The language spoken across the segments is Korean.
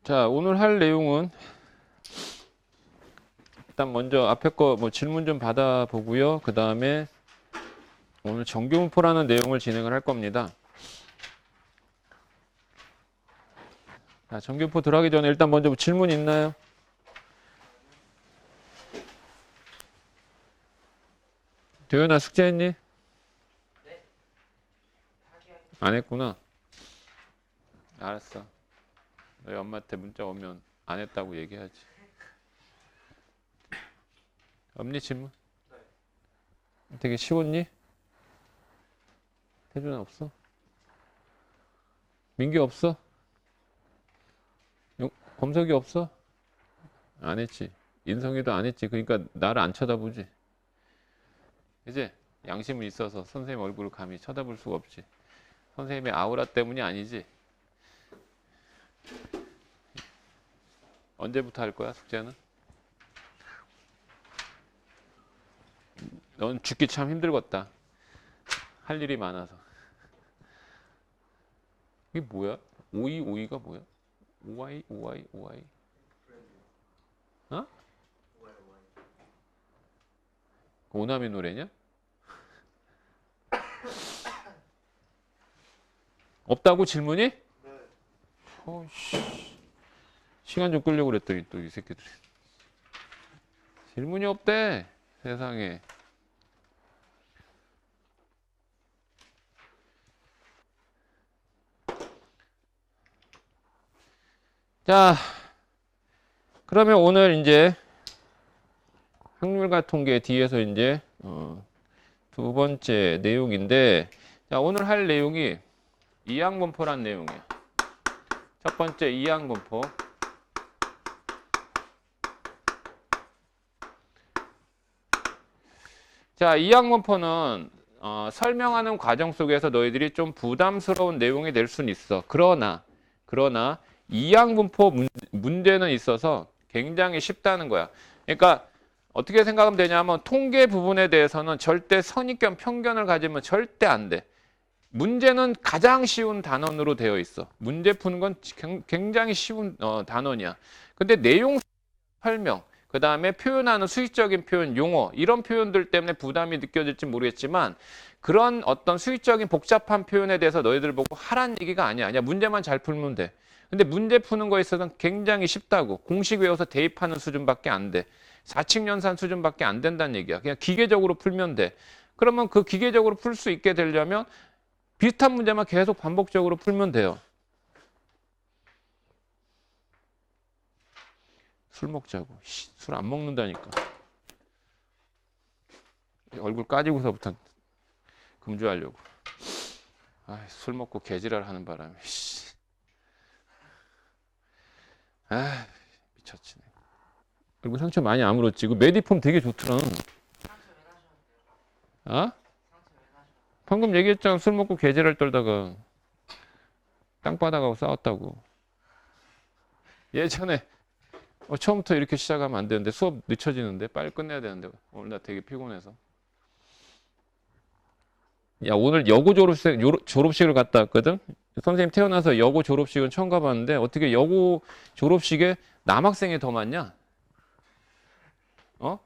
자, 오늘 할 내용은 일단 먼저 앞에 거 뭐 질문 좀 받아보고요. 그 다음에 오늘 정규문포라는 내용을 진행을 할 겁니다. 자, 정규문포 들어가기 전에 일단 먼저 뭐 질문 있나요? 도현아 숙제했니? 안 했구나. 알았어. 너희 엄마한테 문자 오면 안 했다고 얘기하지. 없니 질문? 되게 쉬웠니? 태준아 없어? 민규 없어? 범석이 없어? 안 했지. 인성이도 안 했지. 그러니까 나를 안 쳐다보지. 이제 양심은 있어서 선생님 얼굴을 감히 쳐다볼 수가 없지. 선생님의 아우라 때문이 아니지. 언제부터 할 거야, 숙제는? 넌 죽기 참 힘들겠다. 할 일이 많아서. 이게 뭐야? 오이가 뭐야? 오아이. 어? 오남이 노래냐? 없다고 질문이? 어씨. 시간 좀 끌려고 그랬더니 또 이 새끼들이. 질문이 없대. 세상에. 자, 그러면 오늘 이제 확률과 통계 뒤에서 이제 두 번째 내용인데, 자, 오늘 할 내용이 이항분포란 내용이에요. 첫 번째 이항분포. 자, 이항분포는 설명하는 과정 속에서 너희들이 좀 부담스러운 내용이 될 수는 있어. 그러나 이항분포 문제는 있어서 굉장히 쉽다는 거야. 그러니까 어떻게 생각하면 되냐면 통계 부분에 대해서는 절대 선입견, 편견을 가지면 절대 안 돼. 문제는 가장 쉬운 단원으로 되어 있어. 문제 푸는 건 굉장히 쉬운 단원이야. 근데 내용 설명, 그 다음에 표현하는 수익적인 표현, 용어 이런 표현들 때문에 부담이 느껴질지 모르겠지만 그런 어떤 수익적인 복잡한 표현에 대해서 너희들 보고 하란 얘기가 아니야. 그냥 문제만 잘 풀면 돼. 근데 문제 푸는 거에 있어서는 굉장히 쉽다고. 공식 외워서 대입하는 수준밖에 안 돼. 사칙연산 수준밖에 안 된다는 얘기야. 그냥 기계적으로 풀면 돼. 그러면 그 기계적으로 풀 수 있게 되려면 비슷한 문제만 계속 반복적으로 풀면 돼요. 술 먹자고. 술 안 먹는다니까. 얼굴 까지고서부터 금주하려고. 아, 술 먹고 개지랄 하는 바람에. 아, 미쳤지. 얼굴 상처 많이 아물었지. 그 메디폼 되게 좋더라. 아? 방금 얘기했잖아. 술 먹고 개지랄 떨다가 땅바닥하고 싸웠다고. 예전에 처음부터 이렇게 시작하면 안 되는데 수업 늦춰지는데 빨리 끝내야 되는데 오늘 나 되게 피곤해서. 야, 오늘 여고 졸업식을 갔다 왔거든? 선생님 태어나서 여고 졸업식은 처음 가봤는데 어떻게 여고 졸업식에 남학생이 더 많냐?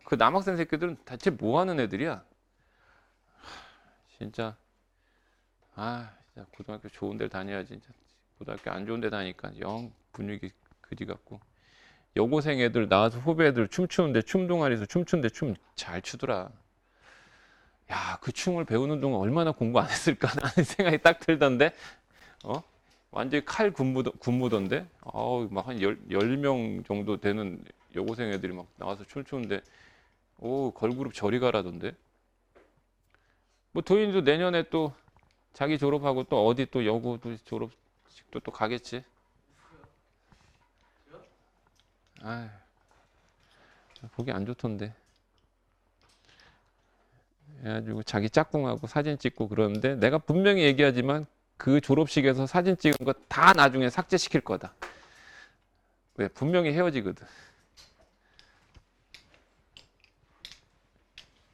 그 남학생 새끼들은 대체 뭐 하는 애들이야? 진짜, 진짜 고등학교 좋은 데 다녀야지. 진짜 고등학교 안 좋은 데 다니까 영 분위기 그지 같고. 여고생 애들 나와서 후배 애들 춤추는데 춤 동아리에서 춤추는데 춤 잘 추더라. 야, 그 춤을 배우는 동안 얼마나 공부 안 했을까 하는 생각이 딱 들던데, 어? 완전히 칼 군무던데? 막 한 10명 정도 되는 여고생 애들이 막 나와서 춤추는데, 걸그룹 저리 가라던데? 뭐, 도인도 내년에 또 자기 졸업하고 또 어디 또 여고 또 졸업식도 또 가겠지? 아, 보기 안 좋던데. 그래가지고 자기 짝꿍하고 사진 찍고 그러는데 내가 분명히 얘기하지만 그 졸업식에서 사진 찍은 거 다 나중에 삭제시킬 거다. 왜? 분명히 헤어지거든.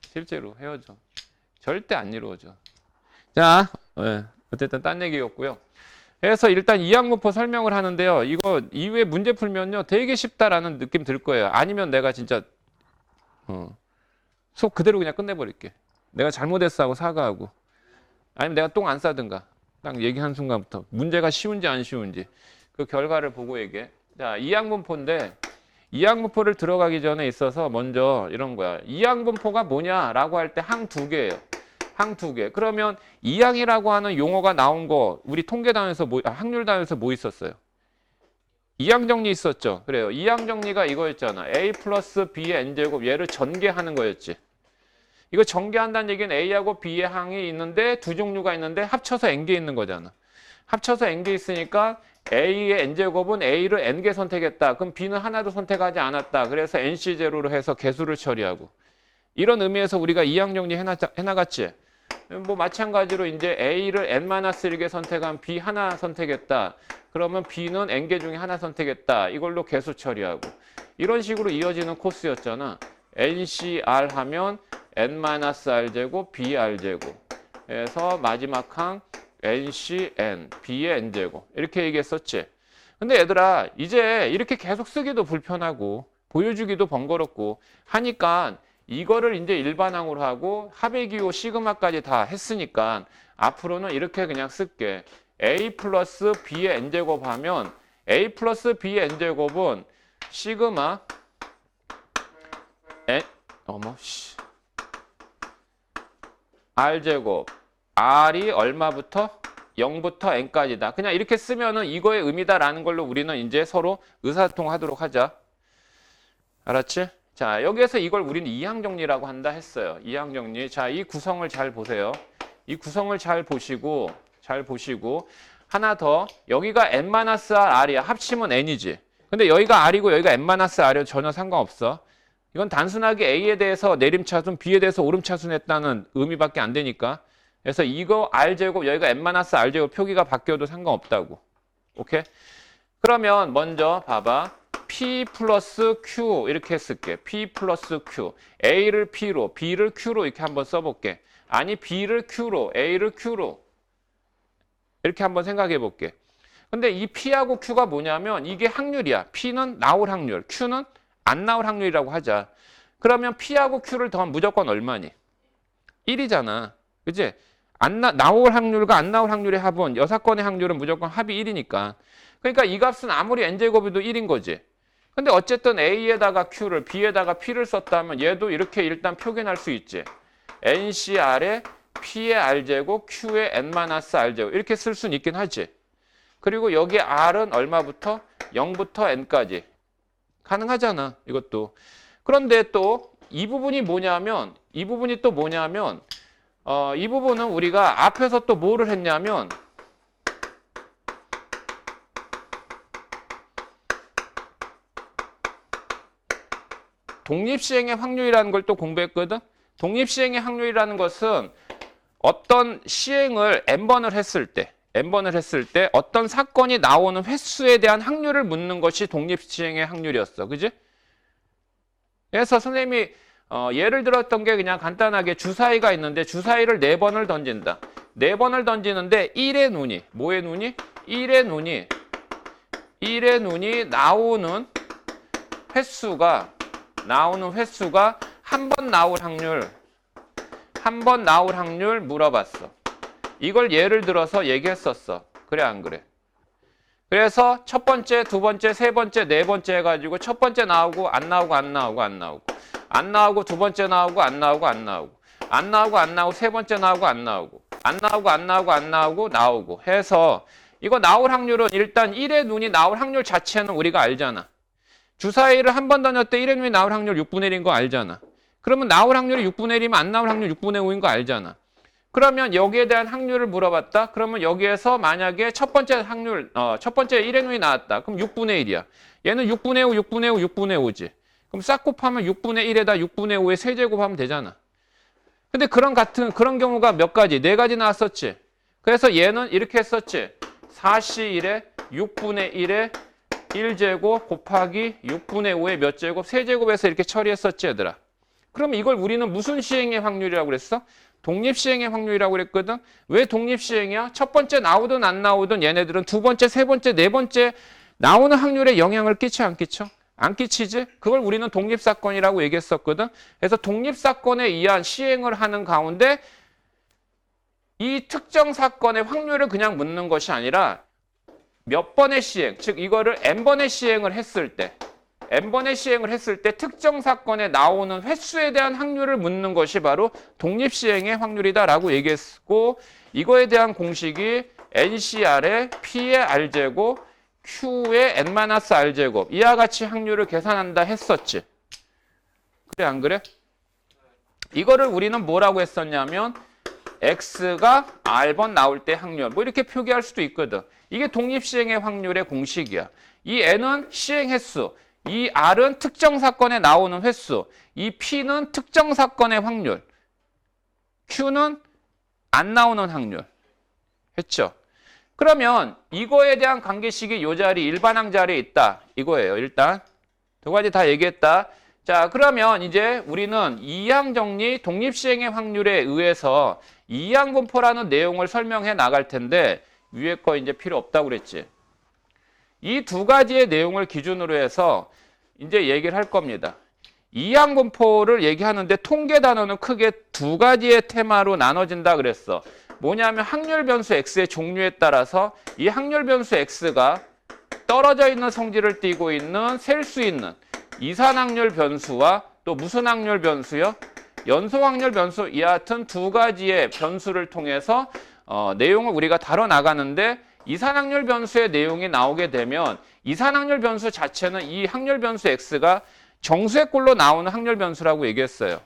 실제로 헤어져. 절대 안 이루어져. 자, 어쨌든 딴 얘기였고요. 그래서 일단 이항분포 설명을 하는데요. 이거 이후에 문제 풀면요. 되게 쉽다라는 느낌 들 거예요. 아니면 내가 진짜 속 그대로 그냥 끝내버릴게. 내가 잘못했어 하고 사과하고. 아니면 내가 똥 안 싸든가. 딱 얘기한 순간부터 문제가 쉬운지 안 쉬운지 그 결과를 보고 얘기해. 자, 이항분포인데 이항분포를 들어가기 전에 있어서 먼저 이런 거야. 이항분포가 뭐냐라고 할 때 항 두 개예요. 항 두 개. 그러면 이항이라고 하는 용어가 나온 거 우리 통계단에서 확률단에서 뭐 있었어요? 이항 정리 있었죠. 그래요. 이항 정리가 이거였잖아. A 플러스 B의 n제곱 얘를 전개하는 거였지. 이거 전개한다는 얘기는 A하고 B의 항이 있는데 두 종류가 있는데 합쳐서 n개 있는 거잖아. 합쳐서 n개 있으니까 A의 n제곱은 A를 n개 선택했다. 그럼 B는 하나도 선택하지 않았다. 그래서 nc0로 해서 개수를 처리하고. 이런 의미에서 우리가 이항 정리 해나갔지. 뭐 마찬가지로 이제 A를 n-1개 선택한 B 하나 선택했다. 그러면 B는 n개 중에 하나 선택했다. 이걸로 개수 처리하고. 이런 식으로 이어지는 코스였잖아. NCR 하면 n-r제곱 BR제곱. 그래서 마지막 항 NCN, B의 n제곱. 이렇게 얘기했었지. 근데 얘들아 이제 이렇게 계속 쓰기도 불편하고 보여주기도 번거롭고 하니까 이거를 이제 일반항으로 하고 합의기호 시그마까지 다 했으니까 앞으로는 이렇게 그냥 쓸게. A 플러스 B의 n제곱 하면 A 플러스 B의 n제곱은 시그마 R제곱 R이 얼마부터? 0부터 n까지다. 그냥 이렇게 쓰면은 이거의 의미다라는 걸로 우리는 이제 서로 의사소통하도록 하자. 알았지? 자, 여기에서 이걸 우리는 이항 정리라고 한다 했어요. 이항 정리. 자, 이 구성을 잘 보세요. 이 구성을 잘 보시고 하나 더. 여기가 n-r이야. 합치면 n이지. 근데 여기가 r이고 여기가 n-r이야. 전혀 상관없어. 이건 단순하게 A에 대해서 내림차순, B에 대해서 오름차순 했다는 의미밖에 안 되니까. 그래서 이거 R제곱, 여기가 n-R제곱 표기가 바뀌어도 상관없다고. 오케이? 그러면 먼저 봐봐. P 플러스 Q 이렇게 쓸게. P 플러스 Q. A를 P로, B를 Q로 이렇게 한번 써볼게. 아니 B를 Q로, A를 Q로. 이렇게 한번 생각해 볼게. 근데 이 P하고 Q가 뭐냐면 이게 확률이야. P는 나올 확률, Q는 안 나올 확률이라고 하자. 그러면 P하고 Q를 더하면 무조건 얼마니? 1이잖아. 그치? 나올 확률과 안 나올 확률의 합은 6건의 확률은 무조건 합이 1이니까. 그러니까 이 값은 아무리 n제곱이도 1인 거지. 근데 어쨌든 A에다가 Q를 B에다가 P를 썼다면 얘도 이렇게 일단 표현할 수 있지. NCR에 P의 R제곱 Q의 n-R제곱 이렇게 쓸 수는 있긴 하지. 그리고 여기 R은 얼마부터? 0부터 n까지. 가능하잖아. 이것도. 그런데 또 이 부분이 뭐냐면 이 부분은 우리가 앞에서 또 뭐를 했냐면 독립시행의 확률이라는 걸 또 공부했거든. 독립시행의 확률이라는 것은 어떤 시행을 n번을 했을 때 어떤 사건이 나오는 횟수에 대한 확률을 묻는 것이 독립시행의 확률이었어. 그지? 그래서 선생님이 예를 들었던 게 그냥 간단하게 주사위가 있는데 주사위를 4번을 던진다. 4번을 던지는데 1의 눈이 뭐의 눈이? 1의 눈이 나오는 횟수가 한 번 나올 확률 물어봤어. 이걸 예를 들어서 얘기했었어. 그래 안 그래? 그래서 첫 번째, 두 번째, 세 번째, 네 번째 해가지고 첫 번째 나오고 안 나오고 두 번째 나오고 안 나오고 세 번째 나오고 안 나오고 해서 이거 나올 확률은 일단 1의 눈이 나올 확률 자체는 우리가 알잖아. 주사위를 한 번 던졌을 때 1의 눈이 나올 확률 6분의 1인 거 알잖아. 그러면 나올 확률이 6분의 1이면 안 나올 확률 6분의 5인 거 알잖아. 그러면 여기에 대한 확률을 물어봤다. 그러면 여기에서 만약에 첫 번째 1의 눈이 나왔다. 그럼 6분의 1이야. 얘는 6분의 5, 6분의 5, 6분의 5지. 그럼 싹 곱하면 6분의 1에다 6분의 5의 세제곱하면 되잖아. 근데 그런 경우가 몇 가지? 4가지 나왔었지. 그래서 얘는 이렇게 했었지. 4C1에 6분의 1에 1제곱 곱하기 6분의 5의 몇 제곱? 세제곱에서 이렇게 처리했었지, 얘들아. 그럼 이걸 우리는 무슨 시행의 확률이라고 그랬어? 독립시행의 확률이라고 그랬거든. 왜 독립시행이야? 첫 번째 나오든 안 나오든 얘네들은 두 번째, 세 번째, 네 번째 나오는 확률에 영향을 끼쳐 안 끼쳐? 안 끼치지? 그걸 우리는 독립사건이라고 얘기했었거든. 그래서 독립사건에 의한 시행을 하는 가운데 이 특정 사건의 확률을 그냥 묻는 것이 아니라 몇 번의 시행, 즉 이거를 n번의 시행을 했을 때 n번의 시행을 했을 때 특정 사건에 나오는 횟수에 대한 확률을 묻는 것이 바로 독립시행의 확률이다라고 얘기했고, 이거에 대한 공식이 NCR의 P의 R제곱, Q의 N-R제곱 이와 같이 확률을 계산한다 했었지. 그래 안 그래? 이거를 우리는 뭐라고 했었냐면 X가 R번 나올 때 확률 뭐 이렇게 표기할 수도 있거든. 이게 독립시행의 확률의 공식이야. 이 N은 시행 횟수, 이 R은 특정 사건에 나오는 횟수, 이 P는 특정 사건의 확률, Q는 안 나오는 확률. 했죠? 그러면 이거에 대한 관계식이 이 자리, 일반항 자리에 있다. 이거예요. 일단 두 가지 다 얘기했다. 자, 그러면 이제 우리는 이항 정리 독립시행의 확률에 의해서 이항 분포라는 내용을 설명해 나갈 텐데 위에 거 이제 필요 없다고 그랬지. 이 두 가지의 내용을 기준으로 해서 이제 얘기를 할 겁니다. 이항 분포를 얘기하는데 통계 단어는 크게 두 가지의 테마로 나눠진다 그랬어. 뭐냐면 확률 변수 x의 종류에 따라서 이 확률 변수 x가 떨어져 있는 성질을 띠고 있는 셀 수 있는 이산 확률 변수와 또 무슨 확률 변수요? 연소 확률 변수 이 같은 두 가지의 변수를 통해서 내용을 우리가 다뤄 나가는데 이산 확률 변수의 내용이 나오게 되면 이산 확률 변수 자체는 이 확률 변수 x가 정수의 꼴로 나오는 확률 변수라고 얘기했어요.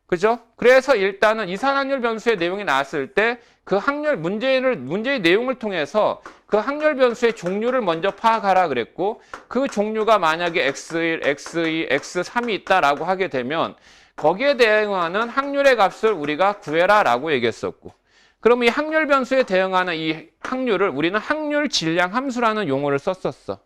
그죠? 그래서 일단은 이산 확률 변수의 내용이 나왔을 때 그 확률 문제의 내용을 통해서 그 확률 변수의 종류를 먼저 파악하라 그랬고, 그 종류가 만약에 x1, x2, x3이 있다라고 하게 되면 거기에 대응하는 확률의 값을 우리가 구해라라고 얘기했었고, 그럼 이 확률 변수에 대응하는 이 확률을 우리는 확률 질량 함수라는 용어를 썼었어.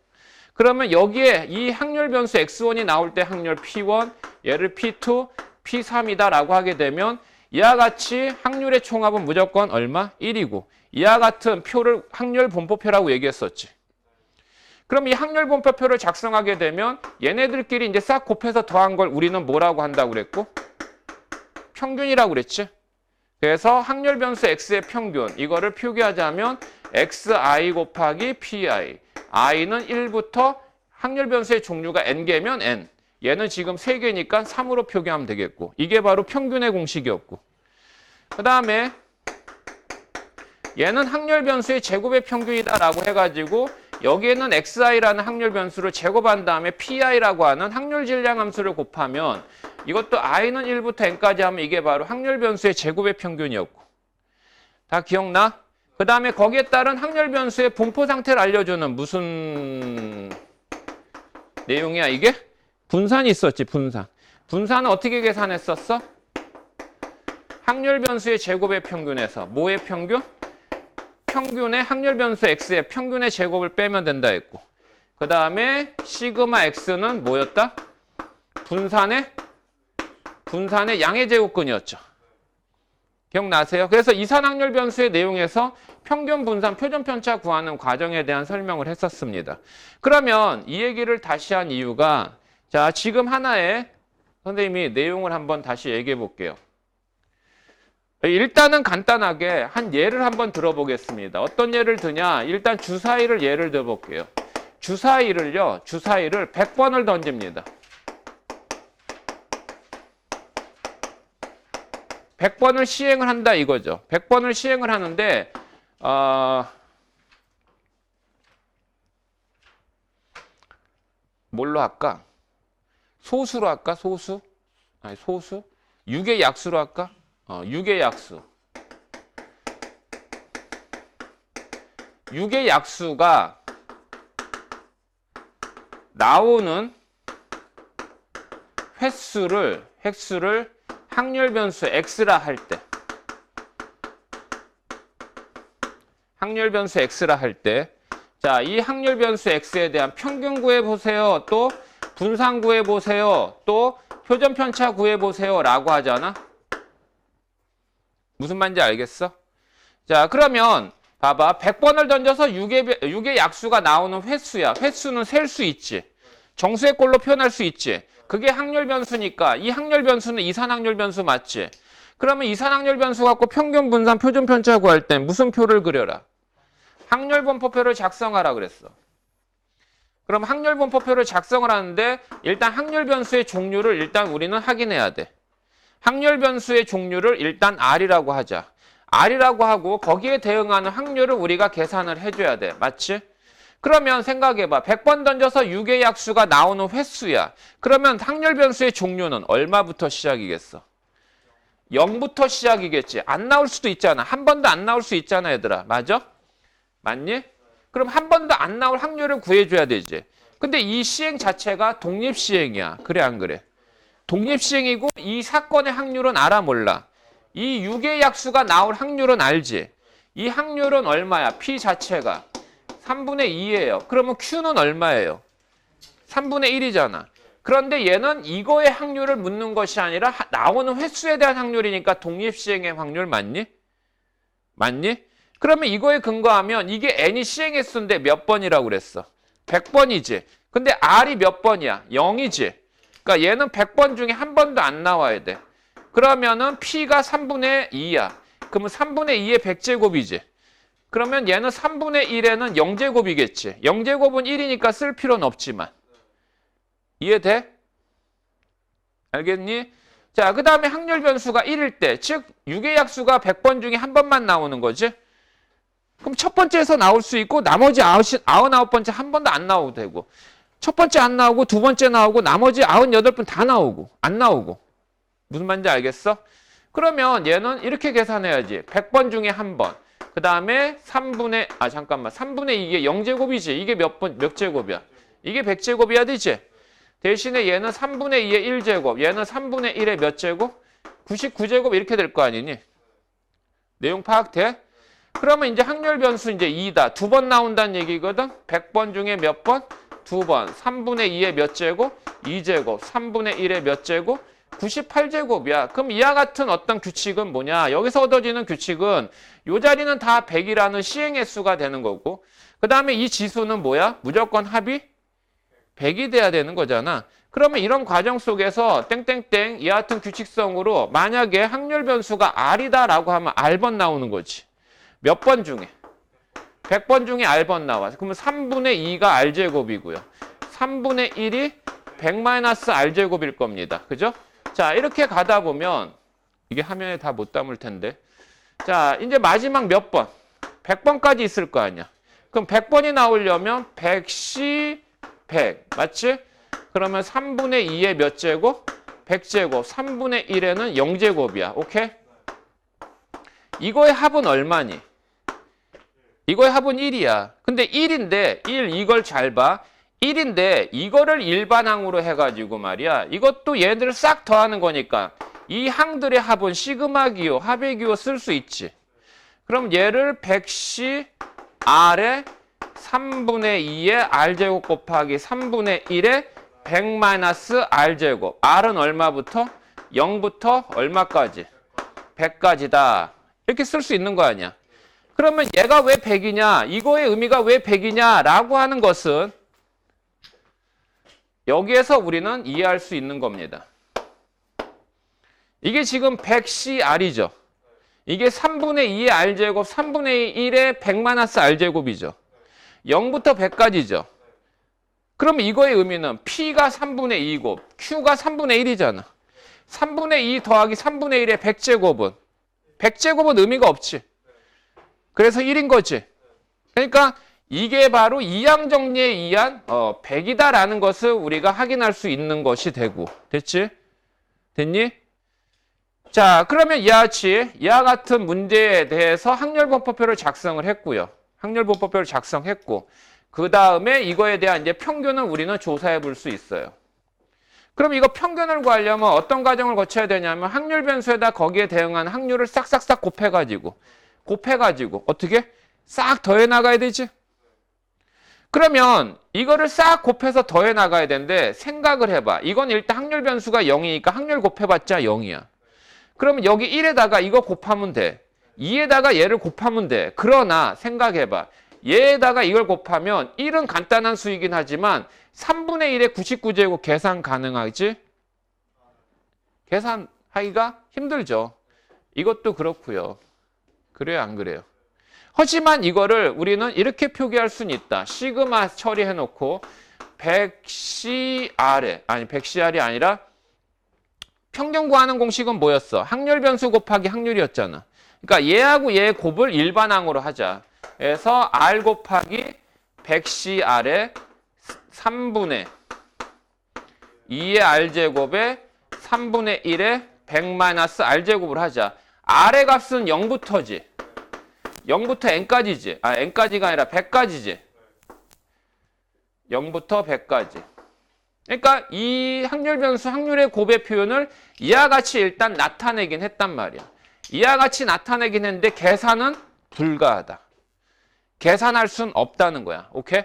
그러면 여기에 이 확률 변수 x1이 나올 때 확률 p1, 얘를 p2, P3이다라고 하게 되면 이와 같이 확률의 총합은 무조건 얼마? 1이고 이와 같은 표를 확률 분포표라고 얘기했었지. 그럼 이 확률 분포표를 작성하게 되면 얘네들끼리 이제 싹 곱해서 더한 걸 우리는 뭐라고 한다고 그랬고? 평균이라고 그랬지. 그래서 확률 변수 x의 평균 이거를 표기하자면 xi 곱하기 pi. i는 1부터 확률 변수의 종류가 n개면 n. 얘는 지금 3개니까 3으로 표기하면 되겠고, 이게 바로 평균의 공식이었고, 그 다음에 얘는 확률 변수의 제곱의 평균이다라고 해가지고 여기에는 xi라는 확률 변수를 제곱한 다음에 pi라고 하는 확률 질량 함수를 곱하면 이것도 i는 1부터 n까지 하면 이게 바로 확률 변수의 제곱의 평균이었고, 다 기억나? 그 다음에 거기에 따른 확률 변수의 분포 상태를 알려주는 무슨 내용이야 이게? 분산이 있었지, 분산. 분산은 어떻게 계산했었어? 확률 변수의 제곱의 평균에서 뭐의 평균? 평균의 확률 변수 x의 평균의 제곱을 빼면 된다 했고, 그 다음에 시그마 x는 뭐였다? 분산의 양의 제곱근이었죠. 기억나세요? 그래서 이산 확률 변수의 내용에서 평균 분산 표준 편차 구하는 과정에 대한 설명을 했었습니다. 그러면 이 얘기를 다시 한 이유가, 자, 지금 하나의 선생님이 내용을 한번 다시 얘기해 볼게요. 일단은 간단하게 한 예를 한번 들어보겠습니다. 어떤 예를 드냐? 일단 주사위를 예를 들어볼게요. 주사위를 100번을 던집니다. 100번을 시행을 한다 이거죠. 100번을 시행을 하는데 뭘로 할까? 소수로 할까? 소수? 아니, 소수? 6의 약수로 할까? 6의 약수. 6의 약수가 나오는 횟수를 확률 변수 x라 할 때, 확률 변수 x라 할 때, 자, 이 확률 변수 x에 대한 평균 구해보세요. 또 분산 구해보세요. 또 표준 편차 구해보세요. 라고 하잖아. 무슨 말인지 알겠어? 자, 그러면 봐봐. 100번을 던져서 6의 약수가 나오는 횟수야. 횟수는 셀 수 있지. 정수의 꼴로 표현할 수 있지. 그게 확률 변수니까 이 확률 변수는 이산확률 변수 맞지? 그러면 이산확률 변수 갖고 평균 분산 표준 편차 구할 땐 무슨 표를 그려라? 확률 분포표를 작성하라 그랬어. 그럼 확률 분포표를 작성을 하는데 일단 확률 변수의 종류를 일단 우리는 확인해야 돼. 확률 변수의 종류를 일단 R이라고 하자. R이라고 하고 거기에 대응하는 확률을 우리가 계산을 해줘야 돼. 맞지? 그러면 생각해봐. 100번 던져서 6의 약수가 나오는 횟수야. 그러면 확률 변수의 종류는 얼마부터 시작이겠어? 0부터 시작이겠지. 안 나올 수도 있잖아. 한 번도 안 나올 수 있잖아, 얘들아. 맞아? 맞니? 그럼 한 번도 안 나올 확률을 구해줘야 되지. 근데 이 시행 자체가 독립시행이야. 그래, 안 그래? 독립시행이고 이 사건의 확률은 알아, 몰라? 이 6의 약수가 나올 확률은 알지? 이 확률은 얼마야? P 자체가 3분의 2예요. 그러면 Q는 얼마예요? 3분의 1이잖아. 그런데 얘는 이거의 확률을 묻는 것이 아니라 나오는 횟수에 대한 확률이니까 독립시행의 확률 맞니? 맞니? 그러면 이거에 근거하면 이게 n이 시행 횟수인데 몇 번이라고 그랬어? 100번이지. 근데 R이 몇 번이야? 0이지. 그러니까 얘는 100번 중에 한 번도 안 나와야 돼. 그러면은 P가 3분의 2야. 그러면 3분의 2의 100제곱이지. 그러면 얘는 3분의 1에는 0제곱이겠지. 0제곱은 1이니까 쓸 필요는 없지만. 이해돼? 알겠니? 자, 그 다음에 확률 변수가 1일 때, 즉 6의 약수가 100번 중에 한 번만 나오는 거지. 그럼 첫 번째에서 나올 수 있고 나머지 99번째 한 번도 안 나오도 되고 첫 번째 안 나오고 두 번째 나오고 나머지 98번 다 나오고 안 나오고. 무슨 말인지 알겠어? 그러면 얘는 이렇게 계산해야지. 100번 중에 한 번. 그 다음에 3분의 2게 0제곱이지. 이게 몇 제곱이야? 이게 100제곱이야 되지? 대신에 얘는 3분의 2의 1제곱. 얘는 3분의 1의 몇 제곱? 99제곱 이렇게 될 거 아니니? 내용 파악돼? 그러면 이제 확률 변수 이제 2다. 두 번 나온다는 얘기거든? 100번 중에 몇 번? 두 번. 3분의 2의 몇 제곱? 2제곱. 3분의 1의 몇 제곱? 98제곱이야. 그럼 이와 같은 어떤 규칙은 뭐냐? 여기서 얻어지는 규칙은 이 자리는 다 100이라는 시행횟수가 되는 거고 그 다음에 이 지수는 뭐야? 무조건 합이 100이 돼야 되는 거잖아. 그러면 이런 과정 속에서 땡땡땡 이와 같은 규칙성으로 만약에 확률 변수가 R이다라고 하면 R번 나오는 거지. 몇 번 중에? 100번 중에 R번 나와. 그러면 3분의 2가 R제곱이고요. 3분의 1이 100-R제곱일 겁니다. 그죠? 자, 이렇게 가다 보면 이게 화면에 다 못 담을 텐데. 자, 이제 마지막 몇 번? 100번까지 있을 거 아니야. 그럼 100번이 나오려면 100시 100. 맞지? 그러면 3분의 2의 몇 제곱? 100제곱. 3분의 1에는 0제곱이야. 오케이? 이거의 합은 얼마니? 이거의 합은 1이야. 근데 1인데 1 이걸 잘 봐. 1인데 이거를 일반항으로 해가지고 말이야. 이것도 얘들을 싹 더하는 거니까 이 항들의 합은 시그마 기호, 합의 기호 쓸 수 있지. 그럼 얘를 100시 R에 3분의 2의 R제곱 곱하기 3분의 1의 100-R제곱. R은 얼마부터? 0부터 얼마까지? 100까지다. 이렇게 쓸 수 있는 거 아니야. 그러면 얘가 왜 100이냐? 이거의 의미가 왜 100이냐? 라고 하는 것은 여기에서 우리는 이해할 수 있는 겁니다. 이게 지금 100CR이죠. 이게 3분의 2의 R제곱, 3분의 1의 100-R제곱이죠. 0부터 100까지죠. 그럼 이거의 의미는 P가 3분의 2고 Q가 3분의 1이잖아. 3분의 2 더하기 3분의 1의 100제곱은 100제곱은 의미가 없지. 그래서 1인 거지. 그러니까 이게 바로 이항 정리에 의한 100이다라는 것을 우리가 확인할 수 있는 것이 되고. 됐지? 됐니? 자, 그러면 이와 같은 문제에 대해서 확률분포표를 작성을 했고요. 확률분포표를 작성했고 그 다음에 이거에 대한 이제 평균을 우리는 조사해 볼 수 있어요. 그럼 이거 평균을 구하려면 어떤 과정을 거쳐야 되냐면 확률 변수에다 거기에 대응한 확률을 싹싹싹 곱해가지고 어떻게? 싹 더해 나가야 되지? 그러면 이거를 싹 곱해서 더해 나가야 되는데 생각을 해봐. 이건 일단 확률 변수가 0이니까 확률 곱해봤자 0이야. 그러면 여기 1에다가 이거 곱하면 돼. 2에다가 얘를 곱하면 돼. 그러나 생각해봐. 얘에다가 이걸 곱하면 1은 간단한 수이긴 하지만 3분의 1의 99제곱 계산 가능하지? 계산하기가 힘들죠. 이것도 그렇고요. 그래요, 안 그래요? 하지만 이거를 우리는 이렇게 표기할 수는 있다. 시그마 처리해놓고 100CR에, 아니 100CR이 아니라 평균 구하는 공식은 뭐였어? 확률 변수 곱하기 확률이었잖아. 그러니까 얘하고 얘의 곱을 일반항으로 하자. 그래서 R 곱하기 100CR에 3분의 2의 R제곱에 3분의 1에 100 R제곱을 하자. R의 값은 0부터지. 0부터 n까지지. 아, n까지가 아니라 100까지지. 0부터 100까지. 그러니까 이 확률 변수 확률의 곱의 표현을 이와 같이 일단 나타내긴 했단 말이야. 이와 같이 나타내긴 했는데 계산은 불가하다. 계산할 순 없다는 거야. 오케이?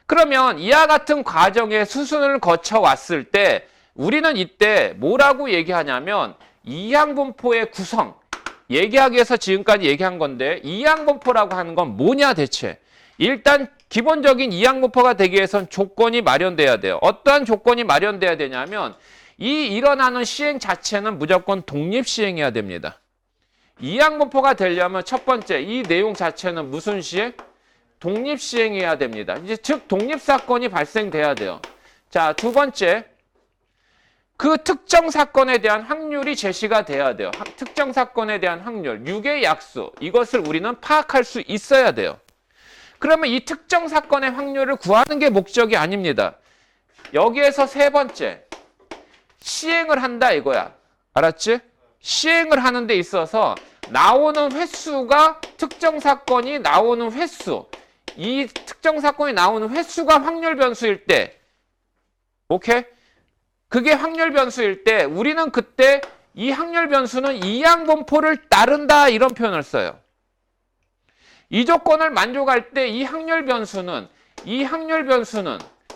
그러면 이와 같은 과정의 수순을 거쳐 왔을 때 우리는 이때 뭐라고 얘기하냐면 이항분포의 구성. 얘기하기 위해서 지금까지 얘기한 건데 이항분포라고 하는 건 뭐냐 대체? 일단 기본적인 이항분포가 되기 위해선 조건이 마련돼야 돼요. 어떠한 조건이 마련돼야 되냐면 이 일어나는 시행 자체는 무조건 독립시행해야 됩니다. 이항분포가 되려면 첫 번째 이 내용 자체는 무슨 시행? 독립시행해야 됩니다. 이제 즉 독립사건이 발생돼야 돼요. 자, 두 번째 그 특정 사건에 대한 확률이 제시가 돼야 돼요. 특정 사건에 대한 확률, 6의 약수 이것을 우리는 파악할 수 있어야 돼요. 그러면 이 특정 사건의 확률을 구하는 게 목적이 아닙니다. 여기에서 세 번째 시행을 한다 이거야. 알았지? 시행을 하는 데 있어서 나오는 횟수가 특정 사건이 나오는 횟수 이 특정 사건이 나오는 횟수가 확률 변수일 때 오케이? 그게 확률 변수일 때 우리는 그때 이 확률 변수는 이항분포를 따른다 이런 표현을 써요. 이 조건을 만족할 때 이 확률 변수는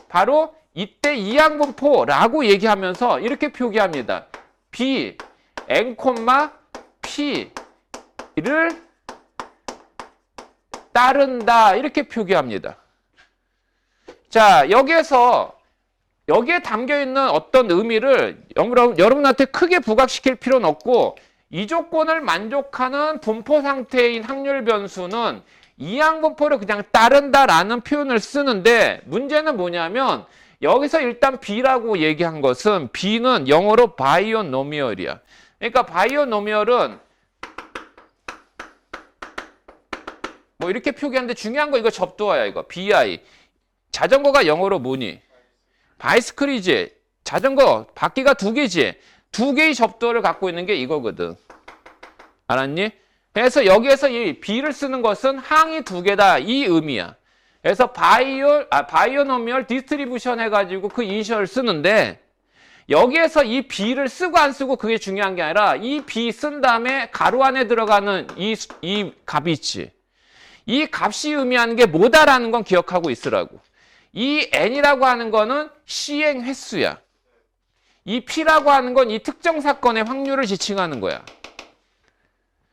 바로 이때 이항분포라고 얘기하면서 이렇게 표기합니다. B, N, P를 따른다 이렇게 표기합니다. 자, 여기에 담겨있는 어떤 의미를 여러분한테 크게 부각시킬 필요는 없고 이 조건을 만족하는 분포 상태인 확률 변수는 이항분포를 그냥 따른다라는 표현을 쓰는데 문제는 뭐냐면 여기서 일단 B라고 얘기한 것은 B는 영어로 바이오노미얼이야. 그러니까 바이오노미얼은 뭐 이렇게 표기하는데 중요한 거 이거 접두어야 이거 BI. 자전거가 영어로 뭐니? 바이스클이지. 자전거 바퀴가 두 개지. 두 개의 접두어를 갖고 있는 게 이거거든. 알았니? 그래서 여기에서 이 B를 쓰는 것은 항이 두 개다 이 의미야. 그래서 바이오노미얼 디스트리뷰션 해가지고 그 이니셜을 쓰는데 여기에서 이 B를 쓰고 안 쓰고 그게 중요한 게 아니라 이 B 쓴 다음에 가로 안에 들어가는 이 값이 있지. 이 값이 의미하는 게 뭐다라는 건 기억하고 있으라고. 이 N이라고 하는 거는 시행 횟수야. 이 P라고 하는 건 이 특정 사건의 확률을 지칭하는 거야.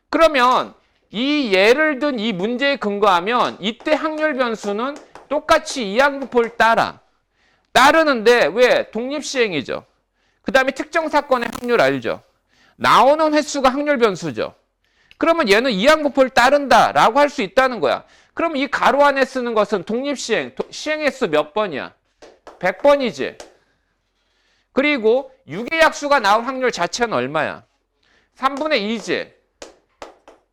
그러면 이 예를 든 이 문제에 근거하면 이때 확률 변수는 똑같이 이항분포를 따르는데 왜? 독립시행이죠. 그 다음에 특정 사건의 확률 알죠? 나오는 횟수가 확률 변수죠. 그러면 얘는 이항분포를 따른다라고 할 수 있다는 거야. 그럼 이 가로 안에 쓰는 것은 독립시행, 시행 횟수 몇 번이야? 100번이지. 그리고 6의 약수가 나올 확률 자체는 얼마야? 3분의 2지.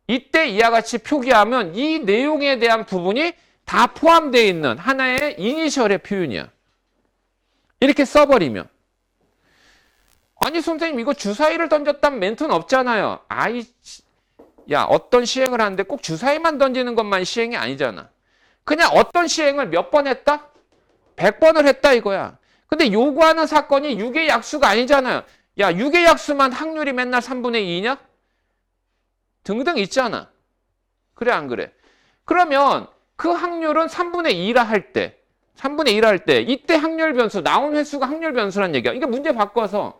이때 이와 같이 표기하면 이 내용에 대한 부분이 다 포함되어 있는 하나의 이니셜의 표현이야. 이렇게 써버리면. 아니 선생님 이거 주사위를 던졌다면 멘트는 없잖아요. 야 어떤 시행을 하는데 꼭 주사위만 던지는 것만 시행이 아니잖아. 그냥 어떤 시행을 몇 번 했다? 100번을 했다 이거야. 근데 요구하는 사건이 6의 약수가 아니잖아요. 야 6의 약수만 확률이 맨날 3분의 2냐? 등등 있잖아. 그래 안 그래? 그러면 그 확률은 3분의 2라 할 때 3분의 1라 할 때 이때 확률 변수 나온 횟수가 확률 변수란 얘기야. 이게 문제 바꿔서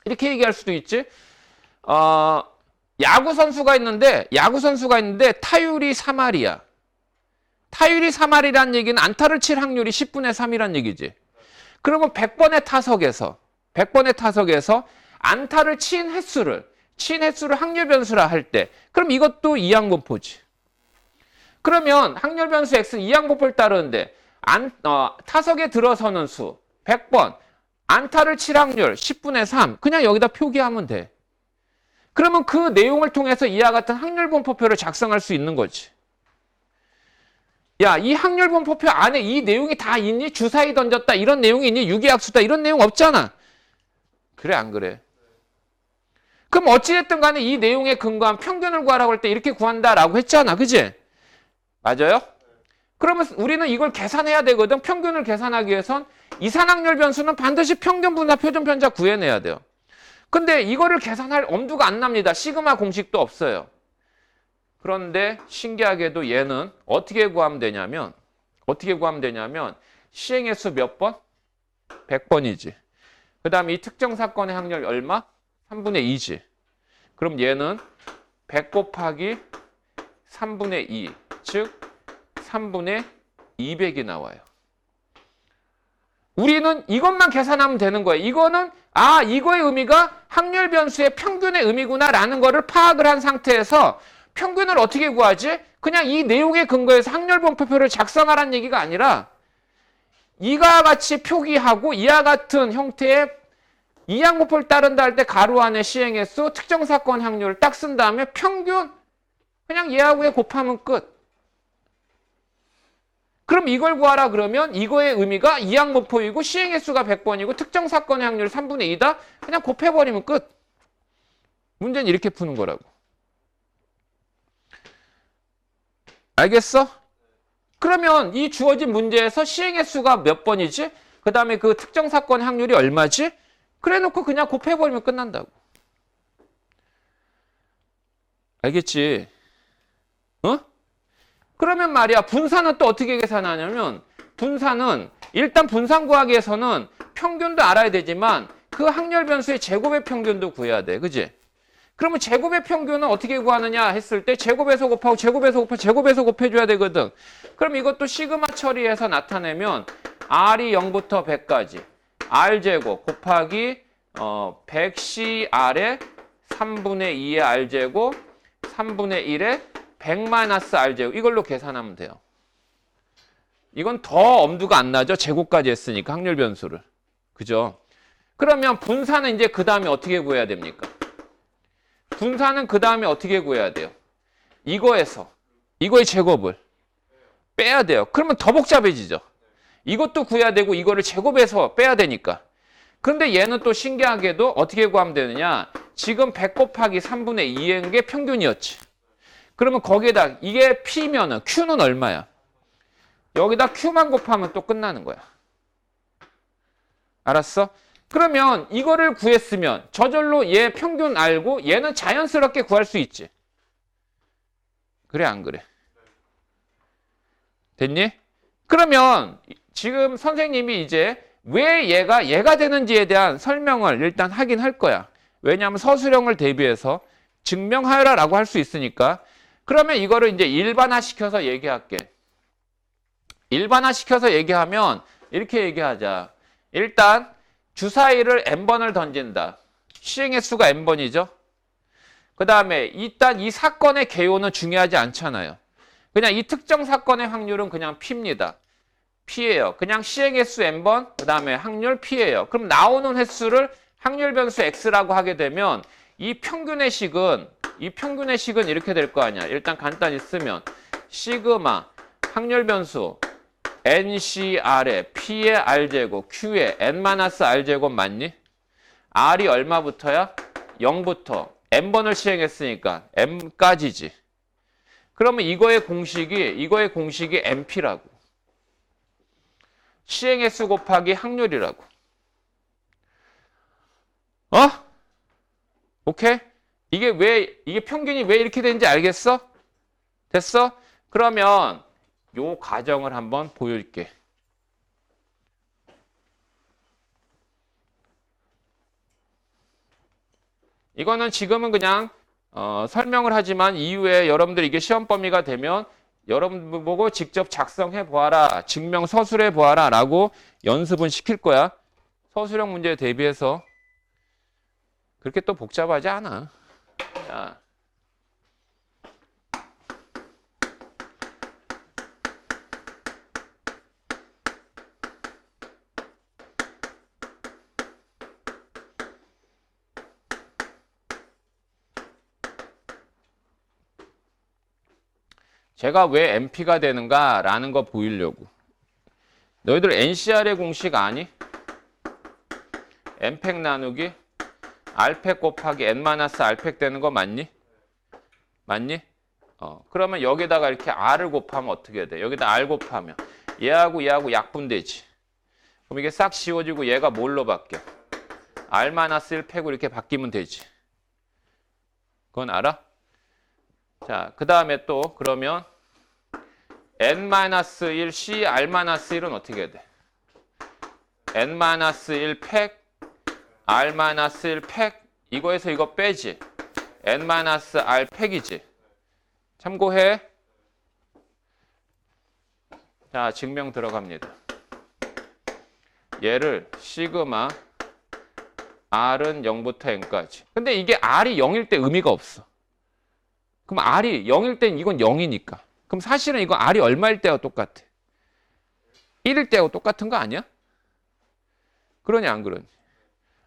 이렇게 얘기할 수도 있지. 야구 선수가 있는데 타율이 3할이야. 타율이 3할이란 얘기는 안타를 칠 확률이 10분의 3이란 얘기지. 그러면 100번의 타석에서 안타를 친 횟수를 확률 변수라 할 때, 그럼 이것도 이항분포지. 그러면 확률 변수 x는 이항분포를 따르는데 타석에 들어서는 수 100번, 안타를 칠 확률 10분의 3, 그냥 여기다 표기하면 돼. 그러면 그 내용을 통해서 이와 같은 확률분포표를 작성할 수 있는 거지. 야, 이 확률분포표 안에 이 내용이 다 있니? 주사위 던졌다 이런 내용이 있니? 유기약수다 이런 내용 없잖아. 그래 안 그래? 그럼 어찌됐든 간에 이 내용에 근거한 평균을 구하라고 할 때 이렇게 구한다라고 했잖아. 그지? 맞아요? 그러면 우리는 이걸 계산해야 되거든. 평균을 계산하기 위해선 이산확률 변수는 반드시 평균분사 표준 편차 구해내야 돼요. 근데 이거를 계산할 엄두가 안 납니다. 시그마 공식도 없어요. 그런데 신기하게도 얘는 어떻게 구하면 되냐면 시행의 수 몇 번? 100번이지. 그 다음에 이 특정 사건의 확률 얼마? 3분의 2지. 그럼 얘는 100 곱하기 3분의 2, 즉 3분의 200이 나와요. 우리는 이것만 계산하면 되는 거예요. 이거는 이거의 의미가 확률 변수의 평균의 의미구나라는 거를 파악을 한 상태에서 평균을 어떻게 구하지? 그냥 이 내용에 근거해서 확률분포표를 작성하라는 얘기가 아니라 이와 같이 표기하고 이와 같은 형태의 이항분포를 따른다 할 때 가로 안에 시행의 수, 특정 사건 확률을 딱 쓴 다음에 평균 그냥 얘하고 얘 곱하면 끝. 그럼 이걸 구하라 그러면 이거의 의미가 이항분포이고 시행의 수가 100번이고 특정 사건의 확률이 3분의 2다. 그냥 곱해버리면 끝. 문제는 이렇게 푸는 거라고. 알겠어? 그러면 이 주어진 문제에서 시행의 수가 몇 번이지? 그 다음에 그 특정 사건의 확률이 얼마지? 그래 놓고 그냥 곱해버리면 끝난다고. 알겠지? 어? 그러면 말이야, 분산은 또 어떻게 계산하냐면, 분산은 일단 분산 구하기 위해서는 평균도 알아야 되지만 그 확률 변수의 제곱의 평균도 구해야 돼. 그지? 그러면 제곱의 평균은 어떻게 구하느냐 했을 때 제곱에서 곱하고 제곱에서 곱해줘야 되거든. 그럼 이것도 시그마 처리해서 나타내면 R이 0부터 100까지 R제곱 곱하기 100CR의 3분의 2의 R제곱 3분의 1의 100-R제곱 이걸로 계산하면 돼요. 이건 더 엄두가 안 나죠? 제곱까지 했으니까 확률 변수를. 그죠? 그러면 분산은 이제 그 다음에 어떻게 구해야 됩니까? 분산은 그 다음에 어떻게 구해야 돼요? 이거의 제곱을 빼야 돼요. 그러면 더 복잡해지죠. 이것도 구해야 되고 이거를 제곱해서 빼야 되니까. 근데 얘는 또 신기하게도 어떻게 구하면 되느냐? 지금 100 곱하기 3분의 2인 게 평균이었지. 그러면 거기에다 이게 P면은 Q는 얼마야? 여기다 Q만 곱하면 또 끝나는 거야. 알았어? 그러면 이거를 구했으면 저절로 얘 평균 알고 얘는 자연스럽게 구할 수 있지. 그래 안 그래? 됐니? 그러면 지금 선생님이 이제 왜 얘가 되는지에 대한 설명을 일단 하긴 할 거야. 왜냐하면 서술형을 대비해서 증명하여라라고 할 수 있으니까. 그러면 이거를 이제 일반화시켜서 얘기할게. 일반화시켜서 얘기하면 이렇게 얘기하자. 일단 주사위를 n번을 던진다. 시행의 수가 n번이죠. 그 다음에 일단 이 사건의 개요는 중요하지 않잖아요. 그냥 이 특정 사건의 확률은 그냥 P입니다. P예요. 그냥 시행의 수 n번, 그 다음에 확률 P예요. 그럼 나오는 횟수를 확률 변수 X라고 하게 되면 이 평균의 식은 이렇게 될 거 아니야. 일단 간단히 쓰면 시그마 확률 변수 NCR의 P의 R제곱, Q의 N-R제곱 맞니? R이 얼마부터야? 0부터 N번을 시행했으니까 M까지지. 그러면 이거의 공식이 NP라고. 시행의 수 곱하기 확률이라고. 오케이? 이게 평균이 왜 이렇게 되는지 알겠어? 됐어? 그러면 요 과정을 한번 보여줄게. 이거는 지금은 그냥 설명을 하지만 이후에 여러분들 이게 시험 범위가 되면 여러분 보고 직접 작성해 보아라, 증명 서술해 보아라 라고 연습은 시킬 거야. 서술형 문제에 대비해서 그렇게 또 복잡하지 않아. 자. 제가 왜 MP가 되는가라는 거 보이려고. 너희들 NCR의 공식 아니? N팩 나누기 R팩 곱하기 N-R팩 되는 거 맞니? 맞니? 그러면 여기다가 이렇게 R을 곱하면 어떻게 돼? 여기다 R 곱하면 얘하고 약분되지. 그럼 이게 싹 지워지고 얘가 뭘로 바뀌어? R-1팩으로 이렇게 바뀌면 되지. 그건 알아? 자, 그 다음에 또 그러면 N-1 C R-1은 어떻게 돼? N-1 팩 R-1 팩 이거에서 이거 빼지. N-R 팩이지. 참고해. 자, 증명 들어갑니다. 얘를 시그마 R은 0부터 N까지. 근데 이게 R이 0일 때 의미가 없어. 그럼 R이 0일 땐 이건 0이니까. 그럼 사실은 이거 R이 얼마일 때와 똑같아? 1일 때하고 똑같은 거 아니야? 그러냐 안 그러니?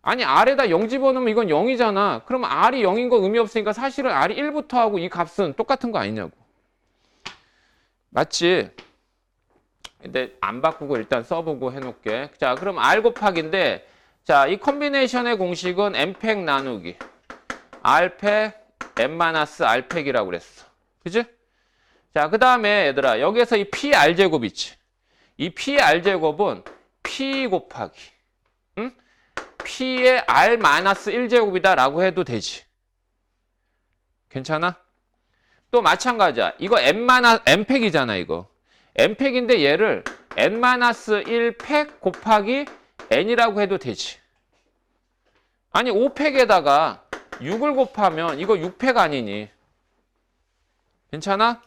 아니 R에다 0 집어넣으면 이건 0이잖아. 그럼 R이 0인 거 의미 없으니까 사실은 R이 1부터 하고 이 값은 똑같은 거 아니냐고. 맞지? 근데 안 바꾸고 일단 써보고 해놓을게. 자, 그럼 R 곱하기인데 자, 이 컨비네이션의 공식은 N팩 나누기 R팩 N-R팩이라고 그랬어. 그지? 자, 그 다음에 얘들아 여기에서 이 PR제곱 있지. 이 PR제곱은 P 곱하기 응? P의 R-1제곱이다 라고 해도 되지. 괜찮아? 또 마찬가지야. 이거 N팩이잖아 이거. N팩인데 얘를 N-1팩 곱하기 N이라고 해도 되지. 아니 5팩에다가 6을 곱하면 이거 6팩 아니니. 괜찮아?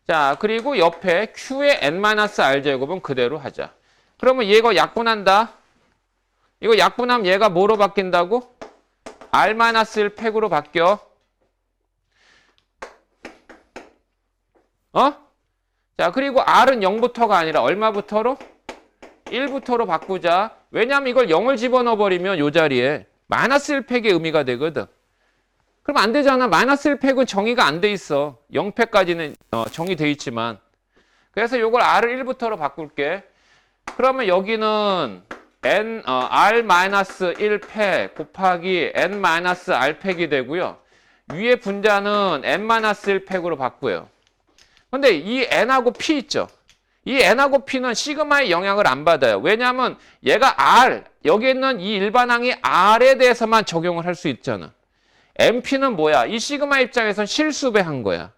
자, 그리고 옆에 Q의 N-R제곱은 그대로 하자. 그러면 얘가 약분한다. 이거 약분하면 얘가 뭐로 바뀐다고? R-1팩으로 바뀌어. 자, 그리고 R은 0부터가 아니라 얼마부터로? 1부터로 바꾸자. 왜냐하면 이걸 0을 집어넣어 버리면 이 자리에 -1팩의 의미가 되거든. 그럼 안 되잖아. -1팩은 정의가 안 돼 있어. 0팩까지는 정의돼 있지만. 그래서 이걸 R을 1부터로 바꿀게. 그러면 여기는 R-1팩 곱하기 N-R팩이 되고요. 위에 분자는 N-1팩으로 바꾸요. 근데 이 N하고 P 있죠? 이 N하고 P는 시그마의 영향을 안 받아요. 왜냐하면 얘가 R, 여기 있는 이 일반항이 R에 대해서만 적용을 할 수 있잖아. MP는 뭐야? 이 시그마 입장에선 실수배한 거야.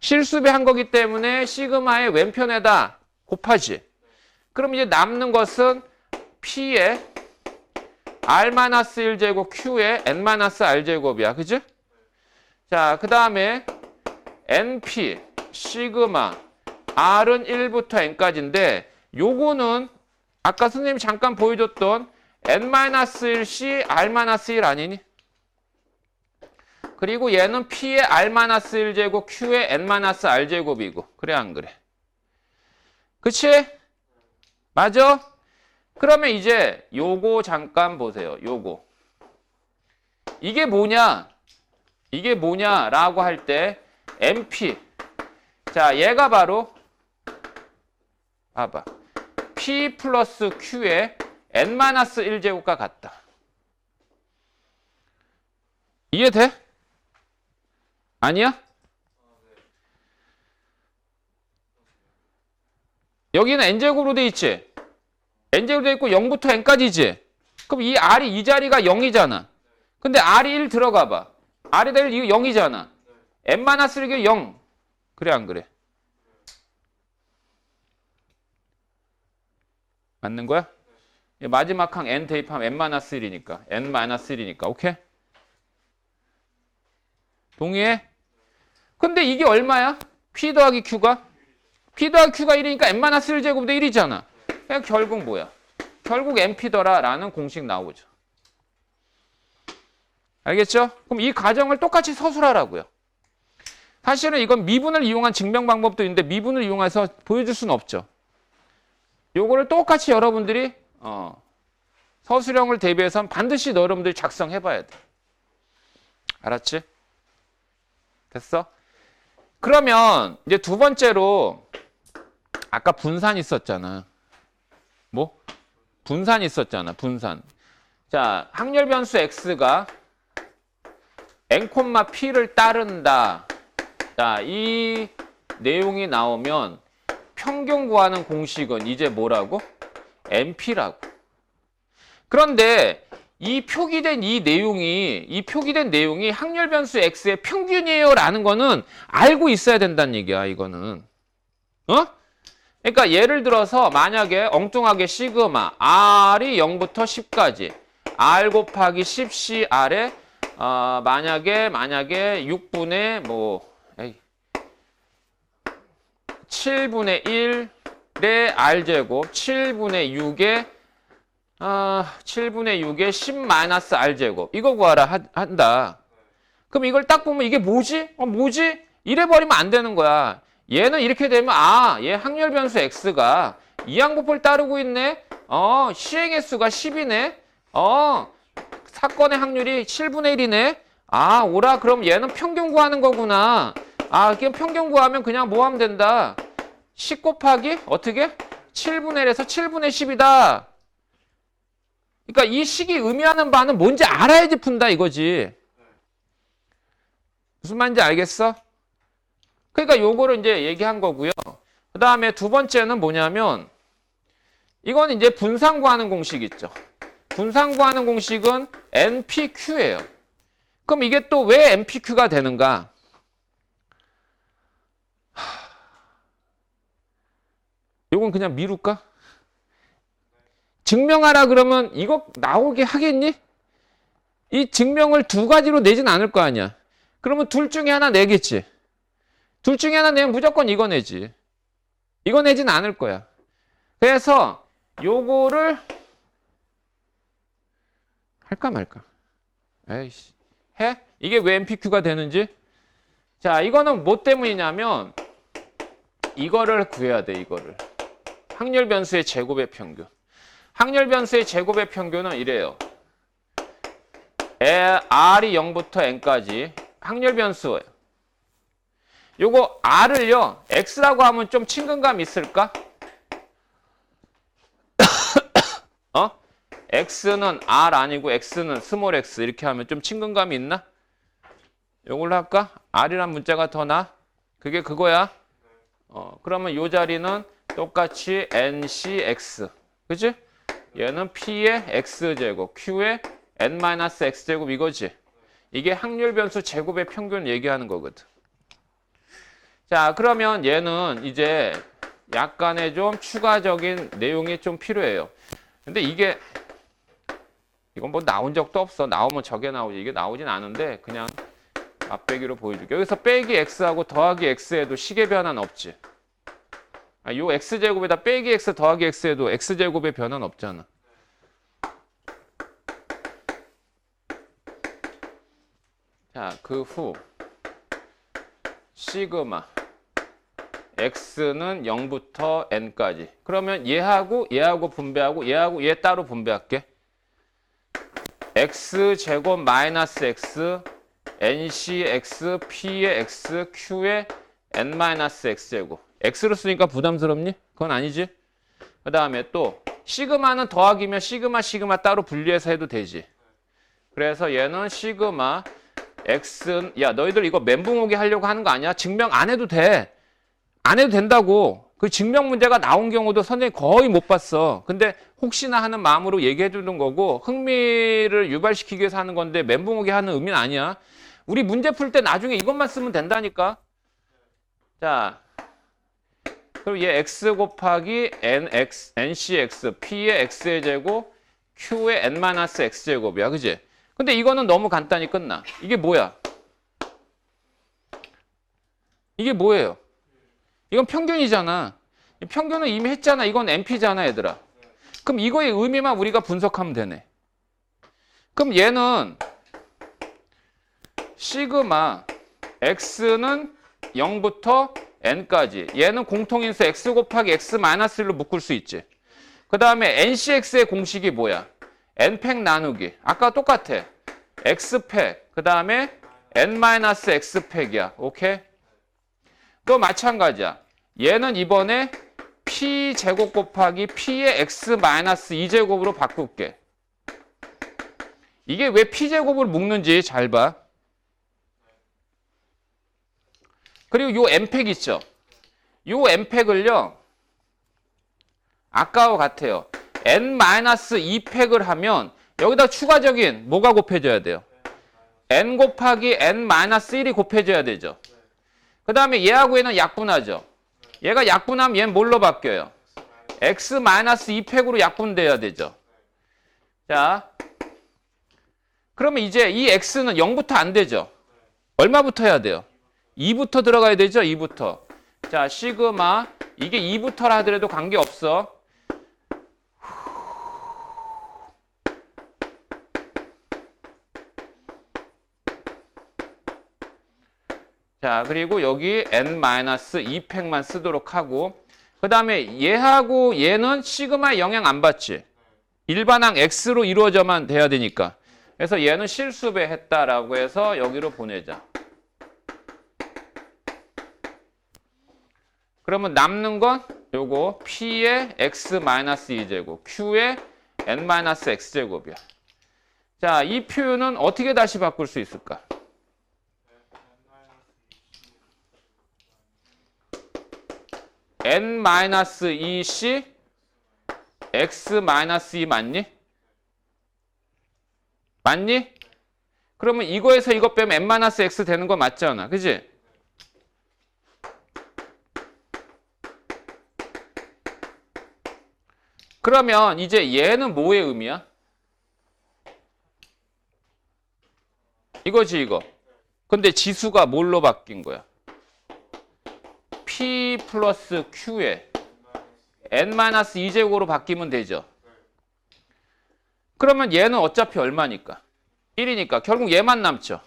실수배한 거기 때문에 시그마의 왼편에다 곱하지. 그럼 이제 남는 것은 P의 R-1제곱 Q의 N-R제곱이야. 그지? 자, 그 다음에 NP, 시그마, R은 1부터 N까지인데 요거는 아까 선생님이 잠깐 보여줬던 N-1C, R-1 아니니? 그리고 얘는 P의 R-1제곱, Q의 N-R제곱이고. 그래 안 그래? 그치? 맞아? 그러면 이제 요거 잠깐 보세요. 요거. 이게 뭐냐? 이게 뭐냐라고 할 때 MP. 자, 얘가 바로 봐봐. P 플러스 Q의 N-1제곱과 같다. 이해돼? 아니야? 여기는 N제곱으로 돼 있지? N제곱으로 돼 있고 0부터 N까지지? 그럼 이 R이 이 자리가 0이잖아. 근데 R이 1 들어가 봐. R이 1 이거 0이잖아. N-1이 0. 그래 안 그래? 맞는 거야? 마지막 항 N 대입하면 N-1이니까. N-1이니까. 오케이? 동의해? 근데 이게 얼마야? P 더하기 Q가? P 더하기 Q가 1이니까 n-1제곱도 1이잖아. 그러니까 결국 뭐야? 결국 NP더라라는 공식 나오죠. 알겠죠? 그럼 이 과정을 똑같이 서술하라고요. 사실은 이건 미분을 이용한 증명 방법도 있는데 미분을 이용해서 보여줄 수는 없죠. 요거를 똑같이 여러분들이 서술형을 대비해서는 반드시 여러분들이 작성해 봐야 돼. 알았지? 됐어? 그러면 이제 두 번째로 아까 분산 있었잖아. 뭐? 분산 있었잖아. 분산. 자, 확률 변수 x가 n, p를 따른다. 자, 이 내용이 나오면 평균 구하는 공식은 이제 뭐라고? NP라고. 그런데 이 표기된 내용이 확률 변수 x의 평균이에요라는 거는 알고 있어야 된다는 얘기야, 이거는. 어? 그러니까 예를 들어서 만약에 엉뚱하게 시그마 r이 0부터 10까지 r 곱하기 10cr에 만약에 6분의 7분의 1의 r제곱 7분의 6의 10 r제곱 이거 구하라 한다. 그럼 이걸 딱 보면 이게 뭐지? 뭐지? 이래 버리면 안 되는 거야. 얘는 이렇게 되면 얘 확률 변수 x가 이항곱을 따르고 있네. 시행의 수가 10이네. 사건의 확률이 7분의 1이네. 오라. 그럼 얘는 평균 구하는 거구나. 그럼 평균 구하면 그냥 뭐 하면 된다. 10 곱하기 어떻게? 7분의 1에서 7분의 10이다. 그러니까 이 식이 의미하는 바는 뭔지 알아야지 푼다 이거지. 무슨 말인지 알겠어? 그러니까 요거를 이제 얘기한 거고요. 그 다음에 두 번째는 뭐냐면 이건 이제 분산 구하는 공식 있죠. 분산 구하는 공식은 NPQ예요. 그럼 이게 또 왜 NPQ가 되는가? 요건 그냥 미룰까? 증명하라 그러면 이거 나오게 하겠니? 이 증명을 두 가지로 내진 않을 거 아니야. 그러면 둘 중에 하나 내겠지. 둘 중에 하나 내면 무조건 이거 내지. 이거 내진 않을 거야. 그래서 요거를 할까 말까? 에이씨. 해? 이게 왜 NPQ가 되는지? 자, 이거는 뭐 때문이냐면 이거를 구해야 돼, 이거를. 확률 변수의 제곱의 평균. 확률 변수의 제곱의 평균은 이래요. r이 0부터 n까지 확률 변수예요. 요거 r을요, x라고 하면 좀 친근감 있을까? x는 r 아니고 x는 스몰 x 이렇게 하면 좀 친근감이 있나? 요걸로 할까? r이란 문자가 더 나아? 그게 그거야. 그러면 요 자리는 똑같이 ncx. 그치? 얘는 p의 x제곱, q의 n-x제곱 이거지. 이게 확률 변수 제곱의 평균 얘기하는 거거든. 자, 그러면 얘는 이제 약간의 좀 추가적인 내용이 좀 필요해요. 근데 이건 뭐 나온 적도 없어. 나오면 저게 나오지. 이게 나오진 않은데 그냥 앞빼기로 보여줄게. 여기서 빼기 x하고 더하기 x에도 식의 변화는 없지. 요 x제곱에다 빼기 x 더하기 x에도 x제곱의 변화는 없잖아. 자, 그 후 시그마 x는 0부터 n까지. 그러면 얘하고 분배하고 얘하고 얘 따로 분배할게. x제곱 마이너스 x ncx p의 x q의 n-x제곱. x로 쓰니까 부담스럽니? 그건 아니지. 그 다음에 또 시그마는 더하기면 시그마 따로 분리해서 해도 되지. 그래서 얘는 시그마 x. 야, 너희들 이거 멘붕 오게 하려고 하는 거 아니야? 증명 안 해도 돼. 안 해도 된다고. 그 증명 문제가 나온 경우도 선생님이 거의 못 봤어. 근데 혹시나 하는 마음으로 얘기해 주는 거고 흥미를 유발시키기 위해서 하는 건데 멘붕 오게 하는 의미는 아니야. 우리 문제 풀 때 나중에 이것만 쓰면 된다니까. 자, 그럼 얘 x 곱하기 ncx p의 x의 제곱 q의 n-x제곱이야. 그지? 근데 이거는 너무 간단히 끝나. 이게 뭐야? 이게 뭐예요? 이건 평균이잖아. 평균은 이미 했잖아. 이건 NP잖아, 얘들아. 그럼 이거의 의미만 우리가 분석하면 되네. 그럼 얘는 시그마 x는 0부터 n까지. 얘는 공통인수 x 곱하기 x 마이너스 1로 묶을 수 있지. 그 다음에 ncx의 공식이 뭐야? n팩 나누기. 아까 똑같아. x팩. 그 다음에 n-x팩이야. 오케이? 또 마찬가지야. 얘는 이번에 p제곱 곱하기 p의 x-2제곱으로 바꿀게. 이게 왜 p제곱을 묶는지 잘 봐. 그리고 요 n팩 있죠? 요 n팩을요. 아까와 같아요. n-2팩을 하면 여기다 추가적인 뭐가 곱해져야 돼요? n 곱하기 n-1이 곱해져야 되죠. 그 다음에 얘하고 얘는 약분하죠. 얘가 약분하면 얘는 뭘로 바뀌어요? x-2팩으로 약분돼야 되죠. 자, 그러면 이제 이 x는 0부터 안 되죠. 얼마부터 해야 돼요? 2부터 들어가야 되죠. 2부터. 자, 시그마 이게 2부터라 하더라도 관계없어. 자, 그리고 여기 n-2팩만 쓰도록 하고, 그 다음에 얘하고 얘는 시그마에 영향 안 받지. 일반항 x로 이루어져만 돼야 되니까. 그래서 얘는 실수배 했다라고 해서 여기로 보내자. 그러면 남는 건 요거 p의 x-2제곱, q의 n-x제곱이야. 자, 이 표현은 어떻게 다시 바꿀 수 있을까? n-2c x-2 맞니? 맞니? 그러면 이거에서 이거 빼면 n-x 되는 거 맞잖아. 그지? 그러면 이제 얘는 뭐의 의미야? 이거지 이거. 근데 지수가 뭘로 바뀐 거야? P 플러스 Q에 n-2제곱으로 바뀌면 되죠. 그러면 얘는 어차피 얼마니까? 1이니까 결국 얘만 남죠.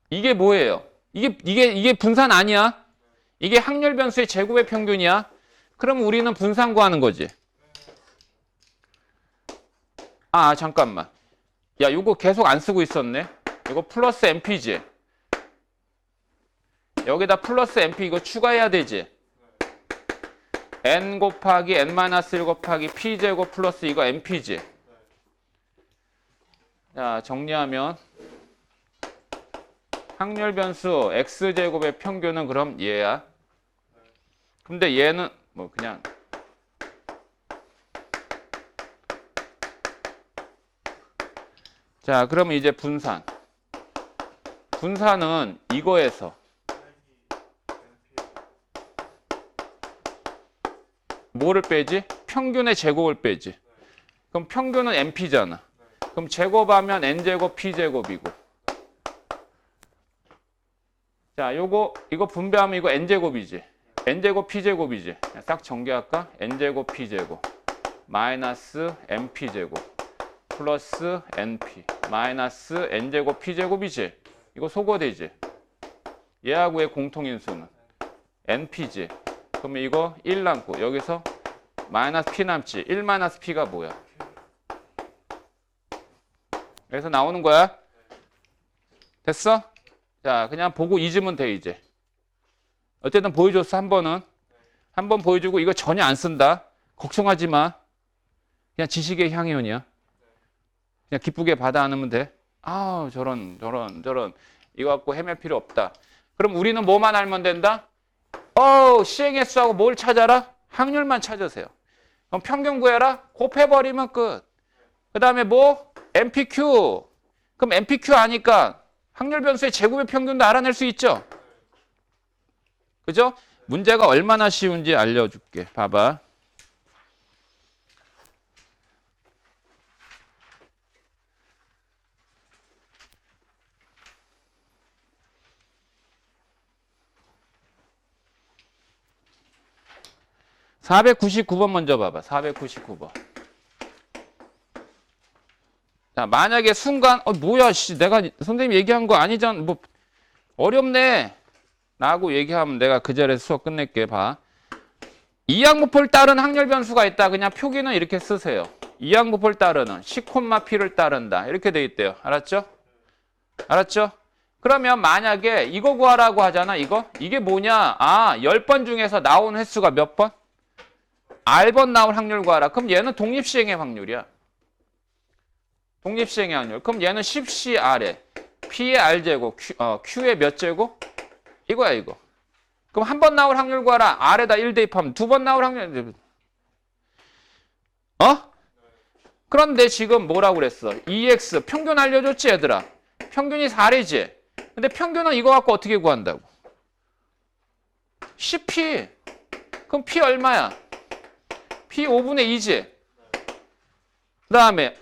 이게 뭐예요? 이게 분산 아니야? 이게 확률 변수의 제곱의 평균이야? 그럼 우리는 분산 구하는 거지. 아, 잠깐만. 야, 이거 계속 안 쓰고 있었네. 이거 플러스 NP지. 여기다 플러스 NP 이거 추가해야 되지. n 곱하기 n-1 곱하기 p제곱 플러스 이거 NP지. 자, 정리하면 확률 변수 x제곱의 평균은 그럼 얘야. 근데 얘는 뭐 그냥 자, 그러면 이제 분산. 분산은 이거에서 뭐를 빼지? 평균의 제곱을 빼지. 그럼 평균은 np잖아. 그럼 제곱하면 n제곱 p제곱이고. 자, 이거 분배하면 이거 n제곱이지. n제곱 p제곱이지. 딱 전개할까? n제곱 p제곱 마이너스 np제곱 플러스 np 마이너스 n제곱 p제곱이지. 이거 소거되지. 얘하고의 공통인수는 np지. 그러면 이거 1 남고 여기서 마이너스 p 남지. 1 마이너스 p가 뭐야? 여기서 나오는 거야. 됐어? 자, 그냥 보고 잊으면 돼 이제. 어쨌든 보여줬어 한 번은. 한 번 보여주고 이거 전혀 안 쓴다. 걱정하지 마. 그냥 지식의 향연이야. 그냥 기쁘게 받아 안으면 돼. 아, 저런 이거 갖고 헤맬 필요 없다. 그럼 우리는 뭐만 알면 된다? 시행횟수하고 뭘 찾아라? 확률만 찾으세요. 그럼 평균 구해라? 곱해버리면 끝. 그 다음에 뭐? MPQ. 그럼 MPQ 아니까 확률 변수의 제곱의 평균도 알아낼 수 있죠? 그죠? 문제가 얼마나 쉬운지 알려줄게. 봐봐. 499번 먼저 봐봐. 499번. 자, 만약에 순간 뭐야 씨 내가 선생님 얘기한 거 아니잖아. 뭐 어렵네. 라고 얘기하면 내가 그 자리에서 수업 끝낼게. 봐. 이항무포를 따른 확률 변수가 있다. 그냥 표기는 이렇게 쓰세요. 이항무포를 따르는 C,P를 따른다. 이렇게 돼 있대요. 알았죠? 알았죠? 그러면 만약에 이거 구하라고 하잖아. 이게 뭐냐? 10번 중에서 나온 횟수가 몇 번? R번 나올 확률 구하라. 그럼 얘는 독립시행의 확률이야. 독립시행의 확률. 그럼 얘는 10CR에 P의 R제곱, Q의 몇 제곱? 이거야 이거. 그럼 한 번 나올 확률 구하라. R에다 1 대입하면 두 번 나올 확률. 그런데 지금 뭐라고 그랬어? EX 평균 알려줬지 얘들아. 평균이 4래지. 근데 평균은 이거 갖고 어떻게 구한다고? 10P. 그럼 P 얼마야? P 5분의 2지. 그 다음에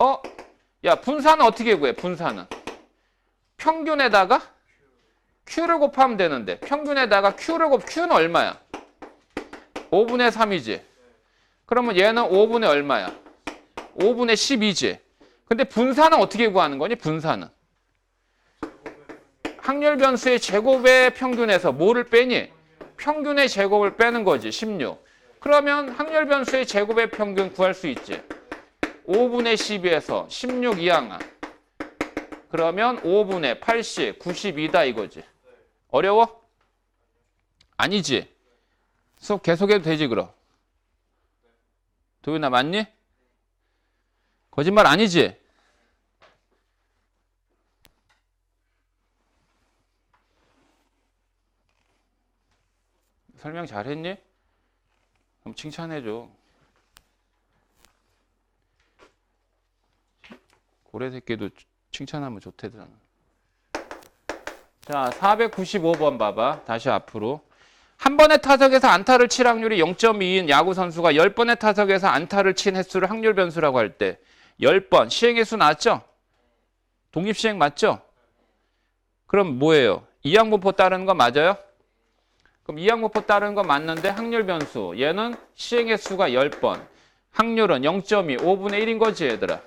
야 분산은 어떻게 구해? 분산은 평균에다가 Q를 곱하면 되는데 평균에다가 Q는 얼마야? 5분의 3이지. 그러면 얘는 5분의 얼마야? 5분의 12지. 근데 분산은 어떻게 구하는 거니? 분산은 확률 변수의 제곱의 평균에서 뭐를 빼니? 평균의 제곱을 빼는 거지. 16. 그러면 확률 변수의 제곱의 평균 구할 수 있지. 5분의 12에서 16 이항아. 그러면 5분의 80, 92다 이거지. 어려워? 아니지. 수업 계속해도 되지 그럼. 도윤아 맞니? 거짓말 아니지? 설명 잘했니? 그럼 칭찬해줘. 고래 새끼도 칭찬하면 좋대잖아. 자, 495번 봐봐. 다시 앞으로. 한 번의 타석에서 안타를 칠 확률이 0.2인 야구 선수가 10번의 타석에서 안타를 친 횟수를 확률 변수라고 할 때 10번 시행 횟수 나왔죠? 독립 시행 맞죠? 그럼 뭐예요? 이항무포 따르는 거 맞아요? 그럼 이항무포 따르는 거 맞는데 확률 변수 얘는 시행 횟수가 10번. 확률은 0.2, 5분의 1인 거지 얘들아.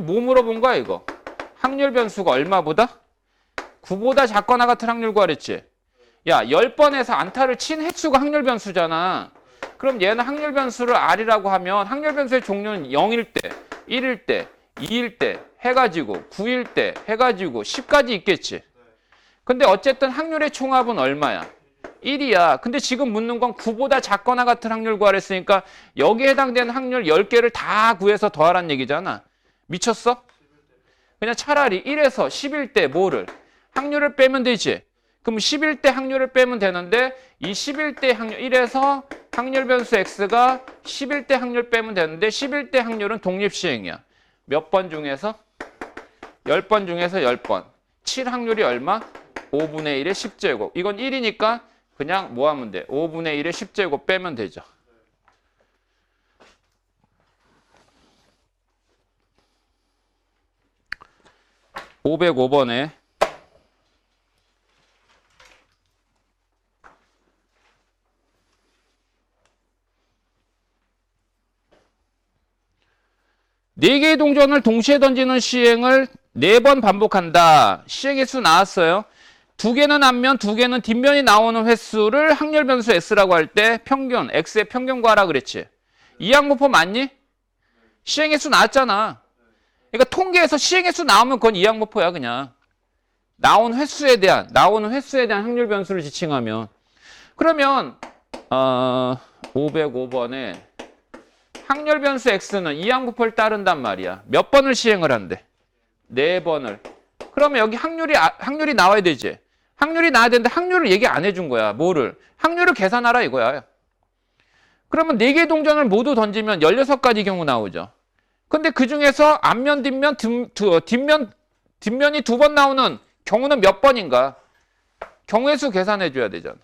뭐 물어본 거야 이거? 확률 변수가 얼마보다? 9보다 작거나 같은 확률 구하랬지? 야 10번에서 안타를 친 횟수가 확률 변수잖아. 그럼 얘는 확률 변수를 R이라고 하면 확률 변수의 종류는 0일 때, 1일 때, 2일 때 해가지고 9일 때 해가지고 10까지 있겠지. 근데 어쨌든 확률의 총합은 얼마야? 1이야. 근데 지금 묻는 건 9보다 작거나 같은 확률 구하랬으니까 여기에 해당되는 확률 10개를 다 구해서 더하란 얘기잖아. 미쳤어? 그냥 차라리 1에서 10일 때 뭐를? 확률을 빼면 되지. 그럼 10일 때 확률을 빼면 되는데 이 10일 때 확률 1에서 확률 변수 x가 10일 때 확률 빼면 되는데 10일 때 확률은 독립시행이야. 몇 번 중에서? 10번 중에서 10번. 7 확률이 얼마? 5분의 1의 10제곱. 이건 1이니까 그냥 뭐 하면 돼? 5분의 1의 10제곱 빼면 되죠. (505번에) 네 개의 동전을 동시에 던지는 시행을 4번 반복한다. 시행의 수 나왔어요. 2개는 앞면, 2개는 뒷면이 나오는 횟수를 확률 변수 S라고 할 때 평균, X의 평균 구하라 그랬지. 이항무포 맞니? 시행의 수 나왔잖아. 그러니까 통계에서 시행의 수 나오면 그건 이항무포야 그냥. 나오는 횟수에 대한 확률 변수를 지칭하면. 그러면 505번에 확률 변수 X는 이항무포를 따른단 말이야. 몇 번을 시행을 한대? 4번을. 그러면 여기 확률이 나와야 되지. 확률이 나와야 되는데 확률을 얘기 안 해준 거야. 뭐를? 확률을 계산하라 이거야. 그러면 4개의 동전을 모두 던지면 16가지 경우 나오죠. 근데 그 중에서 앞면, 뒷면이 2번 나오는 경우는 몇 번인가? 경우의 수 계산해 줘야 되잖아.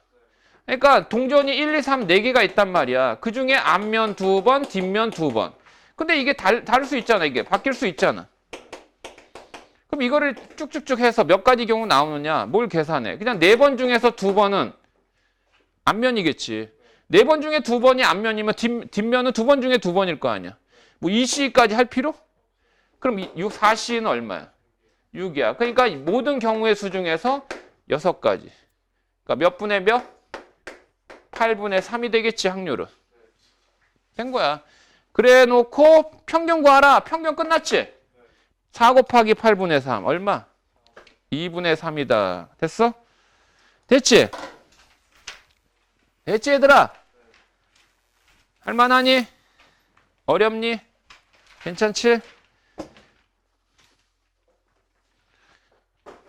그러니까 동전이 1, 2, 3, 4개가 있단 말이야. 그 중에 앞면 2번, 뒷면 2번. 근데 이게 다를 수 있잖아. 이게 바뀔 수 있잖아. 그럼 이거를 쭉쭉쭉 해서 몇 가지 경우 나오느냐? 뭘 계산해? 그냥 4번 중에서 2번은 앞면이겠지. 4번 중에 2번이 앞면이면 뒷면은 2번 중에 2번일 거 아니야. 뭐 2C까지 할 필요? 그럼 4C는 얼마야? 6이야. 그러니까 모든 경우의 수 중에서 6가지. 그러니까 몇 분의 몇? 8분의 3이 되겠지, 확률은. 된 거야. 그래 놓고 평균 구하라. 평균 끝났지? 4 곱하기 8분의 3. 얼마? 2분의 3이다. 됐어? 됐지? 됐지, 얘들아? 할만하니? 어렵니? 괜찮지?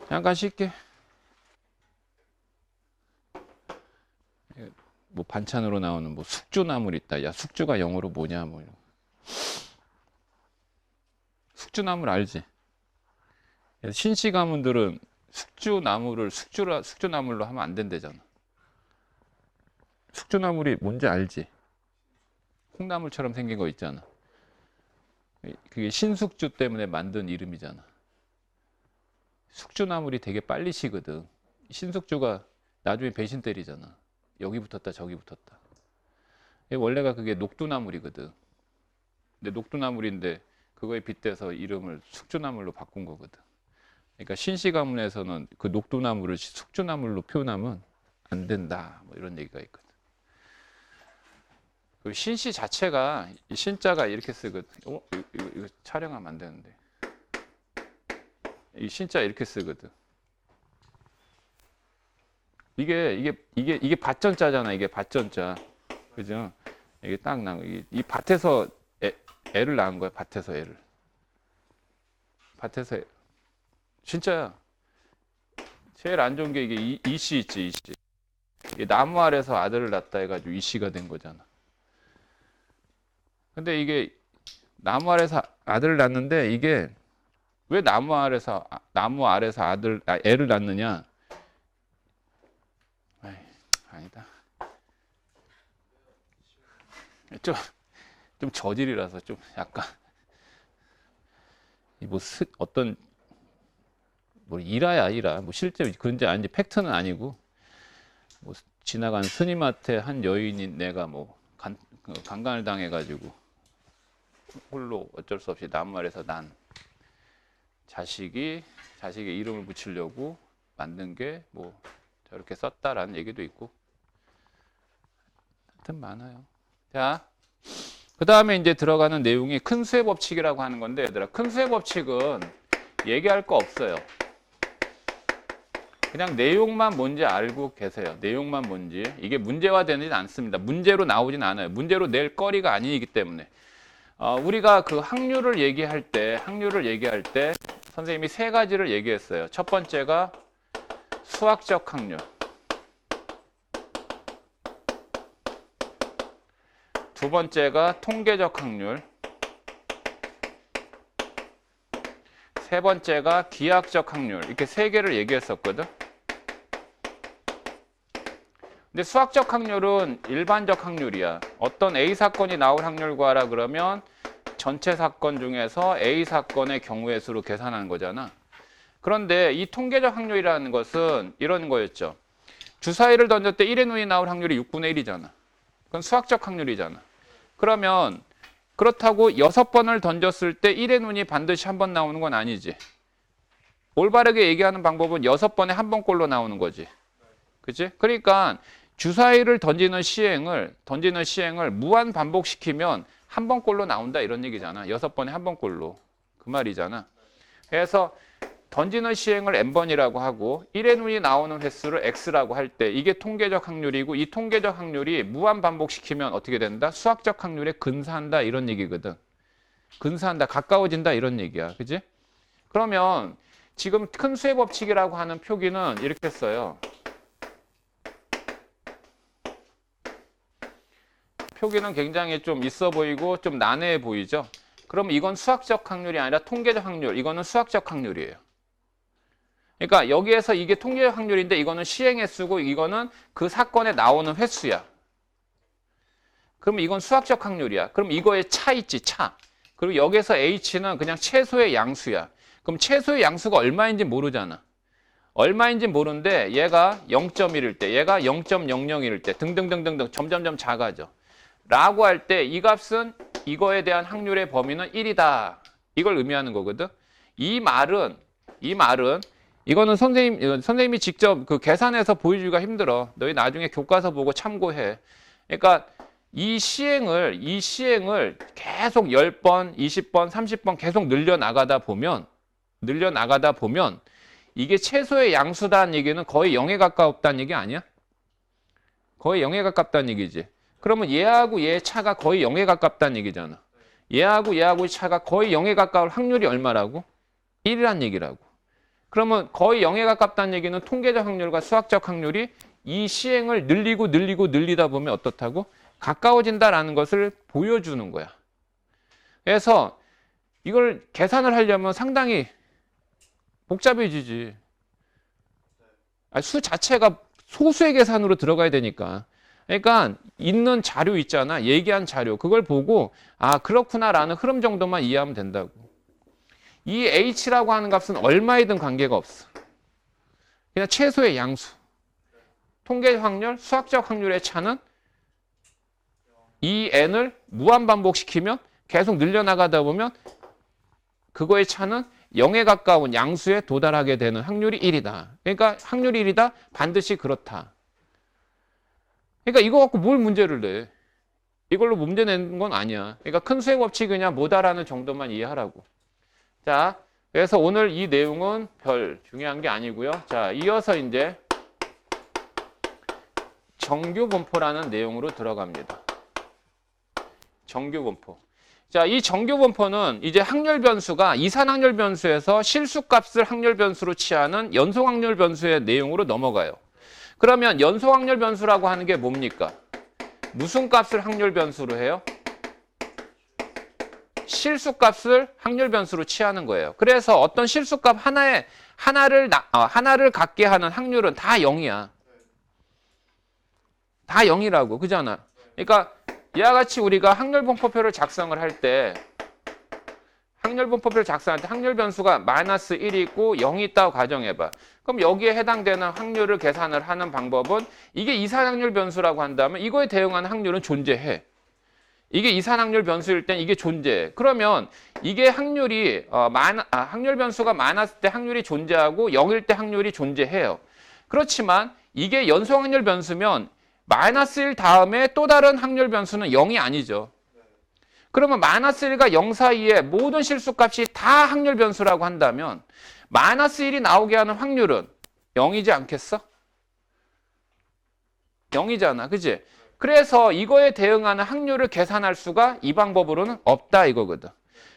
잠깐 쉴게. 뭐 반찬으로 나오는 뭐 숙주나물 있다. 야, 숙주가 영어로 뭐냐 뭐. 숙주나물 알지? 신씨 가문들은 숙주나물을 숙주나물로 하면 안 된대잖아. 숙주나물이 뭔지 알지? 콩나물처럼 생긴 거 있잖아. 그게 신숙주 때문에 만든 이름이잖아. 숙주나물이 되게 빨리 시거든. 신숙주가 나중에 배신 때리잖아. 여기 붙었다 저기 붙었다. 원래가 그게 녹두나물이거든. 근데 녹두나물인데 그거에 빗대서 이름을 숙주나물로 바꾼 거거든. 그러니까 신씨 가문에서는 그 녹두나물을 숙주나물로 표현하면 안 된다. 뭐 이런 얘기가 있거든. 그 신씨 자체가 이 신자가 이렇게 쓰거든. 이거 촬영하면 안 되는데. 이 신자 이렇게 쓰거든. 이게 밭전자잖아. 이게 밭전자. 그죠? 이게 딱 나온 이 밭에서 애를 낳은 거야. 밭에서 애를. 밭에서 진짜야. 제일 안 좋은 게 이게 이씨 있지, 이씨. 이게 나무 아래서 아들을 낳다 해가지고 이씨가 된 거잖아. 근데 이게 나무 아래서 아들을 낳는데 이게 왜 나무 아래서 애를 낳느냐? 아니다. 좀 저질이라서 좀 약간 어떤 뭐 일화 뭐 실제 그런지 아닌지 팩트는 아니고 뭐 지나간 스님한테 한 여인이 내가 뭐 강간을 당해가지고 홀로 어쩔 수 없이 나무 아래서 난 자식의 이름을 붙이려고 만든 게 뭐 저렇게 썼다라는 얘기도 있고 하여튼 많아요. 자, 그 다음에 이제 들어가는 내용이 큰 수의 법칙이라고 하는 건데 얘들아, 큰 수의 법칙은 얘기할 거 없어요. 그냥 내용만 뭔지 알고 계세요. 내용만 뭔지. 이게 문제화되지는 않습니다. 문제로 나오진 않아요. 문제로 낼 거리가 아니기 때문에. 우리가 그 확률을 얘기할 때 선생님이 3가지를 얘기했어요. 첫 번째가 수학적 확률. 두 번째가 통계적 확률. 세 번째가 기하학적 확률. 이렇게 3개를 얘기했었거든. 근데 수학적 확률은 일반적 확률이야. 어떤 A 사건이 나올 확률 구하라 그러면 전체 사건 중에서 A 사건의 경우의 수로 계산하는 거잖아. 그런데 이 통계적 확률이라는 것은 이런 거였죠. 주사위를 던졌을 때 1의 눈이 나올 확률이 6분의 1이잖아. 그건 수학적 확률이잖아. 그러면 그렇다고 6번을 던졌을 때 1의 눈이 반드시 한 번 나오는 건 아니지. 올바르게 얘기하는 방법은 6번에 한 번꼴로 나오는 거지. 그치? 그러니까 주사위를 던지는 시행을 무한 반복시키면 한 번꼴로 나온다 이런 얘기잖아. 6번에 한 번꼴로. 그 말이잖아. 그래서 던지는 시행을 n번이라고 하고 1의 눈이 나오는 횟수를 x라고 할 때 이게 통계적 확률이고 이 통계적 확률이 무한 반복시키면 어떻게 된다? 수학적 확률에 근사한다 이런 얘기거든. 근사한다, 가까워진다 이런 얘기야. 그지? 그러면 지금 큰 수의 법칙이라고 하는 표기는 이렇게 써요. 표기는 굉장히 좀 있어 보이고 좀 난해해 보이죠? 그럼 이건 수학적 확률이 아니라 통계적 확률. 이거는 수학적 확률이에요. 그러니까 여기에서 이게 통계적 확률인데 이거는 시행 횟수고 이거는 그 사건에 나오는 횟수야. 그럼 이건 수학적 확률이야. 그럼 이거에 차 있지, 차. 그리고 여기서 H는 그냥 최소의 양수야. 그럼 최소의 양수가 얼마인지 모르잖아. 얼마인지 모르는데 얘가 0.1일 때, 얘가 0.00일 때 등등등등등 점점점 작아져. 라고 할 때 이 값은 이거에 대한 확률의 범위는 1이다. 이걸 의미하는 거거든. 이 말은 이거는 선생님이 직접 그 계산해서 보여주기가 힘들어. 너희 나중에 교과서 보고 참고해. 그러니까 이 시행을 계속 10번, 20번, 30번 계속 늘려나가다 보면 이게 최소의 양수다는 얘기는 거의 0에 가깝다는 얘기 아니야? 거의 0에 가깝다는 얘기지. 그러면 얘하고 얘의 차가 거의 0에 가깝다는 얘기잖아. 얘하고의 차가 거의 0에 가까울 확률이 얼마라고? 1이란 얘기라고. 그러면 거의 0에 가깝다는 얘기는 통계적 확률과 수학적 확률이 이 시행을 늘리다 보면 어떻다고? 가까워진다라는 것을 보여주는 거야. 그래서 이걸 계산을 하려면 상당히 복잡해지지. 수 자체가 소수의 계산으로 들어가야 되니까. 그러니까 있는 자료 있잖아. 얘기한 자료. 그걸 보고 아 그렇구나라는 흐름 정도만 이해하면 된다고. 이 h라고 하는 값은 얼마이든 관계가 없어. 그냥 최소의 양수. 통계 확률, 수학적 확률의 차는 이 n을 무한 반복시키면 계속 늘려나가다 보면 그거의 차는 0에 가까운 양수에 도달하게 되는 확률이 1이다. 그러니까 확률이 1이다? 반드시 그렇다. 그러니까 이거 갖고 뭘 문제를 내? 이걸로 문제 내는 건 아니야. 그러니까 큰 수의 법칙이 그냥 뭐다라는 정도만 이해하라고. 자, 그래서 오늘 이 내용은 별 중요한 게 아니고요. 자, 이어서 이제 정규분포라는 내용으로 들어갑니다. 정규분포. 자, 이 정규분포는 이제 확률 변수가 이산 확률 변수에서 실수값을 확률 변수로 취하는 연속 확률 변수의 내용으로 넘어가요. 그러면 연속 확률 변수라고 하는 게 뭡니까? 무슨 값을 확률 변수로 해요? 실수값을 확률 변수로 취하는 거예요. 그래서 어떤 실수값 하나를 갖게 하는 확률은 다 0이야. 다 0이라고. 그잖아. 그러니까 이와 같이 우리가 확률분포표를 작성을 할 때 확률 변수가 마이너스 1이 있고 0이 있다고 가정해봐. 그럼 여기에 해당되는 확률을 계산을 하는 방법은 이게 이산확률 변수라고 한다면 이거에 대응하는 확률은 존재해. 이게 이산확률 변수일 땐 이게 존재해. 그러면 이게 확률이 확률 변수가 많았을 때 확률이 존재하고 0일 때 확률이 존재해요. 그렇지만 이게 연소확률 변수면 마이너스 1 다음에 또 다른 확률 변수는 0이 아니죠. 그러면 마이너스 1과 0 사이에 모든 실수값이 다 확률 변수라고 한다면 마이너스 1이 나오게 하는 확률은 0이지 않겠어? 0이잖아. 그치? 그래서 이거에 대응하는 확률을 계산할 수가 이 방법으로는 없다 이거거든.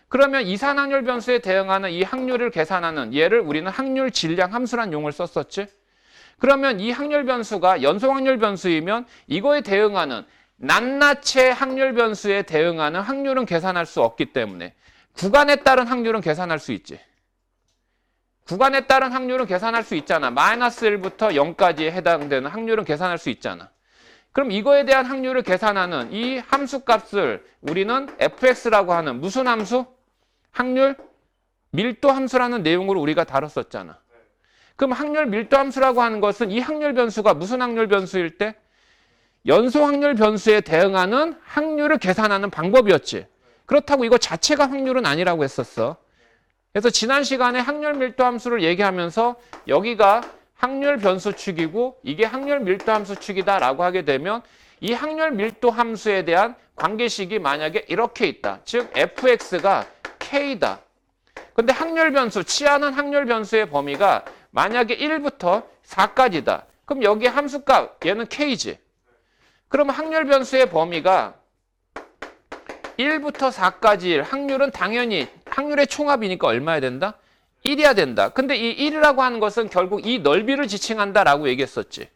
그러면 이산확률 변수에 대응하는 이 확률을 계산하는 얘를 우리는 확률 질량 함수란 용어를 썼었지? 그러면 이 확률 변수가 연속 확률 변수이면 이거에 대응하는 낱낱의 확률 변수에 대응하는 확률은 계산할 수 없기 때문에 구간에 따른 확률은 계산할 수 있지. 구간에 따른 확률은 계산할 수 있잖아. 마이너스 1부터 0까지에 해당되는 확률은 계산할 수 있잖아. 그럼 이거에 대한 확률을 계산하는 이 함수값을 우리는 fx라고 하는 무슨 함수? 확률 밀도 함수라는 내용으로 우리가 다뤘었잖아. 그럼 확률 밀도 함수라고 하는 것은 이 확률 변수가 무슨 확률 변수일 때? 연소 확률 변수에 대응하는 확률을 계산하는 방법이었지. 그렇다고 이거 자체가 확률은 아니라고 했었어. 그래서 지난 시간에 확률 밀도 함수를 얘기하면서 여기가 확률 변수 축이고 이게 확률 밀도 함수 축이다라고 하게 되면 이 확률 밀도 함수에 대한 관계식이 만약에 이렇게 있다. 즉 fx가 k다. 근데 확률 변수, 취하는 확률 변수의 범위가 만약에 1부터 4까지다. 그럼 여기 함수값 얘는 k지. 그럼 확률 변수의 범위가 1부터 4까지 확률은 당연히 확률의 총합이니까 얼마야 된다? 1이야 된다. 근데 이 1이라고 하는 것은 결국 이 넓이를 지칭한다라고 얘기했었지.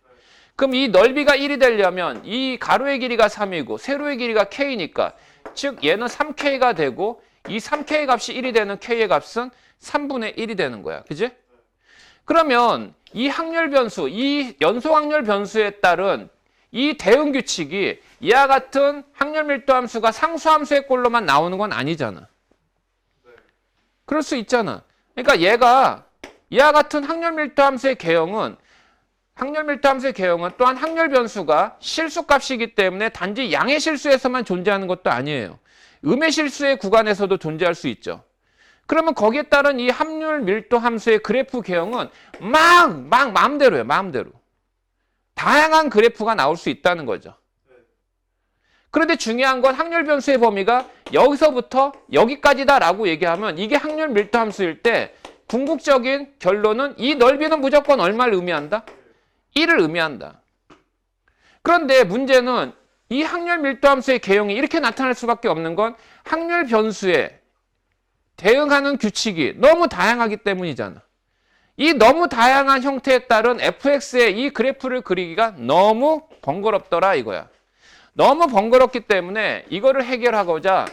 그럼 이 넓이가 1이 되려면 이 가로의 길이가 3이고 세로의 길이가 k니까 즉 얘는 3k가 되고 이 3k 값이 1이 되는 k의 값은 3분의 1이 되는 거야. 그지? 그러면 이 확률 변수, 이 연소 확률 변수에 따른 이 대응 규칙이 이와 같은 확률 밀도 함수가 상수함수의 꼴로만 나오는 건 아니잖아. 그럴 수 있잖아. 그러니까 얘가 이와 같은 확률 밀도 함수의 개형은 또한 확률 변수가 실수값이기 때문에 단지 양의 실수에서만 존재하는 것도 아니에요. 음의 실수의 구간에서도 존재할 수 있죠. 그러면 거기에 따른 이 확률 밀도 함수의 그래프 개형은 막 마음대로예요. 마음대로. 다양한 그래프가 나올 수 있다는 거죠. 그런데 중요한 건 확률 변수의 범위가 여기서부터 여기까지다라고 얘기하면 이게 확률 밀도 함수일 때 궁극적인 결론은 이 넓이는 무조건 얼마를 의미한다? 1을 의미한다. 그런데 문제는 이 확률 밀도 함수의 개형이 이렇게 나타날 수밖에 없는 건 확률 변수에 대응하는 규칙이 너무 다양하기 때문이잖아. 이 너무 다양한 형태에 따른 fx의 이 그래프를 그리기가 너무 번거롭더라 이거야. 너무 번거롭기 때문에 이거를 해결하고자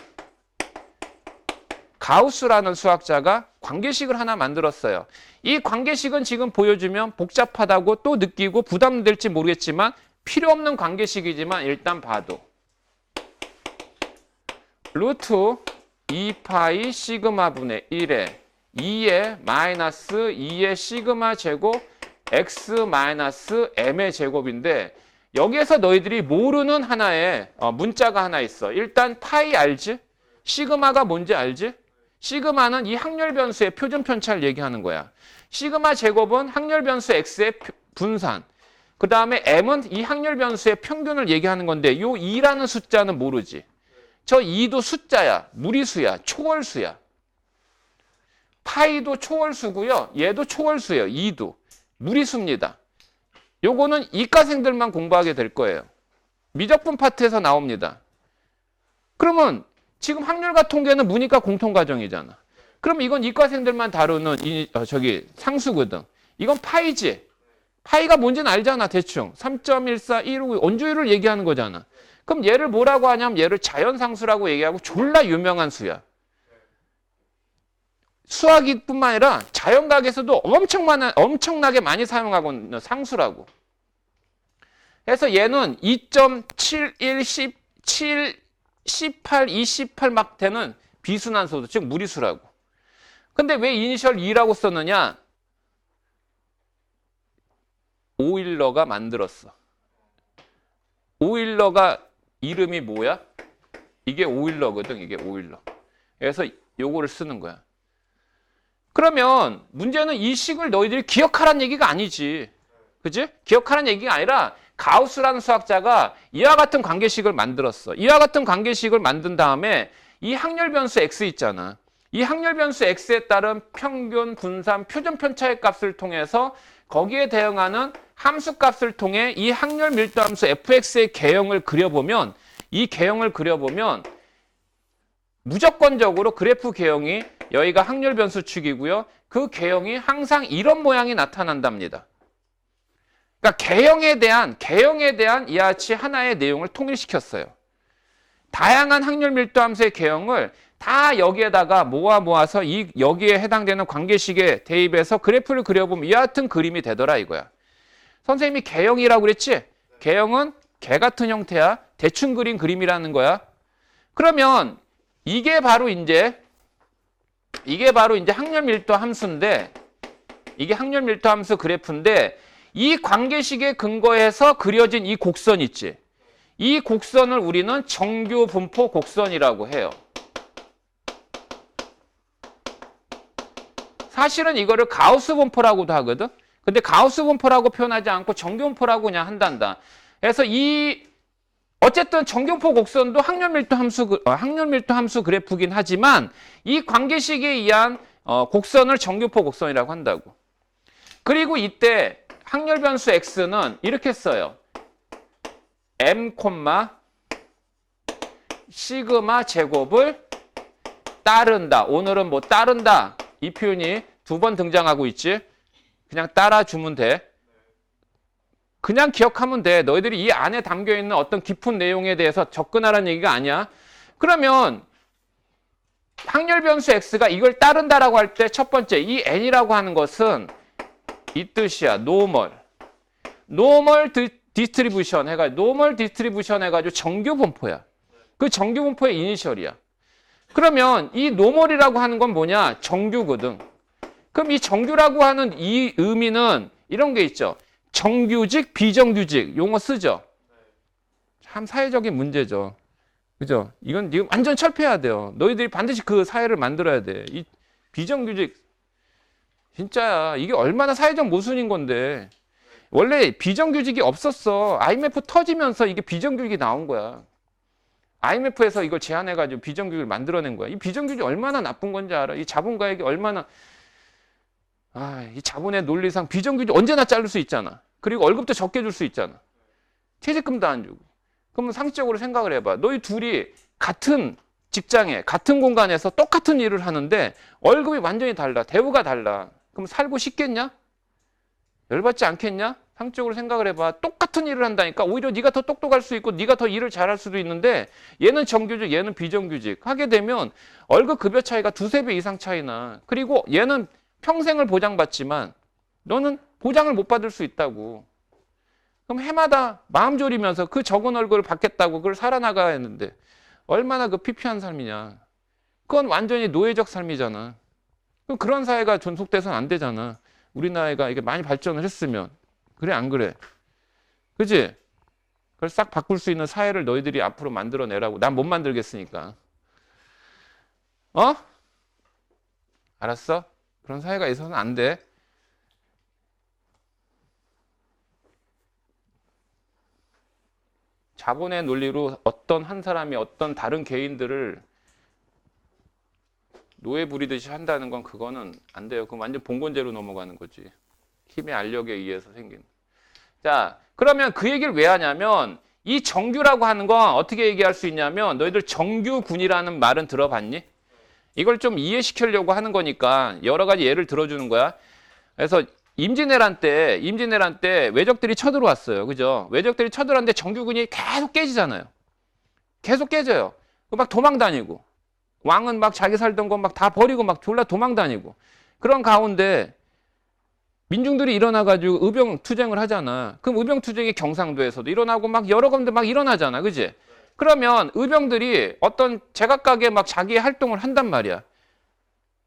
가우스라는 수학자가 관계식을 하나 만들었어요. 이 관계식은 지금 보여주면 복잡하다고 또 느끼고 부담될지 모르겠지만 필요 없는 관계식이지만 일단 봐도 루트 2파이 시그마분의 1에 2의 마이너스 2의 시그마 제곱 x 마이너스 m의 제곱인데 여기에서 너희들이 모르는 하나의 문자가 하나 있어. 일단 파이 알지? 시그마가 뭔지 알지? 시그마는 이 확률 변수의 표준 편차를 얘기하는 거야. 시그마 제곱은 확률 변수 x의 분산. 그 다음에 m은 이 확률 변수의 평균을 얘기하는 건데 요 2라는 숫자는 모르지. 저 2도 숫자야. 무리수야. 초월수야. 파이도 초월수고요. 얘도 초월수예요. 2도. 무리수입니다. 요거는 이과생들만 공부하게 될 거예요. 미적분 파트에서 나옵니다. 그러면 지금 확률과 통계는 문이과 공통과정이잖아. 그럼 이건 이과생들만 다루는 상수거든. 이건 파이지. 파이가 뭔지는 알잖아, 대충. 3.14, 159, 원주율을 얘기하는 거잖아. 그럼 얘를 뭐라고 하냐면 얘를 자연상수라고 얘기하고 졸라 유명한 수야. 수학이뿐만 아니라 자연과학에서도 엄청나게 많이 사용하고 있는 상수라고. 그래서 얘는 2.71, 17, 18, 28 막 되는 비순환수도, 즉 무리수라고. 근데 왜 이니셜 2라고 썼느냐? 오일러가 만들었어. 오일러가 이름이 뭐야? 이게 오일러거든, 이게 오일러. 그래서 요거를 쓰는 거야. 그러면 문제는 이 식을 너희들이 기억하라는 얘기가 아니지. 그지? 기억하라는 얘기가 아니라 가우스라는 수학자가 이와 같은 관계식을 만들었어. 이와 같은 관계식을 만든 다음에 이 확률 변수 x 있잖아. 이 확률 변수 x에 따른 평균, 분산, 표준 편차의 값을 통해서 거기에 대응하는 함수 값을 통해 이 확률 밀도 함수 fx의 개형을 그려보면 이 개형을 그려보면 무조건적으로 그래프 개형이 여기가 확률 변수 축이고요. 그 개형이 항상 이런 모양이 나타난답니다. 그러니까 개형에 대한 이와 같이 하나의 내용을 통일시켰어요. 다양한 확률 밀도 함수의 개형을 다 여기에다가 모아서 여기에 해당되는 관계식에 대입해서 그래프를 그려보면 이와 같은 그림이 되더라 이거야. 선생님이 개형이라고 그랬지? 개형은 개 같은 형태야. 대충 그린 그림이라는 거야. 그러면 이게 바로 이제 확률 밀도 함수인데, 이게 확률 밀도 함수 그래프인데, 이 관계식에 근거해서 그려진 이 곡선 있지? 이 곡선을 우리는 정규 분포 곡선이라고 해요. 사실은 이거를 가우스 분포라고도 하거든? 근데 가우스 분포라고 표현하지 않고 정규 분포라고 그냥 한단다. 그래서 어쨌든 정규분포 곡선도 확률 밀도 함수 그래프긴 하지만 이 관계식에 의한 곡선을 정규분포 곡선이라고 한다고. 그리고 이때 확률 변수 x는 이렇게 써요. m, 시그마 제곱을 따른다. 오늘은 뭐 따른다. 이 표현이 2번 등장하고 있지. 그냥 따라주면 돼. 그냥 기억하면 돼. 너희들이 이 안에 담겨있는 어떤 깊은 내용에 대해서 접근하라는 얘기가 아니야. 그러면 확률 변수 x가 이걸 따른다라고 할 때 첫 번째 이 n이라고 하는 것은 이 뜻이야. 노멀 디스트리뷰션 해가지고 정규 분포야. 그 정규 분포의 이니셜이야. 그러면 이 노멀이라고 하는 건 뭐냐? 정규거든. 그럼 이 정규라고 하는 이 의미는 이런 게 있죠. 정규직, 비정규직 용어 쓰죠. 참 사회적인 문제죠. 그죠? 이건 완전 철폐해야 돼요. 너희들이 반드시 그 사회를 만들어야 돼. 이 비정규직 진짜야. 이게 얼마나 사회적 모순인 건데. 원래 비정규직이 없었어. IMF 터지면서 이게 비정규직이 나온 거야. IMF에서 이걸 제안해가지고 비정규직을 만들어낸 거야. 이 비정규직이 얼마나 나쁜 건지 알아? 이 자본가에게 얼마나 이 자본의 논리상 비정규직 언제나 자를 수 있잖아. 그리고 월급도 적게 줄 수 있잖아. 퇴직금도 안 주고. 그러면 상식적으로 생각을 해봐. 너희 둘이 같은 직장에 같은 공간에서 똑같은 일을 하는데 월급이 완전히 달라. 대우가 달라. 그럼 살고 싶겠냐? 열받지 않겠냐? 상식적으로 생각을 해봐. 똑같은 일을 한다니까 오히려 네가 더 똑똑할 수 있고 네가 더 일을 잘할 수도 있는데 얘는 정규직, 얘는 비정규직 하게 되면 월급 급여 차이가 두세 배 이상 차이나. 그리고 얘는 평생을 보장받지만 너는 보장을 못 받을 수 있다고. 그럼 해마다 마음 졸이면서 그 적은 월급을 받겠다고 그걸 살아나가야 했는데 얼마나 그 피폐한 삶이냐. 그건 완전히 노예적 삶이잖아. 그럼 그런 사회가 존속돼서는 안 되잖아. 우리나라가 이게 많이 발전을 했으면. 그래 안 그래? 그지? 그걸 싹 바꿀 수 있는 사회를 너희들이 앞으로 만들어내라고. 난 못 만들겠으니까. 알았어? 그런 사회가 있어서는 안 돼. 자본의 논리로 어떤 한 사람이 어떤 다른 개인들을 노예 부리듯이 한다는 건 그거는 안 돼요. 그건 완전 봉건제로 넘어가는 거지. 힘의 알력에 의해서 생긴. 자, 그러면 그 얘기를 왜 하냐면 이 정규라고 하는 건 어떻게 얘기할 수 있냐면 너희들 정규군이라는 말은 들어봤니? 이걸 좀 이해시키려고 하는 거니까 여러 가지 예를 들어주는 거야. 그래서 임진왜란 때 외적들이 쳐들어왔어요. 그죠? 외적들이 쳐들어왔는데 정규군이 계속 깨지잖아요. 계속 깨져요. 막 도망 다니고. 왕은 막 자기 살던 거 막 다 버리고 막 졸라 도망 다니고. 그런 가운데 민중들이 일어나가지고 의병투쟁을 하잖아. 그럼 의병투쟁이 경상도에서도 일어나고 막 여러 군데 막 일어나잖아. 그지? 그러면 의병들이 어떤 제각각의 막 자기의 활동을 한단 말이야.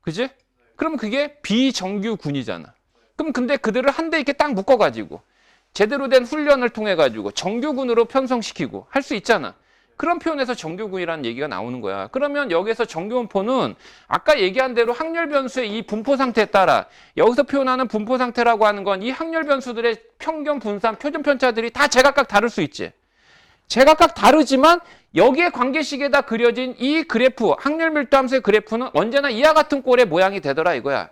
그지? 그럼 그게 비정규군이잖아. 그럼 근데 그들을 한데 이렇게 딱 묶어가지고 제대로 된 훈련을 통해가지고 정규군으로 편성시키고 할 수 있잖아. 그런 표현에서 정규군이라는 얘기가 나오는 거야. 그러면 여기서 정규분포는 아까 얘기한 대로 확률 변수의 이 분포 상태에 따라 여기서 표현하는 분포 상태라고 하는 건 이 확률 변수들의 평균, 분산, 표준 편차들이 다 제각각 다를 수 있지. 제각각 다르지만 여기에 관계식에다 그려진 이 그래프, 확률 밀도 함수의 그래프는 언제나 이와 같은 꼴의 모양이 되더라 이거야.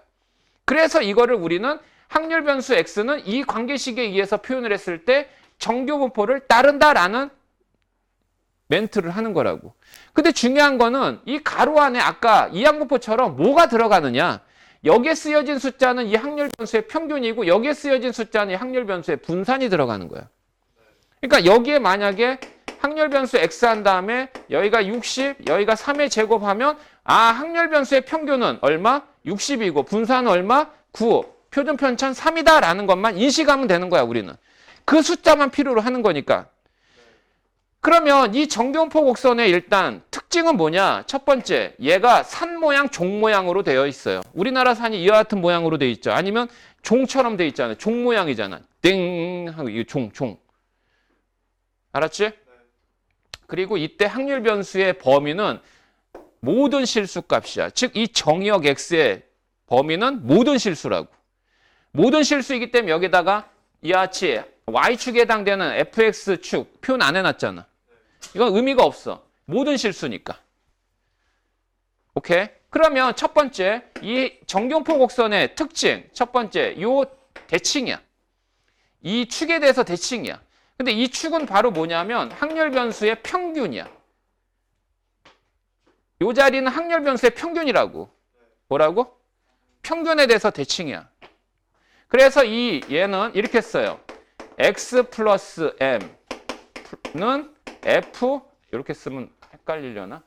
그래서 이거를 우리는 확률 변수 x는 이 관계식에 의해서 표현을 했을 때 정규분포를 따른다라는 멘트를 하는 거라고. 근데 중요한 거는 이 가로 안에 아까 이항분포처럼 뭐가 들어가느냐. 여기에 쓰여진 숫자는 이 확률 변수의 평균이고 여기에 쓰여진 숫자는 이 확률 변수의 분산이 들어가는 거야. 그러니까 여기에 만약에 확률 변수 x 한 다음에 여기가 60, 여기가 3의 제곱하면 확률 변수의 평균은 얼마? 60이고 분산은 얼마? 9. 표준 편차는 3이다라는 것만 인식하면 되는 거야, 우리는. 그 숫자만 필요로 하는 거니까. 그러면 이 정규분포 곡선의 일단 특징은 뭐냐? 첫 번째, 얘가 산 모양, 종 모양으로 되어 있어요. 우리나라 산이 이와 같은 모양으로 되어 있죠. 아니면 종처럼 되어 있잖아요. 종 모양이잖아. 땡 하고 이 종. 알았지? 그리고 이때 확률 변수의 범위는 모든 실수값이야. 즉 이 정의역 x의 범위는 모든 실수라고. 모든 실수이기 때문에 여기다가 이와 같이 y축에 해당되는 fx축 표현 안 해놨잖아. 이건 의미가 없어. 모든 실수니까. 오케이? 그러면 첫 번째 이 정규분포 곡선의 특징 첫 번째 요 대칭이야. 이 축에 대해서 대칭이야. 근데 이 축은 바로 뭐냐면 확률 변수의 평균이야. 요 자리는 확률 변수의 평균이라고. 뭐라고? 평균에 대해서 대칭이야. 그래서 얘는 이렇게 써요. x 플러스 m는 f 이렇게 쓰면 헷갈리려나?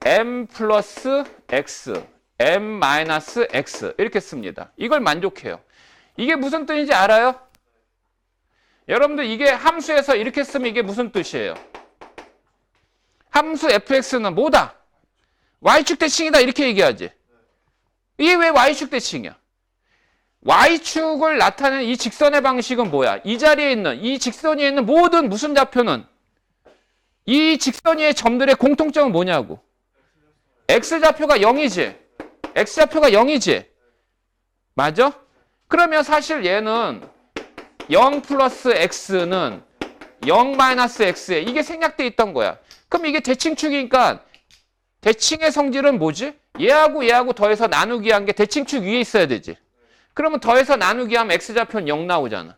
m 플러스 x, m 마이너스 x 이렇게 씁니다. 이걸 만족해요. 이게 무슨 뜻인지 알아요? 여러분들 이게 함수에서 이렇게 쓰면 이게 무슨 뜻이에요? 함수 fx는 뭐다? y축 대칭이다 이렇게 얘기하지. 이게 왜 y축 대칭이야? y축을 나타내는 이 직선의 방식은 뭐야? 이 자리에 있는, 이 직선 위에 있는 모든 무슨 좌표는 이 직선 위의 점들의 공통점은 뭐냐고. x좌표가 0이지. x좌표가 0이지. 맞아? 그러면 사실 얘는 0 플러스 x는 0 마이너스 x에 이게 생략돼 있던 거야. 그럼 이게 대칭축이니까 대칭의 성질은 뭐지? 얘하고 더해서 나누기 한 게 대칭축 위에 있어야 되지. 그러면 더해서 나누기 하면 x좌표는 0 나오잖아.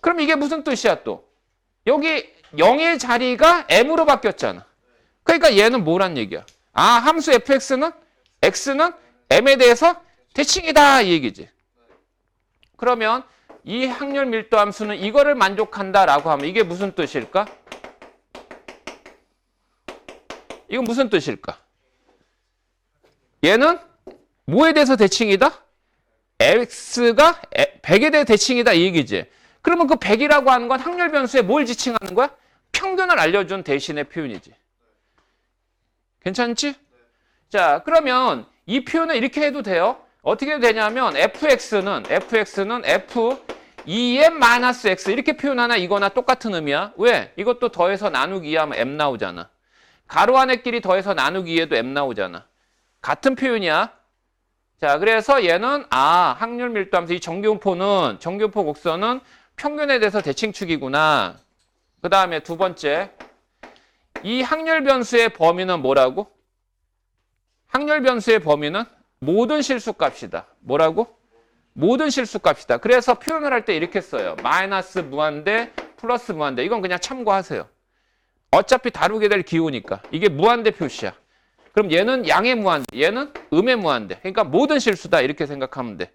그럼 이게 무슨 뜻이야 또? 여기 0의 자리가 m으로 바뀌었잖아. 그러니까 얘는 뭐란 얘기야? 아, 함수 fx는 x는 m에 대해서 대칭이다 이 얘기지. 그러면 이 확률 밀도 함수는 이거를 만족한다라고 하면 이게 무슨 뜻일까? 이건 무슨 뜻일까? 얘는 뭐에 대해서 대칭이다? x가 100에 대해 대칭이다 이 얘기지. 그러면 그 100이라고 하는 건 확률 변수에 뭘 지칭하는 거야? 평균을 알려준 대신의 표현이지. 괜찮지? 자, 그러면 이 표현을 이렇게 해도 돼요. 어떻게 되냐면 fx는 f 2m-x 이렇게 표현하나 이거나 똑같은 의미야. 왜? 이것도 더해서 나누기 하면 m 나오잖아. 가로 안의 끼리 더해서 나누기 에도 m 나오잖아. 같은 표현이야. 자, 그래서 얘는 확률 밀도하면서 이 정규분포는 정규분포 곡선은 평균에 대해서 대칭축이구나. 그 다음에 두 번째, 이 확률 변수의 범위는 뭐라고? 확률 변수의 범위는 모든 실수값이다. 뭐라고? 모든 실수값이다. 그래서 표현을 할 때 이렇게 써요. 마이너스 무한대, 플러스 무한대. 이건 그냥 참고하세요. 어차피 다루게 될 기호니까. 이게 무한대 표시야. 그럼 얘는 양의 무한대, 얘는 음의 무한대. 그러니까 모든 실수다 이렇게 생각하면 돼.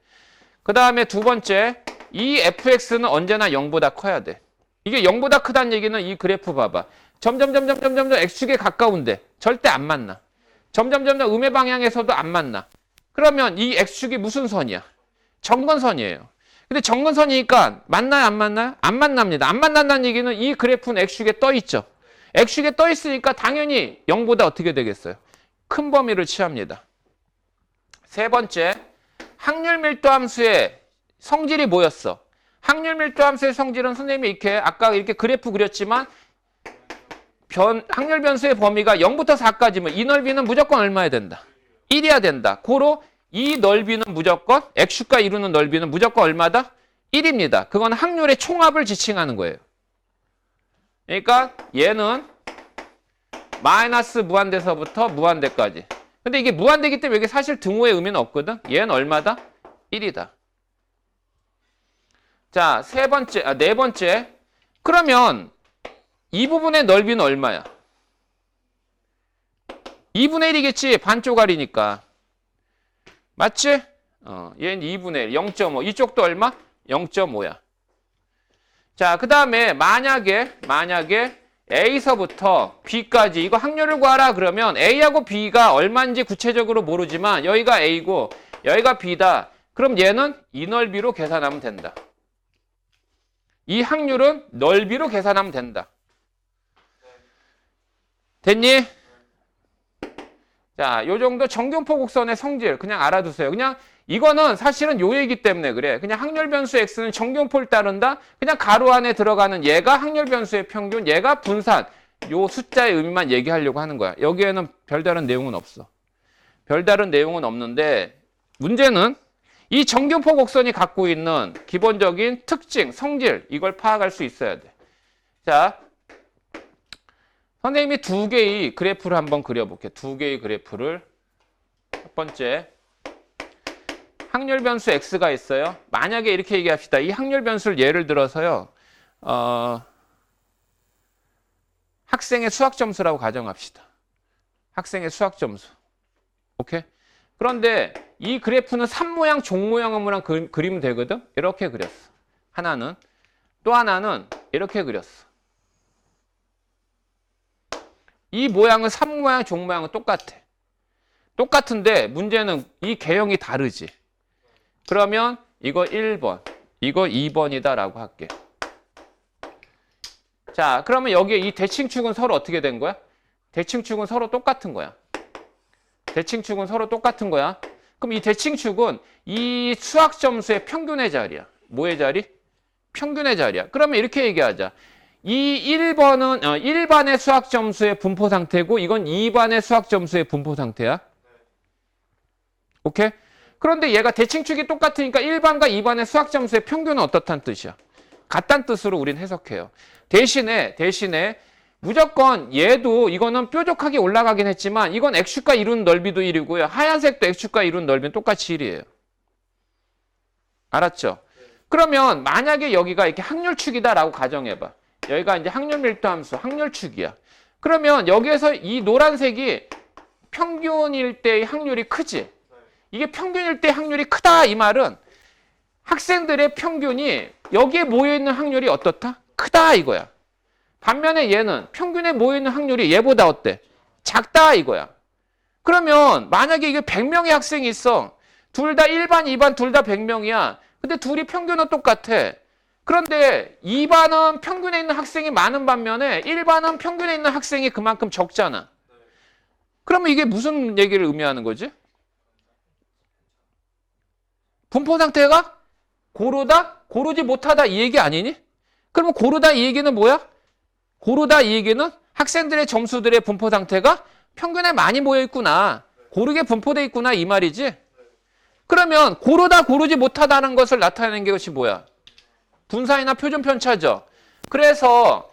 그 다음에 두 번째, 이 fx는 언제나 0보다 커야 돼. 이게 0보다 크다는 얘기는 이 그래프 봐봐. 점점 x축에 가까운데 절대 안 만나. 점점 음의 방향에서도 안 만나. 그러면 이 x축이 무슨 선이야? 정근선이에요. 근데 정근선이니까 만나요, 안 만나요? 안 만납니다. 안 만난다는 얘기는 이 그래프는 x축에 떠 있죠. x축에 떠 있으니까 당연히 0보다 어떻게 되겠어요? 큰 범위를 취합니다. 세 번째, 확률 밀도 함수의 성질이 뭐였어? 확률 밀도 함수의 성질은 선생님이 이렇게 아까 이렇게 그래프 그렸지만 확률 변수의 범위가 0부터 4까지면 이 넓이는 무조건 얼마야 된다? 1이야 된다. 고로 이 넓이는 무조건 x축과 이루는 넓이는 무조건 얼마다? 1입니다. 그건 확률의 총합을 지칭하는 거예요. 그러니까 얘는 마이너스 무한대서부터 무한대까지. 근데 이게 무한대기 때문에 이게 사실 등호의 의미는 없거든. 얘는 얼마다? 1이다. 자, 네 번째. 그러면 이 부분의 넓이는 얼마야? 2분의 1이겠지. 반쪽알이니까. 맞지? 얘는 2분의 1, 0.5. 이쪽도 얼마? 0.5야. 자, 그 다음에 만약에 A서부터 B까지 이거 확률을 구하라 그러면 A하고 B가 얼마인지 구체적으로 모르지만 여기가 A고 여기가 B다. 그럼 얘는 이 넓이로 계산하면 된다. 이 확률은 넓이로 계산하면 된다. 됐니? 자, 요 정도 정규분포 곡선의 성질 그냥 알아두세요. 그냥 이거는 사실은 요 얘기 때문에 그래. 그냥 확률 변수 x는 정규분포를 따른다. 그냥 가로 안에 들어가는 얘가 확률 변수의 평균, 얘가 분산. 요 숫자의 의미만 얘기하려고 하는 거야. 여기에는 별다른 내용은 없어. 별다른 내용은 없는데 문제는 이 정규분포 곡선이 갖고 있는 기본적인 특징, 성질 이걸 파악할 수 있어야 돼. 자, 선생님이 두 개의 그래프를 한번 그려볼게요. 두 개의 그래프를. 첫 번째, 확률 변수 x가 있어요. 만약에 이렇게 얘기합시다. 이 확률 변수를 예를 들어서요. 학생의 수학 점수라고 가정합시다. 학생의 수학 점수. 오케이? 그런데 이 그래프는 산 모양, 종 모양으로만 그리면 되거든. 이렇게 그렸어. 하나는. 또 하나는 이렇게 그렸어. 이 모양은 산 모양, 종 모양은 똑같아. 똑같은데 문제는 이 개형이 다르지. 그러면 이거 1번, 이거 2번이다라고 할게. 자, 그러면 여기에 이 대칭축은 서로 어떻게 된 거야? 대칭축은 서로 똑같은 거야. 대칭축은 서로 똑같은 거야. 그럼 이 대칭축은 이 수학 점수의 평균의 자리야. 뭐의 자리? 평균의 자리야. 그러면 이렇게 얘기하자. 이 1번은 1반의 수학 점수의 분포 상태고 이건 2반의 수학 점수의 분포 상태야. 오케이? 그런데 얘가 대칭축이 똑같으니까 1반과 2반의 수학 점수의 평균은 어떻다는 뜻이야? 같다는 뜻으로 우린 해석해요. 대신에 무조건 얘도 이거는 뾰족하게 올라가긴 했지만 이건 X축과 이루는 넓이도 1이고요. 하얀색도 X축과 이루는 넓이는 똑같이 1이에요. 알았죠? 그러면 만약에 여기가 이렇게 확률축이다라고 가정해봐. 여기가 이제 확률 밀도 함수, 확률축이야. 그러면 여기에서 이 노란색이 평균일 때의 확률이 크지? 이게 평균일 때 확률이 크다 이 말은 학생들의 평균이 여기에 모여있는 확률이 어떻다? 크다 이거야. 반면에 얘는 평균에 모여있는 확률이 얘보다 어때? 작다 이거야. 그러면 만약에 이게 100명의 학생이 있어. 둘 다 1반, 2반 둘 다 100명이야. 근데 둘이 평균은 똑같아. 그런데 2반은 평균에 있는 학생이 많은 반면에 1반은 평균에 있는 학생이 그만큼 적잖아. 그러면 이게 무슨 얘기를 의미하는 거지? 분포 상태가 고르다? 고르지 못하다 이 얘기 아니니? 그러면 고르다 이 얘기는 뭐야? 고르다 이 얘기는 학생들의 점수들의 분포 상태가 평균에 많이 모여 있구나. 고르게 분포돼 있구나 이 말이지. 그러면 고르다 고르지 못하다는 것을 나타내는 것이 뭐야? 분산이나 표준 편차죠. 그래서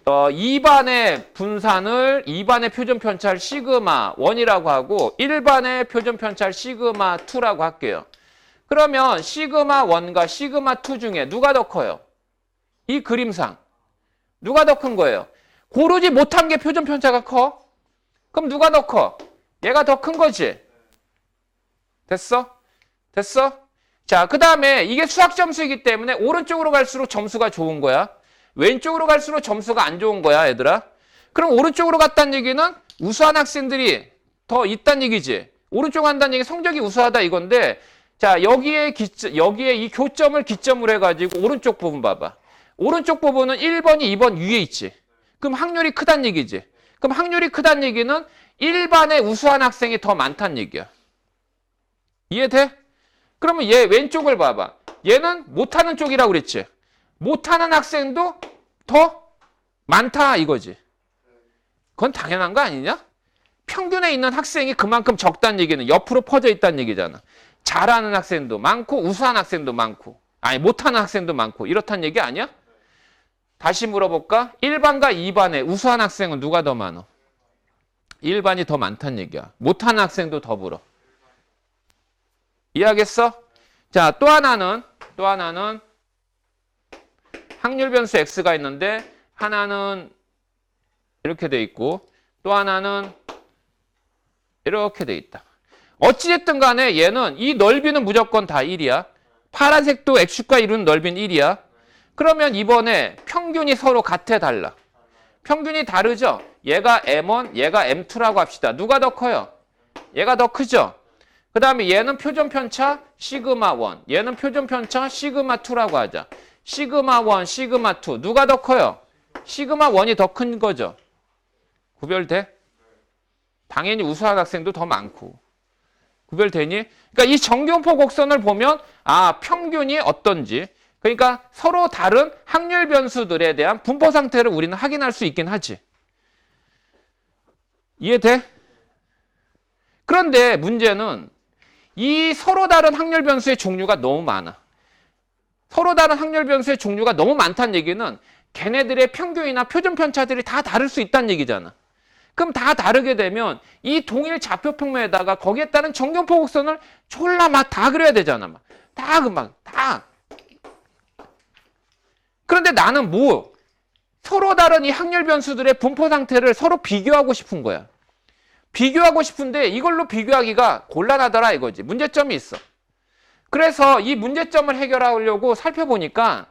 2반의 분산을 2반의 표준 편차를 시그마 1이라고 하고 1반의 표준 편차를 시그마 2라고 할게요. 그러면 시그마 1과 시그마 2 중에 누가 더 커요? 이 그림상 누가 더 큰 거예요? 고르지 못한 게 표준 편차가 커? 그럼 누가 더 커? 얘가 더 큰 거지? 됐어? 됐어? 자, 그 다음에 이게 수학 점수이기 때문에 오른쪽으로 갈수록 점수가 좋은 거야. 왼쪽으로 갈수록 점수가 안 좋은 거야, 얘들아. 그럼 오른쪽으로 갔다는 얘기는 우수한 학생들이 더 있다는 얘기지. 오른쪽 간다는 얘기 성적이 우수하다 이건데 자, 여기에 이 교점을 기점으로 해가지고 오른쪽 부분 봐봐. 오른쪽 부분은 1번이 2번 위에 있지. 그럼 확률이 크다는 얘기지. 그럼 확률이 크다는 얘기는 1반의 우수한 학생이 더 많다는 얘기야. 이해돼? 그러면 얘 왼쪽을 봐봐. 얘는 못하는 쪽이라고 그랬지. 못하는 학생도 더 많다 이거지. 그건 당연한 거 아니냐? 평균에 있는 학생이 그만큼 적다는 얘기는 옆으로 퍼져 있다는 얘기잖아. 잘하는 학생도 많고 우수한 학생도 많고 아니 못하는 학생도 많고 이렇다는 얘기 아니야? 다시 물어볼까? 1반과 2반의 우수한 학생은 누가 더 많아? 1반이 더 많다는 얘기야. 못하는 학생도 더불어. 이해하겠어? 자, 또 하나는 확률 변수 x가 있는데 하나는 이렇게 돼 있고 또 하나는 이렇게 돼 있다. 어찌됐든 간에 얘는 이 넓이는 무조건 다 1이야. 파란색도 x축과 이루는 넓이는 1이야. 그러면 이번에 평균이 서로 같아 달라? 평균이 다르죠? 얘가 M1, 얘가 M2라고 합시다. 누가 더 커요? 얘가 더 크죠? 그 다음에 얘는 표준 편차 시그마 1, 얘는 표준 편차 시그마 2라고 하자. 시그마 1, 시그마 2 누가 더 커요? 시그마 1이 더 큰 거죠. 구별돼? 당연히 우수한 학생도 더 많고. 구별되니? 그러니까 이 정교분포 곡선을 보면 아 평균이 어떤지 그러니까 서로 다른 확률 변수들에 대한 분포 상태를 우리는 확인할 수 있긴 하지. 이해돼? 그런데 문제는 이 서로 다른 확률 변수의 종류가 너무 많아. 서로 다른 확률 변수의 종류가 너무 많다는 얘기는 걔네들의 평균이나 표준 편차들이 다 다를 수 있다는 얘기잖아. 그럼 다 다르게 되면 이 동일 좌표 평면에다가 거기에 따른 정교분포 곡선을 졸라 막 다 그려야 되잖아. 다. 그런데 나는 서로 다른 이 확률 변수들의 분포 상태를 서로 비교하고 싶은 거야. 비교하고 싶은데 이걸로 비교하기가 곤란하더라 이거지. 문제점이 있어. 그래서 이 문제점을 해결하려고 살펴보니까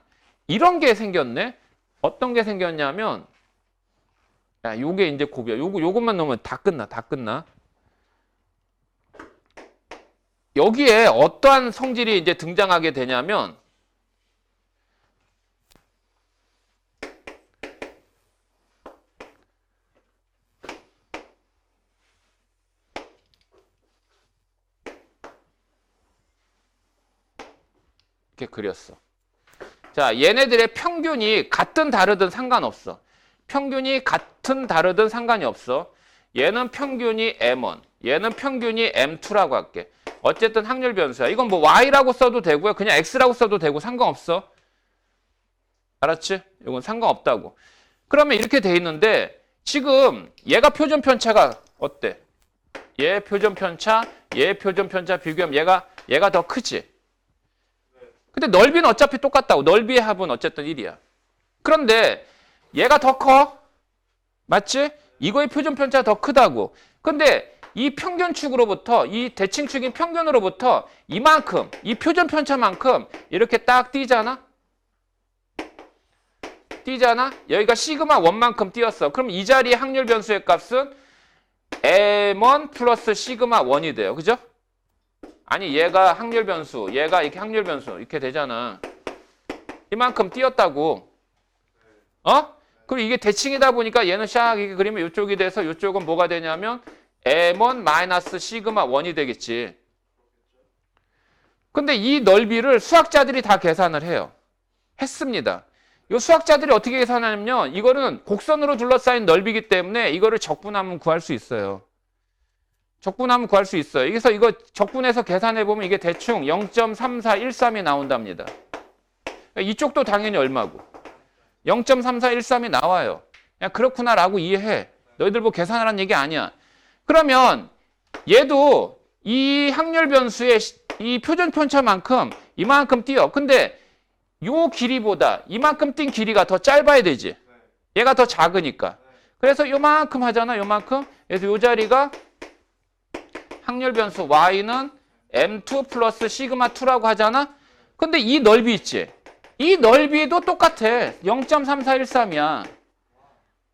이런 게 생겼네. 어떤 게 생겼냐면 야, 요게 이제 고비야. 요것만 넣으면 다 끝나. 여기에 어떠한 성질이 이제 등장하게 되냐면 이렇게 그렸어. 자, 얘네들의 평균이 같든 다르든 상관없어. 평균이 같든 다르든 상관이 없어. 얘는 평균이 M1, 얘는 평균이 M2라고 할게. 어쨌든 확률 변수야. 이건 뭐 Y라고 써도 되고요. 그냥 X라고 써도 되고 상관없어. 알았지? 이건 상관없다고. 그러면 이렇게 돼 있는데 지금 얘가 표준 편차가 어때? 얘 표준 편차, 얘 표준 편차 비교하면 얘가 더 크지? 근데 넓이는 어차피 똑같다고. 넓이의 합은 어쨌든 1이야. 그런데 얘가 더 커. 맞지? 이거의 표준 편차가 더 크다고. 근데 이 평균축으로부터 이 대칭축인 평균으로부터 이만큼 이 표준 편차만큼 이렇게 딱 띄잖아? 띄잖아? 여기가 시그마 1만큼 띄었어. 그럼 이 자리의 확률 변수의 값은 M1 플러스 시그마 1이 돼요. 그죠? 아니 얘가 확률 변수, 얘가 이렇게 확률 변수 이렇게 되잖아. 이만큼 띄었다고. 어? 그럼 이게 대칭이다 보니까 얘는 샥 이렇게 그리면 이쪽이 돼서 이쪽은 뭐가 되냐면 M1 마이너스 시그마 1이 되겠지. 근데 이 넓이를 수학자들이 다 계산을 해요. 했습니다. 이 수학자들이 어떻게 계산하냐면 이거는 곡선으로 둘러싸인 넓이기 때문에 이거를 적분하면 구할 수 있어요. 적분하면 구할 수 있어요. 그래서 이거 적분해서 계산해 보면 이게 대충 0.3413이 나온답니다. 이쪽도 당연히 얼마고 0.3413이 나와요. 그냥 그렇구나라고 이해해. 너희들 뭐 계산하라는 얘기 아니야. 그러면 얘도 이 확률 변수의 이 표준 편차만큼 이만큼 띄어. 근데 요 길이보다 이만큼 뛴 길이가 더 짧아야 되지. 얘가 더 작으니까. 그래서 요만큼 하잖아. 요만큼. 그래서 요 자리가 확률 변수 y는 m2 플러스 시그마 2라고 하잖아. 근데 이 넓이 있지. 이 넓이도 똑같아. 0.3413이야.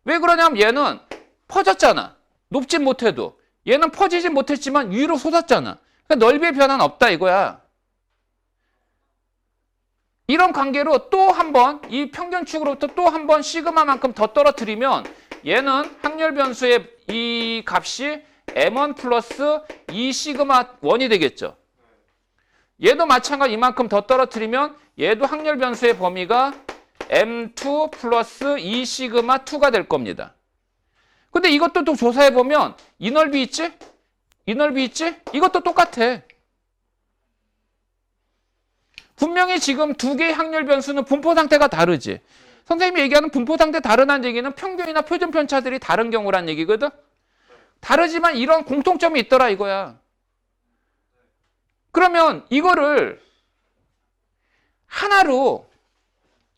왜 그러냐면 얘는 퍼졌잖아. 높진 못해도. 얘는 퍼지진 못했지만 위로 솟았잖아. 그러니까 넓이의 변화는 없다 이거야. 이런 관계로 또 한 번 이 평균축으로부터 또 한 번 시그마만큼 더 떨어뜨리면 얘는 확률 변수의 이 값이 M1 플러스 2 시그마 1이 되겠죠. 얘도 마찬가지 이만큼 더 떨어뜨리면 얘도 확률 변수의 범위가 M2 플러스 2 시그마 2가 될 겁니다. 근데 이것도 또 조사해 보면 이 넓이 있지? 이 넓이 있지? 이것도 똑같아. 분명히 지금 두 개의 확률 변수는 분포 상태가 다르지. 선생님이 얘기하는 분포 상태 다르다는 얘기는 평균이나 표준 편차들이 다른 경우란 얘기거든. 다르지만 이런 공통점이 있더라 이거야. 그러면 이거를 하나로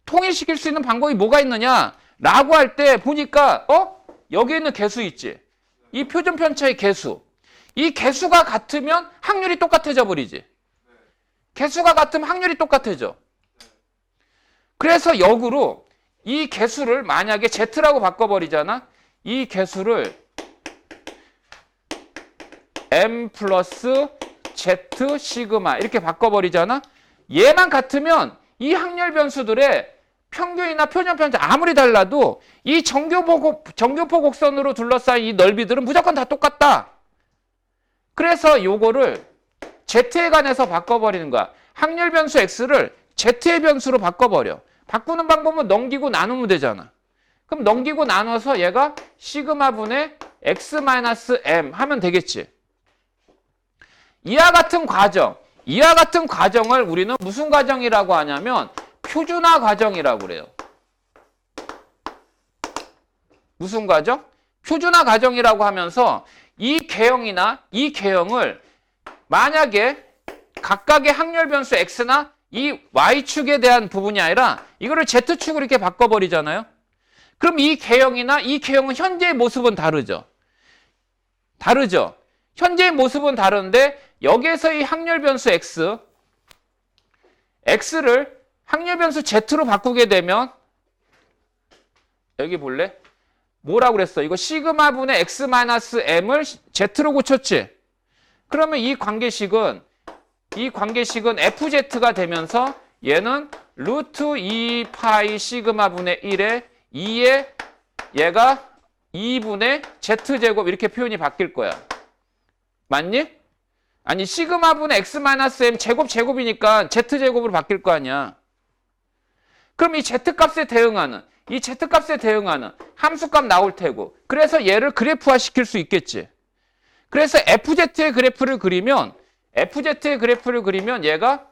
통일시킬 수 있는 방법이 뭐가 있느냐라고 할 때 보니까 여기 있는 개수 있지. 이 표준 편차의 개수. 이 개수가 같으면 확률이 똑같아져 버리지. 개수가 같으면 확률이 똑같아져. 그래서 역으로 이 개수를 만약에 Z라고 바꿔버리잖아. 이 개수를 M 플러스 Z 시그마 이렇게 바꿔버리잖아. 얘만 같으면 이 확률 변수들의 평균이나 표준 편차 아무리 달라도 이 정교포 곡선으로 둘러싸인 이 넓이들은 무조건 다 똑같다. 그래서 요거를 Z에 관해서 바꿔버리는 거야. 확률 변수 X를 Z의 변수로 바꿔버려. 바꾸는 방법은 넘기고 나누면 되잖아. 그럼 넘기고 나눠서 얘가 시그마 분의 X-M 하면 되겠지. 이와 같은 과정을 우리는 무슨 과정이라고 하냐면 표준화 과정이라고 그래요. 무슨 과정? 표준화 과정이라고 하면서 이 개형이나 이 개형을 만약에 각각의 확률 변수 x나 이 y축에 대한 부분이 아니라 이거를 z축으로 이렇게 바꿔버리잖아요. 그럼 이 개형이나 이 개형은 현재의 모습은 다르죠. 다르죠. 현재의 모습은 다른데 여기에서 이 확률 변수 x를 확률 변수 z로 바꾸게 되면 여기 볼래? 뭐라고 그랬어? 이거 시그마 분의 x-m을 z로 고쳤지? 그러면 이 관계식은 fz가 되면서 얘는 루트 2파이 시그마 분의 1에 2에 얘가 2분의 z제곱 이렇게 표현이 바뀔 거야. 맞니? 아니 시그마분의 x-m 제곱이니까 z제곱으로 바뀔 거 아니야. 그럼 이 z값에 대응하는 함수값 나올 테고 그래서 얘를 그래프화 시킬 수 있겠지. 그래서 fz의 그래프를 그리면 얘가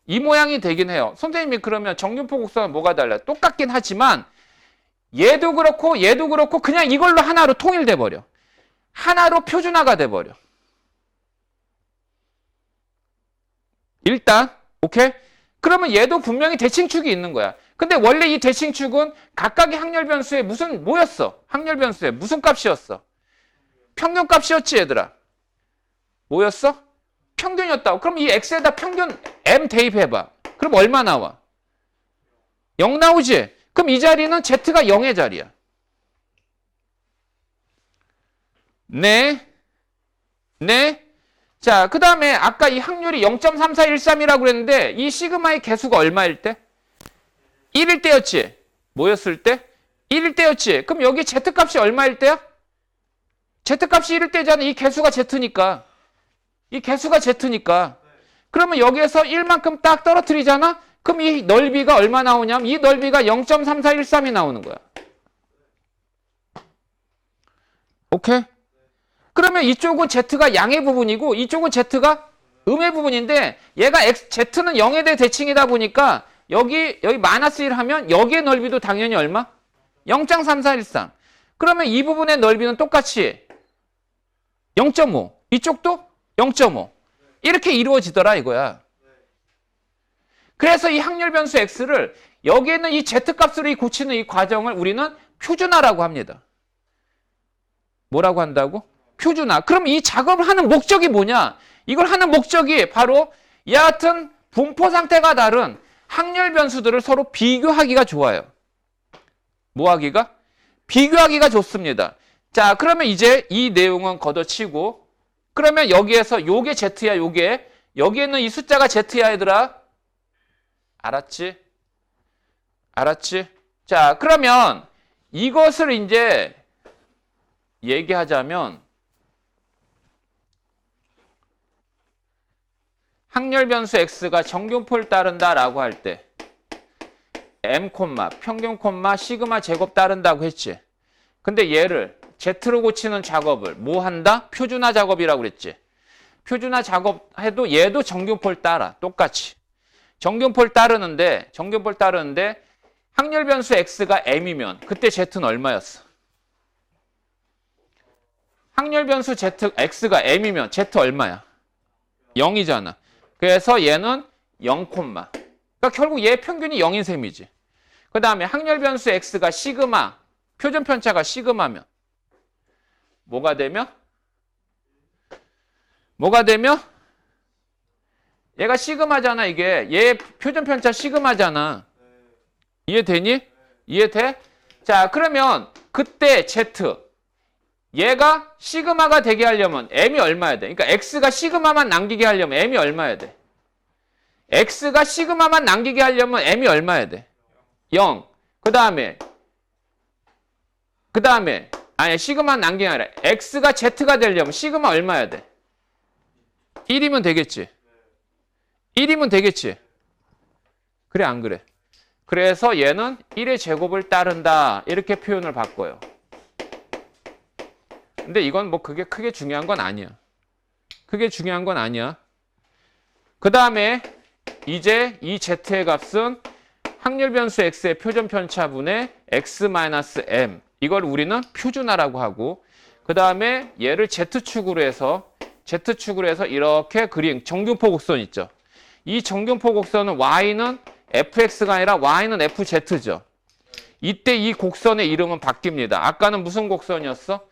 이 모양이 되긴 해요. 선생님이 그러면 정균포 곡선은 뭐가 달라요? 똑같긴 하지만 얘도 그렇고 그냥 이걸로 하나로 통일돼 버려. 하나로 표준화가 돼 버려. 일단 오케이? 그러면 얘도 분명히 대칭축이 있는 거야. 근데 원래 이 대칭축은 각각의 확률 변수에 뭐였어? 확률 변수에 무슨 값이었어? 평균 값이었지 얘들아. 뭐였어? 평균이었다고. 그럼 이 x에다 평균 m 대입해봐. 그럼 얼마 나와? 0 나오지? 그럼 이 자리는 z가 0의 자리야. 네. 자, 그 다음에 아까 이 확률이 0.3413이라고 그랬는데 이 시그마의 개수가 얼마일 때? 1일 때였지? 뭐였을 때? 1일 때였지? 그럼 여기 z값이 얼마일 때야? z값이 1일 때잖아. 이 개수가 z니까. 그러면 여기에서 1만큼 딱 떨어뜨리잖아? 그럼 이 넓이가 얼마 나오냐면 이 넓이가 0.3413이 나오는 거야. 오케이? 그러면 이쪽은 z가 양의 부분이고 이쪽은 z가 음의 부분인데 얘가 z는 0에 대해 대칭이다 보니까 여기 마이너스 1 하면 여기의 넓이도 당연히 얼마? 0.3413. 그러면 이 부분의 넓이는 똑같이 0.5. 이쪽도 0.5. 이렇게 이루어지더라 이거야. 그래서 이 확률 변수 x를 여기에 있는 이 z값으로 고치는 이 과정을 우리는 표준화라고 합니다. 뭐라고 한다고? 표준화. 그럼 이 작업을 하는 목적이 뭐냐? 이걸 하는 목적이 바로 이와 같은 분포 상태가 다른 확률 변수들을 서로 비교하기가 좋아요. 뭐 하기가? 비교하기가 좋습니다. 자, 그러면 이제 이 내용은 걷어치고 그러면 여기에서 요게 z야, 여기에 있는 이 숫자가 z야, 얘들아. 알았지? 자, 그러면 이것을 이제 얘기하자면 확률 변수 x가 정균포를 따른다라고 할 때 m, 평균, 시그마 제곱 따른다고 했지. 근데 얘를 z로 고치는 작업을 뭐 한다? 표준화 작업이라고 그랬지. 표준화 작업해도 얘도 정균포를 따라. 똑같이. 정균포를 따르는데 확률 변수 x가 m이면 그때 z는 얼마였어? 확률 변수 x가 m이면 z 얼마야? 0이잖아. 그래서 얘는 0, 그러니까 결국 얘 평균이 0인 셈이지. 그 다음에 확률 변수 x가 시그마, 표준 편차가 시그마면 뭐가 되며? 얘가 시그마잖아 이게. 얘 표준 편차 시그마잖아. 이해되니? 이해돼? 자, 그러면 그때 z 얘가 시그마가 되게 하려면 m이 얼마야 돼? 그러니까 x가 시그마만 남기게 하려면 m이 얼마야 돼? x가 시그마만 남기게 하려면 m이 얼마야 돼? 0. 그 다음에 아니 시그마만 남기게 아니라 x가 z가 되려면 시그마 얼마야 돼? 1이면 되겠지. 그래 안 그래? 그래서 얘는 1의 제곱을 따른다. 이렇게 표현을 바꿔요. 근데 이건 뭐 그게 크게 중요한 건 아니야. 그 다음에 이제 이 z의 값은 확률 변수 x의 표준 편차분의 x-m. 이걸 우리는 표준화라고 하고 그 다음에 얘를 z축으로 해서 이렇게 그린 정균포 곡선 있죠. 이 정균포 곡선은 y는 fx가 아니라 y는 fz죠. 이때 이 곡선의 이름은 바뀝니다. 아까는 무슨 곡선이었어?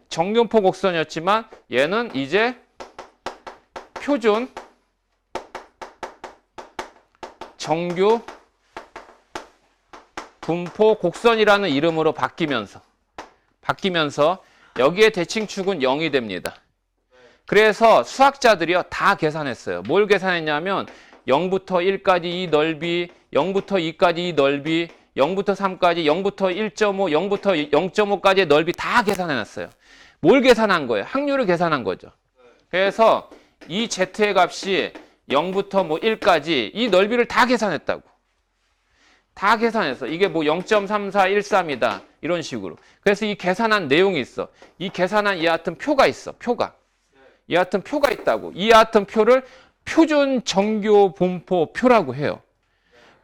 정균포 곡선이었지만 얘는 이제 표준 정규 분포 곡선이라는 이름으로 바뀌면서 여기에 대칭축은 0이 됩니다. 그래서 수학자들이요 다 계산했어요. 뭘 계산했냐면 0부터 1까지 이 넓이, 0부터 2까지 이 넓이, 0부터 3까지, 0부터 1.5, 0부터 0.5까지의 넓이 다 계산해놨어요. 뭘 계산한 거예요? 확률을 계산한 거죠. 그래서 이 Z의 값이 0부터 뭐 1까지 이 넓이를 다 계산했다고. 다 계산했어. 이게 뭐 0.3413이다. 이런 식으로. 그래서 이 계산한 내용이 있어. 이 계산한 이와 같은 표가 있어. 표가. 이와 같은 표가 있다고. 이와 같은 표를 표준 정교 분포 표라고 해요.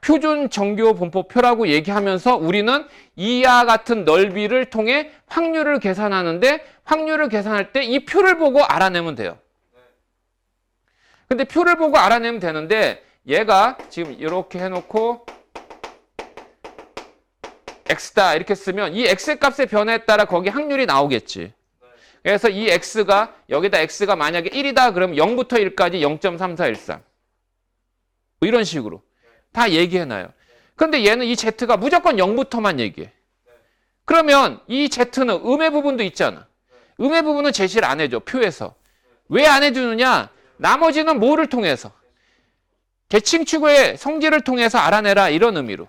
표준 정교 분포 표라고 얘기하면서 우리는 이와 같은 넓이를 통해 확률을 계산하는데 확률을 계산할 때 이 표를 보고 알아내면 돼요. 근데 표를 보고 알아내면 되는데 얘가 지금 이렇게 해놓고 x다 이렇게 쓰면 이 x 값의 변화에 따라 거기 확률이 나오겠지. 그래서 이 x가 여기다 x가 만약에 1이다 그러면 0부터 1까지 0.3413 뭐 이런 식으로 다 얘기해놔요. 그런데 얘는 이 z가 무조건 0부터만 얘기해. 그러면 이 z는 음의 부분도 있잖아. 음의 부분은 제시를 안 해줘. 표에서. 왜 안 해주느냐? 나머지는 뭐를 통해서? 대칭축의 성질을 통해서 알아내라 이런 의미로.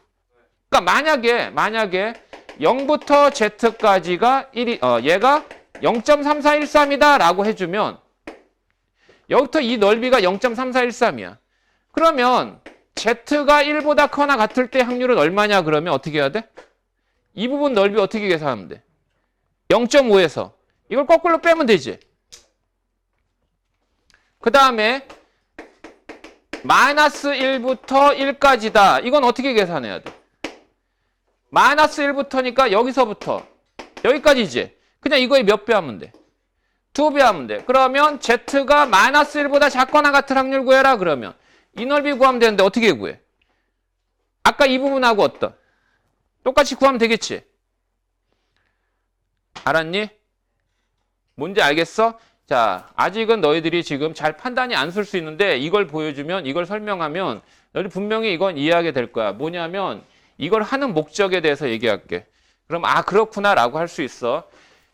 그러니까 만약에 0부터 z까지가 1이 얘가 0.3413이다 라고 해주면 여기부터 이 넓이가 0.3413이야. 그러면 z가 1보다 커나 같을 때 확률은 얼마냐 그러면 어떻게 해야 돼? 이 부분 넓이 어떻게 계산하면 돼? 0.5에서 이걸 거꾸로 빼면 되지. 그 다음에 마이너스 1부터 1까지다. 이건 어떻게 계산해야 돼? 마이너스 1부터니까 여기서부터 여기까지지. 그냥 이거에 몇 배 하면 돼? 2배 하면 돼. 그러면 z가 마이너스 1보다 작거나 같을 확률 구해라 그러면 이 넓이 구하면 되는데 어떻게 구해? 아까 이 부분하고 어떤? 똑같이 구하면 되겠지? 알았니? 뭔지 알겠어? 자, 아직은 너희들이 지금 잘 판단이 안 쓸 수 있는데 이걸 보여주면 이걸 설명하면 너희들 분명히 이건 이해하게 될 거야. 뭐냐면 이걸 하는 목적에 대해서 얘기할게. 그럼 아 그렇구나 라고 할 수 있어.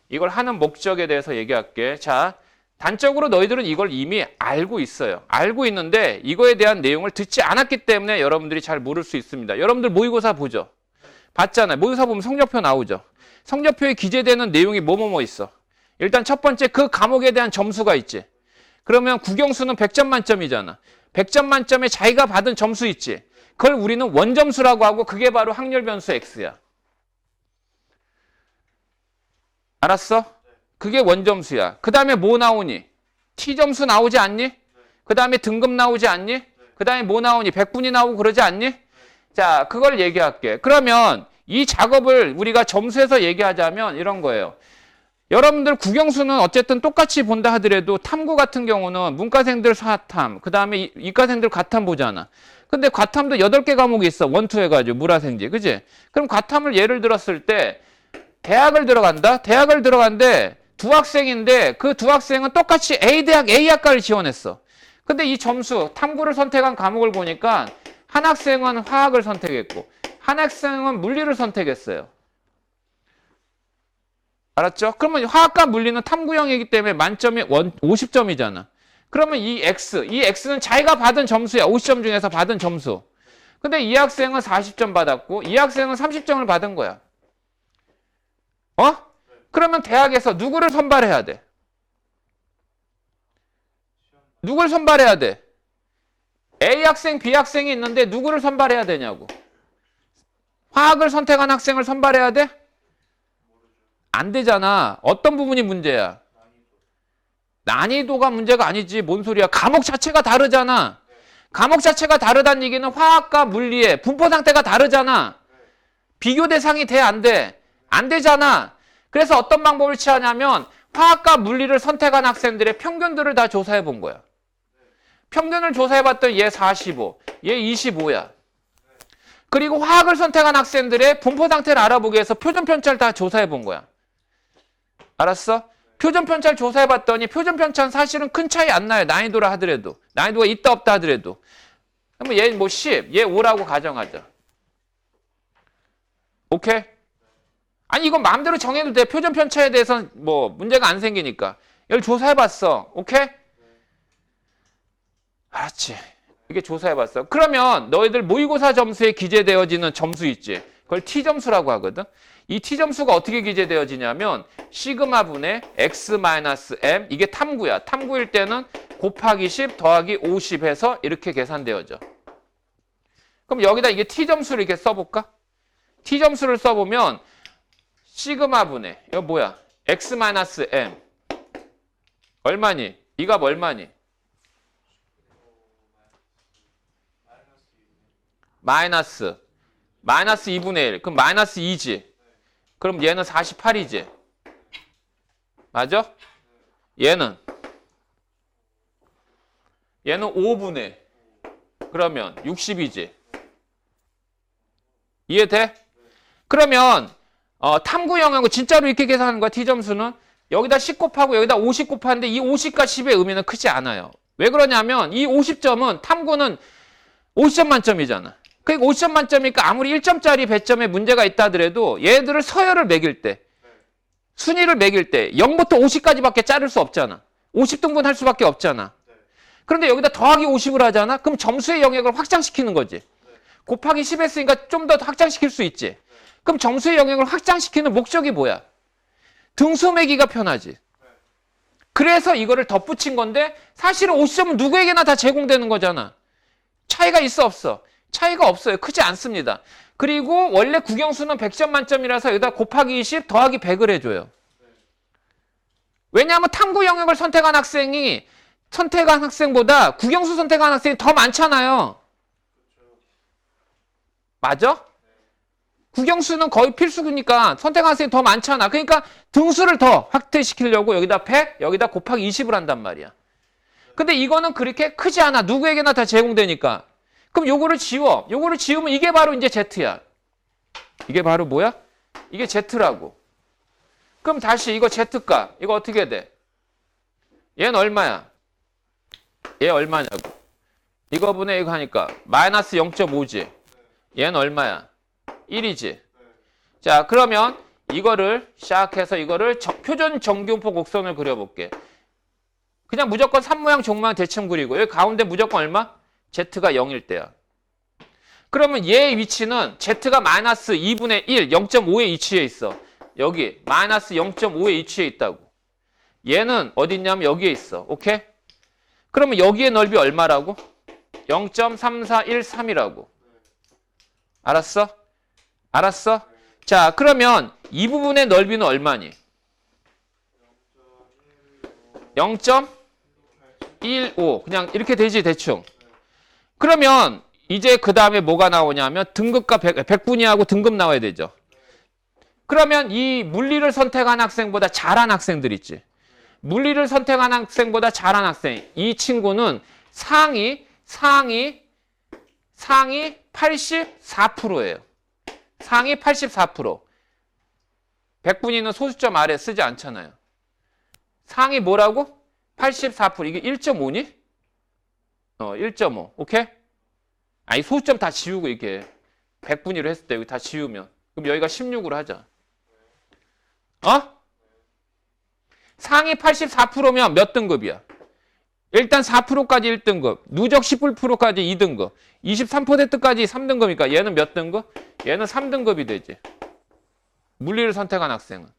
이걸 하는 목적에 대해서 얘기할게. 자, 단적으로 너희들은 이걸 이미 알고 있어요. 알고 있는데 이거에 대한 내용을 듣지 않았기 때문에 여러분들이 잘 모를 수 있습니다. 여러분들 모의고사 보죠? 봤잖아요. 모의고사 보면 성적표 나오죠? 성적표에 기재되는 내용이 뭐뭐뭐 있어. 일단 첫 번째 그 과목에 대한 점수가 있지. 그러면 국영수는 100점 만점이잖아. 100점 만점에 자기가 받은 점수 있지. 그걸 우리는 원점수라고 하고 그게 바로 확률 변수 x야. 알았어? 그게 원점수야. 그 다음에 뭐 나오니? t점수 나오지 않니? 그 다음에 등급 나오지 않니? 그 다음에 뭐 나오니? 백분위 나오고 그러지 않니? 자, 그걸 얘기할게. 그러면 이 작업을 우리가 점수에서 얘기하자면 이런 거예요. 여러분들 국영수는 어쨌든 똑같이 본다 하더라도 탐구 같은 경우는 문과생들 4탐, 그 다음에 이과생들 과탐 보잖아. 근데 과탐도 8개 과목이 있어. 원투 해가지고 물화생지. 그지? 그럼 과탐을 예를 들었을 때 대학을 들어간다? 대학을 들어간데 두 학생인데 그 두 학생은 똑같이 A대학 A학과를 지원했어. 근데 이 점수, 탐구를 선택한 과목을 보니까 한 학생은 화학을 선택했고 한 학생은 물리를 선택했어요. 알았죠? 그러면 화학과 물리는 탐구형이기 때문에 만점이 50점이잖아. 그러면 이 X는 자기가 받은 점수야. 50점 중에서 받은 점수. 근데 이 학생은 40점 받았고 이 학생은 30점을 받은 거야. 그러면 대학에서 누구를 선발해야 돼? 누굴 선발해야 돼? A 학생, B 학생이 있는데 누구를 선발해야 되냐고. 화학을 선택한 학생을 선발해야 돼? 안 되잖아. 어떤 부분이 문제야? 난이도가 문제가 아니지. 뭔 소리야. 과목 자체가 다르잖아. 과목 자체가 다르다는 얘기는 화학과 물리의 분포 상태가 다르잖아. 비교 대상이 돼, 안 돼? 안 되잖아. 그래서 어떤 방법을 취하냐면 화학과 물리를 선택한 학생들의 평균들을 다 조사해 본 거야. 평균을 조사해 봤더니 얘 45, 얘 25야. 그리고 화학을 선택한 학생들의 분포 상태를 알아보기 위해서 표준 편차를 다 조사해 본 거야. 알았어? 표준 편차를 조사해 봤더니 표준 편차는 사실은 큰 차이 안 나요. 난이도라 하더라도. 난이도가 있다 없다 하더라도. 그러면 얘 뭐 10, 얘 5라고 가정하자. 오케이? 아니 이건 마음대로 정해도 돼. 표준 편차에 대해서는 뭐 문제가 안 생기니까. 이걸 조사해 봤어. 오케이? 알았지. 이게 조사해 봤어. 그러면 너희들 모의고사 점수에 기재되어지는 점수 있지. 그걸 T점수라고 하거든. 이 t점수가 어떻게 기재되어지냐면 시그마분의 x-m 이게 탐구야. 탐구일 때는 곱하기 10 더하기 50 해서 이렇게 계산되어져. 그럼 여기다 이게 t점수를 이렇게 써볼까? t점수를 써보면 시그마분의 이거 뭐야? x-m 얼마니? 이 값 얼마니? 마이너스 2분의 1. 그럼 마이너스 2지. 그럼 얘는 48이지. 맞아? 얘는 5분의 그러면 60이지. 이해돼? 그러면 탐구 영역은 진짜로 이렇게 계산하는 거야. t점수는 여기다 10 곱하고 여기다 50 곱하는데 이 50과 10의 의미는 크지 않아요. 왜 그러냐면 이 50점은 탐구는 50점 만점이잖아. 그러니까 50점 만점이니까 아무리 1점짜리 배점에 문제가 있다 하더라도 얘들을 서열을 매길 때 순위를 매길 때 0부터 50까지밖에 자를 수 없잖아. 50등분 할 수밖에 없잖아. 그런데 여기다 더하기 50을 하잖아. 그럼 점수의 영역을 확장시키는 거지. 곱하기 10 했으니까 좀 더 확장시킬 수 있지. 그럼 점수의 영역을 확장시키는 목적이 뭐야? 등수 매기가 편하지. 그래서 이거를 덧붙인 건데 사실은 50점은 누구에게나 다 제공되는 거잖아. 차이가 있어 없어? 차이가 없어요. 크지 않습니다. 그리고 원래 국영수는 100점 만점이라서 여기다 곱하기 20 더하기 100을 해줘요. 왜냐하면 탐구 영역을 선택한 학생보다 국영수 선택한 학생이 더 많잖아요. 맞아? 국영수는 거의 필수니까 선택한 학생이 더 많잖아. 그러니까 등수를 더 확대시키려고 여기다 100, 여기다 곱하기 20을 한단 말이야. 근데 이거는 그렇게 크지 않아. 누구에게나 다 제공되니까. 그럼 요거를 지워. 요거를 지우면 이게 바로 이제 Z야. 이게 바로 뭐야? 이게 Z라고. 그럼 다시 이거 Z값. 이거 어떻게 돼? 얘는 얼마야? 얘 얼마냐고. 이거 분의 이거 하니까 마이너스 0.5지. 얘는 얼마야? 1이지. 자, 그러면 이거를 시작해서 이거를 표준 정규분포 곡선을 그려볼게. 그냥 무조건 산모양 종모양 대칭 그리고 여기 가운데 무조건 얼마? Z가 0일 때야. 그러면 얘의 위치는 Z가 마이너스 2분의 1, 0.5에 위치해 있어. 여기 마이너스 0.5에 위치해 있다고. 얘는 어디 있냐면 여기에 있어. 오케이? 그러면 여기의 넓이 얼마라고? 0.3413이라고. 알았어? 알았어? 자, 그러면 이 부분의 넓이는 얼마니? 0.15. 그냥 이렇게 되지, 대충. 그러면 이제 그 다음에 뭐가 나오냐면 등급과 백분위하고 등급 나와야 되죠. 그러면 이 물리를 선택한 학생보다 잘한 학생들 있지. 물리를 선택한 학생보다 잘한 학생. 이 친구는 상위 84%예요. 상위 84%. 백분위는 소수점 아래 쓰지 않잖아요. 상위 뭐라고? 84%. 이게 1.5니? 1.5. 오케이? 아니, 소수점 다 지우고 이게 백분위로 했을 때 여기 다 지우면. 그럼 여기가 16으로 하자. 상위 84%면 몇 등급이야? 일단 4%까지 1등급, 누적 10%까지 2등급, 23%까지 3등급이니까 얘는 몇 등급? 얘는 3등급이 되지. 물리를 선택한 학생은.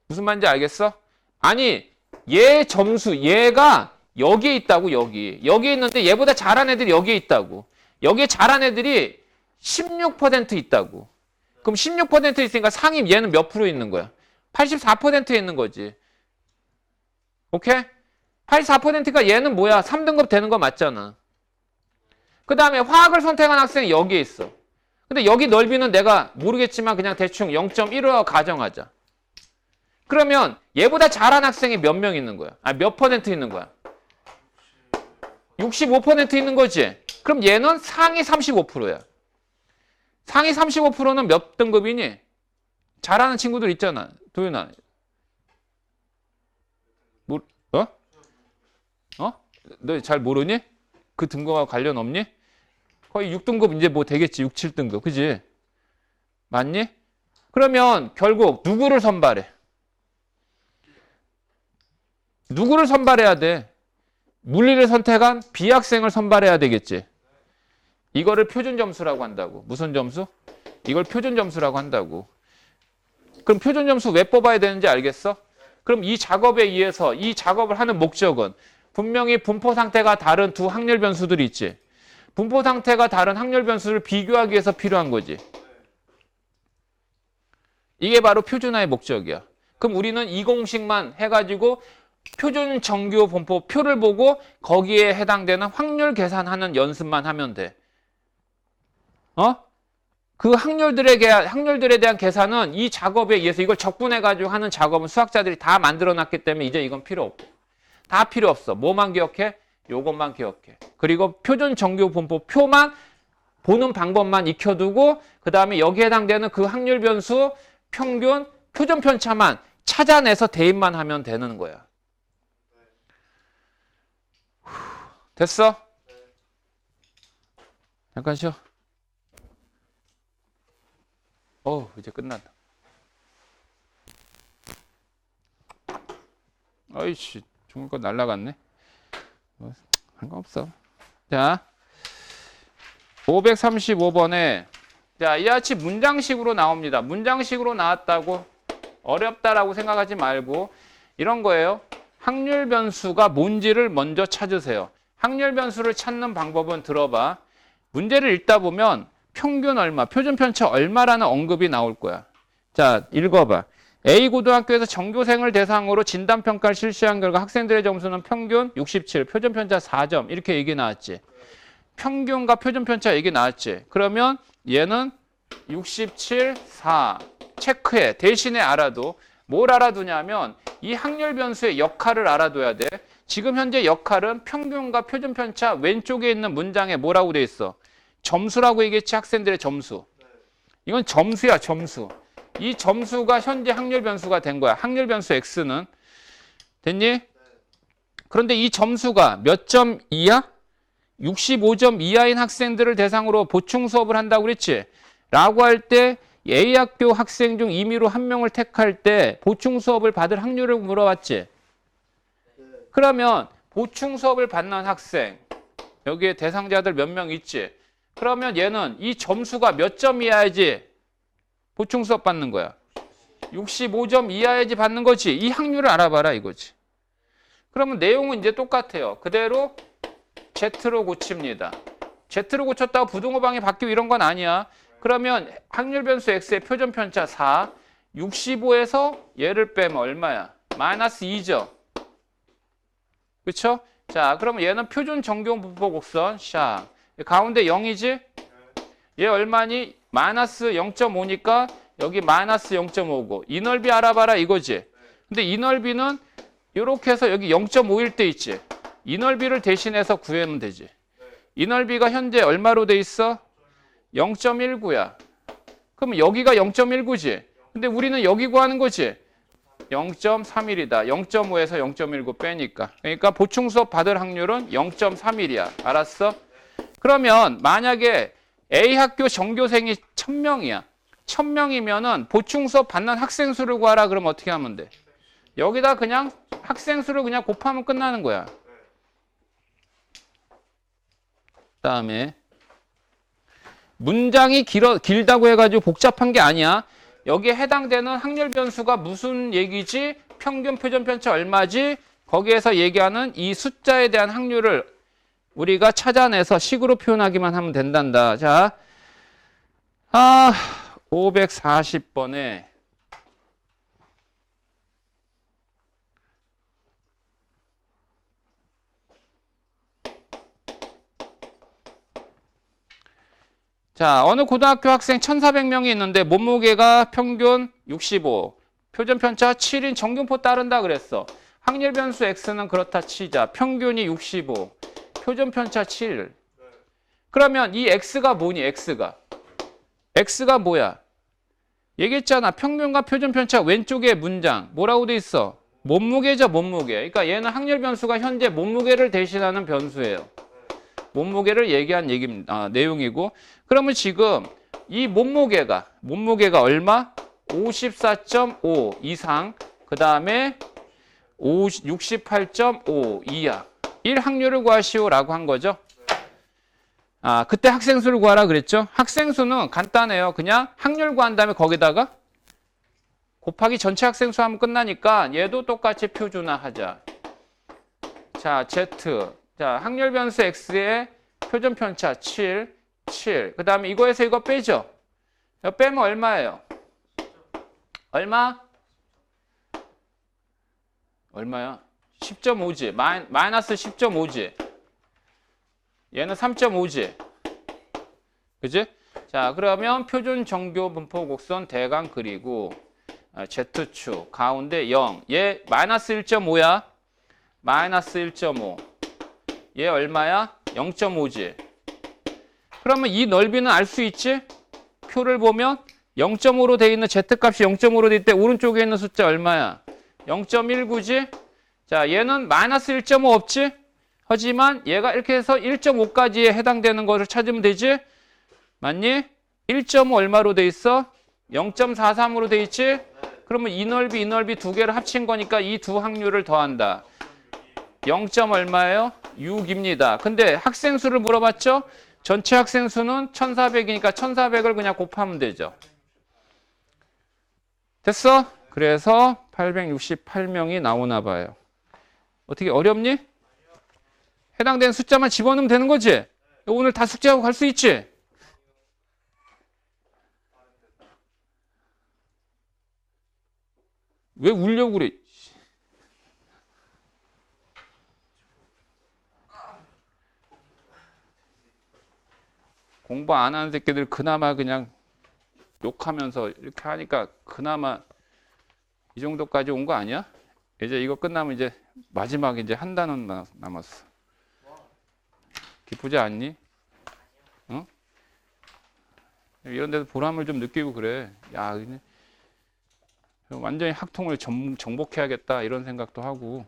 무슨 말인지 알겠어? 아니, 얘 점수, 얘가 여기에 있다고, 여기. 여기에 있는데 얘보다 잘한 애들이 여기에 있다고. 여기에 잘한 애들이 16% 있다고. 그럼 16% 있으니까 상위 얘는 몇 프로 있는 거야? 84%에 있는 거지. 오케이? 84%가 얘는 뭐야? 3등급 되는 거 맞잖아. 그 다음에 화학을 선택한 학생이 여기에 있어. 근데 여기 넓이는 내가 모르겠지만 그냥 대충 0.15 가정하자. 그러면 얘보다 잘한 학생이 몇 명 있는 거야? 몇 퍼센트 있는 거야? 65% 있는 거지. 그럼 얘는 상위 35%야. 상위 35%는 몇 등급이니? 잘하는 친구들 있잖아. 도윤아. 너 잘 모르니? 그 등급하고 관련 없니? 거의 6등급 이제 뭐 되겠지. 6, 7등급. 그지? 맞니? 그러면 결국 누구를 선발해? 누구를 선발해야 돼? 물리를 선택한 B학생을 선발해야 되겠지. 이거를 표준 점수라고 한다고. 무슨 점수? 이걸 표준 점수라고 한다고. 그럼 표준 점수 왜 뽑아야 되는지 알겠어? 그럼 이 작업에 의해서 이 작업을 하는 목적은 분명히 분포 상태가 다른 두 확률 변수들이 있지. 분포 상태가 다른 확률 변수를 비교하기 위해서 필요한 거지. 이게 바로 표준화의 목적이야. 그럼 우리는 이 공식만 해가지고 표준 정규 분포 표를 보고 거기에 해당되는 확률 계산하는 연습만 하면 돼. 그 확률들에 대한 계산은 이 작업에 의해서 이걸 적분해가지고 하는 작업은 수학자들이 다 만들어놨기 때문에 이제 이건 필요 없고. 다 필요 없어. 뭐만 기억해? 요것만 기억해. 그리고 표준 정규 분포 표만 보는 방법만 익혀두고 그 다음에 여기에 해당되는 그 확률 변수, 평균, 표준 편차만 찾아내서 대입만 하면 되는 거야. 됐어? 잠깐 쉬어. 이제 끝났다. 어이씨, 중국 거 날라갔네. 상관없어. 자, 535번에 자, 이같이 문장식으로 나옵니다. 문장식으로 나왔다고 어렵다라고 생각하지 말고 이런 거예요. 확률 변수가 뭔지를 먼저 찾으세요. 확률 변수를 찾는 방법은 들어봐. 문제를 읽다 보면 평균 얼마, 표준 편차 얼마라는 언급이 나올 거야. 자, 읽어봐. A 고등학교에서 전교생을 대상으로 진단평가를 실시한 결과 학생들의 점수는 평균 67, 표준 편차 4점 이렇게 얘기 나왔지. 평균과 표준 편차 얘기 나왔지. 그러면 얘는 67, 4 체크해. 대신에 알아도 뭘 알아두냐면 이 확률 변수의 역할을 알아둬야 돼. 지금 현재 역할은 평균과 표준 편차 왼쪽에 있는 문장에 뭐라고 돼 있어? 점수라고 얘기했지. 학생들의 점수. 이건 점수야, 점수. 이 점수가 현재 확률 변수가 된 거야. 확률 변수 x는. 됐니? 그런데 이 점수가 몇 점 이하? 65점 이하인 학생들을 대상으로 보충 수업을 한다고 그랬지? 라고 할 때 A학교 학생 중 임의로 한 명을 택할 때 보충 수업을 받을 확률을 물어봤지? 그러면 보충 수업을 받는 학생, 여기에 대상자들 몇 명 있지? 그러면 얘는 이 점수가 몇 점 이하야지 보충 수업 받는 거야. 65점 이하야지 받는 거지. 이 확률을 알아봐라 이거지. 그러면 내용은 이제 똑같아요. 그대로 Z로 고칩니다. Z로 고쳤다고 부등호방이 바뀌고 이런 건 아니야. 그러면 확률 변수 X의 표준 편차 4, 65에서 얘를 빼면 얼마야? 마이너스 2죠. 그쵸? 자, 그러면 얘는 표준 정규 분포 곡선, 샤. 가운데 0이지? 얘 얼마니? 마이너스 0.5니까 여기 마이너스 0.5고 이 넓이 알아봐라 이거지. 근데 이 넓이는 이렇게 해서 여기 0.5일 때 있지. 이 넓이를 대신해서 구하면 되지. 이 넓이가 현재 얼마로 돼 있어? 0.19야. 그럼 여기가 0.19지. 근데 우리는 여기 구하는 거지. 0.31이다. 0.5에서 0.19 빼니까. 그러니까 보충 수업 받을 확률은 0.31이야. 알았어? 그러면 만약에 A학교 전교생이 1000명이야. 1000명이면은 보충 수업 받는 학생 수를 구하라 그러면 어떻게 하면 돼? 여기다 그냥 학생 수를 그냥 곱하면 끝나는 거야. 그다음에 문장이 길다고 해가지고 복잡한 게 아니야. 여기에 해당되는 확률 변수가 무슨 얘기지? 평균 표준 편차 얼마지? 거기에서 얘기하는 이 숫자에 대한 확률을 우리가 찾아내서 식으로 표현하기만 하면 된단다. 자, 540번에 자, 어느 고등학교 학생 1400명이 있는데 몸무게가 평균 65, 표준 편차 7인 정균포 따른다 그랬어. 확률 변수 x는 그렇다 치자. 평균이 65, 표준 편차 7. 그러면 이 x가 뭐니? x가 뭐야? 얘기했잖아. 평균과 표준 편차 왼쪽에 문장 뭐라고 돼 있어? 몸무게죠, 몸무게. 그러니까 얘는 확률 변수가 현재 몸무게를 대신하는 변수예요. 몸무게를 얘기한 내용이고, 그러면 지금 이 몸무게가 얼마? 54.5 이상, 그 다음에 68.5 이하. 1 확률을 구하시오라고 한 거죠. 아, 그때 학생 수를 구하라 그랬죠? 학생 수는 간단해요. 그냥 학률 구한 다음에 거기다가 곱하기 전체 학생 수 하면 끝나니까 얘도 똑같이 표준화하자. 자, Z. 자, 확률 변수 X의 표준 편차 7, 7. 그 다음에 이거에서 이거 빼죠? 이거 빼면 얼마예요? 얼마? 얼마야? 10.5지. 마이너스 10.5지. 얘는 3.5지. 그지? 자, 그러면 표준 정교 분포 곡선 대강 그리고 Z축 가운데 0. 얘 마이너스 1.5야. 마이너스 1.5. 얘 얼마야? 0.5지. 그러면 이 넓이는 알 수 있지? 표를 보면 0.5로 돼 있는 Z값이 0.5로 돼 있을 때 오른쪽에 있는 숫자 얼마야? 0.19지? 자, 얘는 마이너스 1.5 없지? 하지만 얘가 이렇게 해서 1.5까지에 해당되는 것을 찾으면 되지? 맞니? 1.5 얼마로 돼 있어? 0.43으로 돼 있지? 그러면 이 넓이 두 개를 합친 거니까 이 두 확률을 더한다. 0. 얼마예요? 6입니다. 근데 학생 수를 물어봤죠? 전체 학생 수는 1400이니까 1400을 그냥 곱하면 되죠. 됐어? 그래서 868명이 나오나 봐요. 어떻게 어렵니? 해당되는 숫자만 집어넣으면 되는 거지? 오늘 다 숙제하고 갈 수 있지? 왜 울려고 그래? 공부 안 하는 새끼들 그나마 그냥 욕하면서 이렇게 하니까 그나마 이 정도까지 온 거 아니야? 이제 이거 끝나면 이제 마지막 이제 한 단원 남았어. 기쁘지 않니? 응? 이런 데서 보람을 좀 느끼고 그래. 야, 완전히 학통을 정복해야겠다 이런 생각도 하고.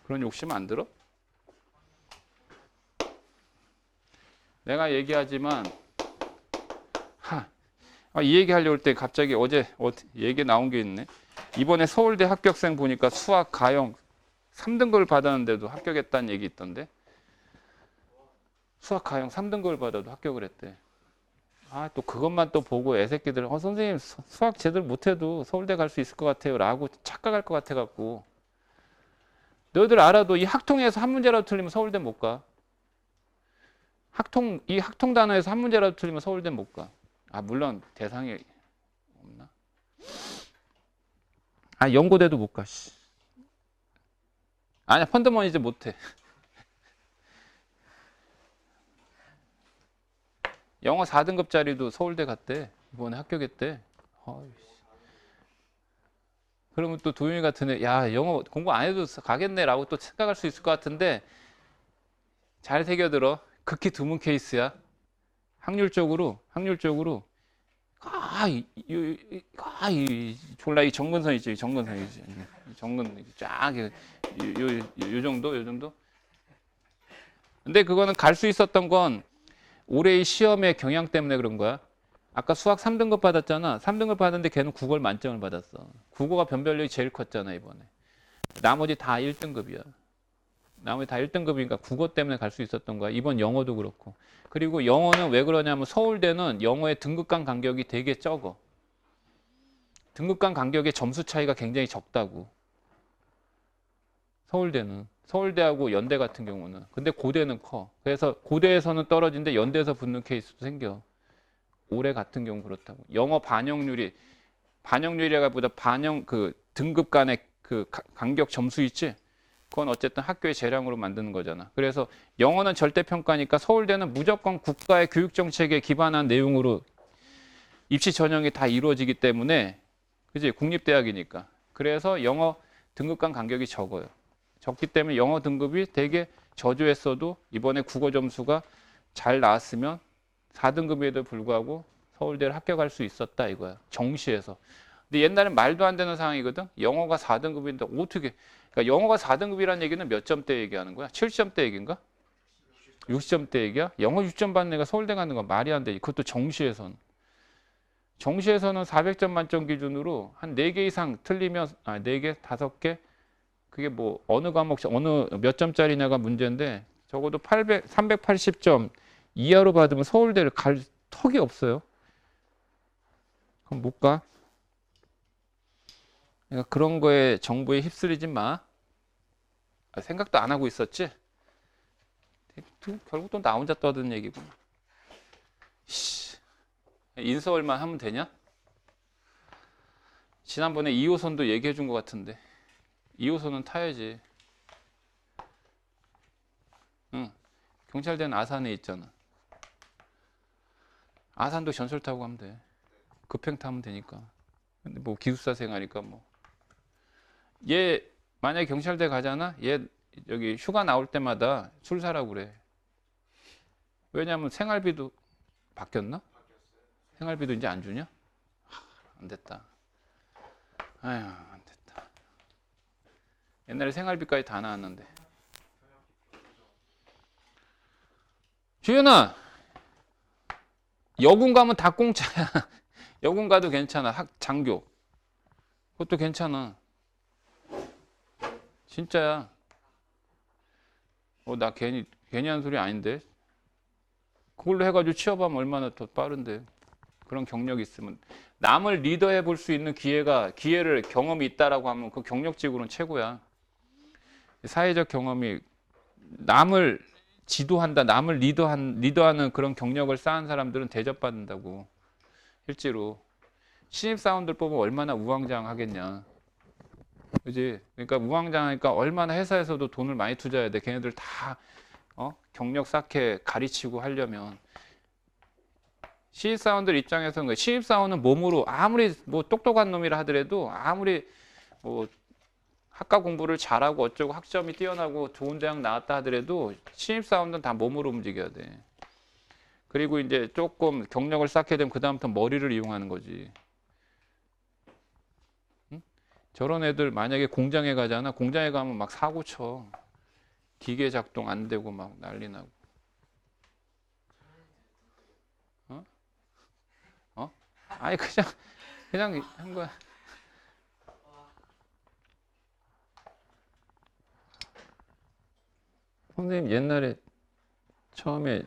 그런 욕심 안 들어? 내가 얘기하지만 이 얘기 하려고 할 때 갑자기 어제 얘기 나온 게 있네. 이번에 서울대 합격생 보니까 수학, 가형 3등급을 받았는데도 합격했다는 얘기 있던데. 수학, 가형 3등급을 받아도 합격을 했대. 또 그것만 또 보고 애새끼들 선생님 수학 제대로 못해도 서울대 갈 수 있을 것 같아요 라고 착각할 것 같아 갖고. 너희들 알아도 이 학통에서 한 문제라도 틀리면 서울대 못 가. 이 학통 단어에서 한 문제라도 틀리면 서울대 못 가. 물론 대상이 없나? 연고대도 못 가. 아니야, 펀드머니즈 못해. 영어 4등급짜리도 서울대 갔대. 이번에 합격했대. 그러면 또 도윤이 같은 애, 야, 영어 공부 안 해도 가겠네 라고 또 생각할 수 있을 것 같은데 잘 새겨들어. 극히 드문 케이스야. 확률적으로 졸라 이 정근선이지. 정근 쫙 요 정도. 근데 그거는 갈 수 있었던 건 올해의 시험의 경향 때문에 그런 거야. 아까 수학 3등급 받았잖아. 3등급 받았는데 걔는 국어를 만점을 받았어. 국어가 변별력이 제일 컸잖아 이번에. 나머지 다 1등급이야. 나머지 다 1등급이니까 국어 때문에 갈 수 있었던 거야. 이번 영어도 그렇고. 그리고 영어는 왜 그러냐면 서울대는 영어의 등급 간 간격이 되게 적어. 등급 간 간격의 점수 차이가 굉장히 적다고. 서울대하고 연대 같은 경우는. 근데 고대는 커. 그래서 고대에서는 떨어지는데 연대에서 붙는 케이스도 생겨. 올해 같은 경우 그렇다고. 영어 반영률이라기보다 등급 간의 그 간격 점수 있지? 그건 어쨌든 학교의 재량으로 만드는 거잖아. 그래서 영어는 절대평가니까 서울대는 무조건 국가의 교육정책에 기반한 내용으로 입시 전형이 다 이루어지기 때문에, 그지? 국립대학이니까. 그래서 영어 등급 간 간격이 적어요. 적기 때문에 영어 등급이 되게 저조했어도 이번에 국어 점수가 잘 나왔으면 4등급에도 불구하고 서울대를 합격할 수 있었다 이거야. 정시에서. 근데 옛날엔 말도 안 되는 상황이거든. 영어가 4등급인데 어떻게, 그러니까 영어가 4등급이라는 얘기는 몇 점대 얘기하는 거야? 70점대 얘기인가? 60점대 얘기야? 영어 6점 받는 애가 서울대 가는 건 말이 안 돼. 그것도 정시에서는 400점 만점 기준으로 한 4개 이상 틀리면 4개, 5개, 그게 뭐 어느 과목 어느 몇 점짜리냐가 문제인데 적어도 380점 이하로 받으면 서울대를 갈 턱이 없어요. 그럼 못 가. 그러니까 그런 거에 정부에 휩쓸리지 마. 생각도 안 하고 있었지? 결국 또 나 혼자 떠드는 얘기구나. 인서울만 하면 되냐? 지난번에 2호선도 얘기해 준 것 같은데 2호선은 타야지. 응. 경찰대는 아산에 있잖아. 아산도 전철 타고 가면 돼. 급행 타면 되니까. 근데 뭐 기숙사 생활이니까 뭐. 얘 만약에 경찰대 가잖아. 얘 여기 휴가 나올 때마다 줄 사라고 그래. 왜냐면 생활비도 바뀌었나? 생활비도 이제 안 주냐? 안 됐다. 아휴, 안 됐다. 옛날에 생활비까지 다 나왔는데. 주연아, 여군 가면 다 공짜야. 여군 가도 괜찮아. 장교. 그것도 괜찮아. 진짜야. 나 괜히 한 소리 아닌데. 그걸로 해가지고 취업하면 얼마나 더 빠른데. 그런 경력이 있으면. 남을 리더해 볼 수 있는 기회를 경험이 있다라고 하면 그 경력직으로는 최고야. 사회적 경험이 남을 지도한다, 남을 리더하는 그런 경력을 쌓은 사람들은 대접받는다고. 실제로. 신입사원들 보면 얼마나 우왕좌왕하겠냐. 그지? 그러니까 우왕좌왕하니까 얼마나 회사에서도 돈을 많이 투자해야 돼. 걔네들 다 경력 쌓게 가르치고 하려면. 신입사원들 입장에서는 신입사원은 몸으로 아무리 뭐 똑똑한 놈이라 하더라도 아무리 뭐 학과 공부를 잘하고 어쩌고 학점이 뛰어나고 좋은 대학 나왔다 하더라도 신입사원들은 다 몸으로 움직여야 돼. 그리고 이제 조금 경력을 쌓게 되면 그다음부터 머리를 이용하는 거지. 응? 저런 애들 만약에 공장에 가잖아. 공장에 가면 막 사고 쳐. 기계 작동 안 되고 막 난리 나고. 아니 그냥 한 거야. 선생님 옛날에 처음에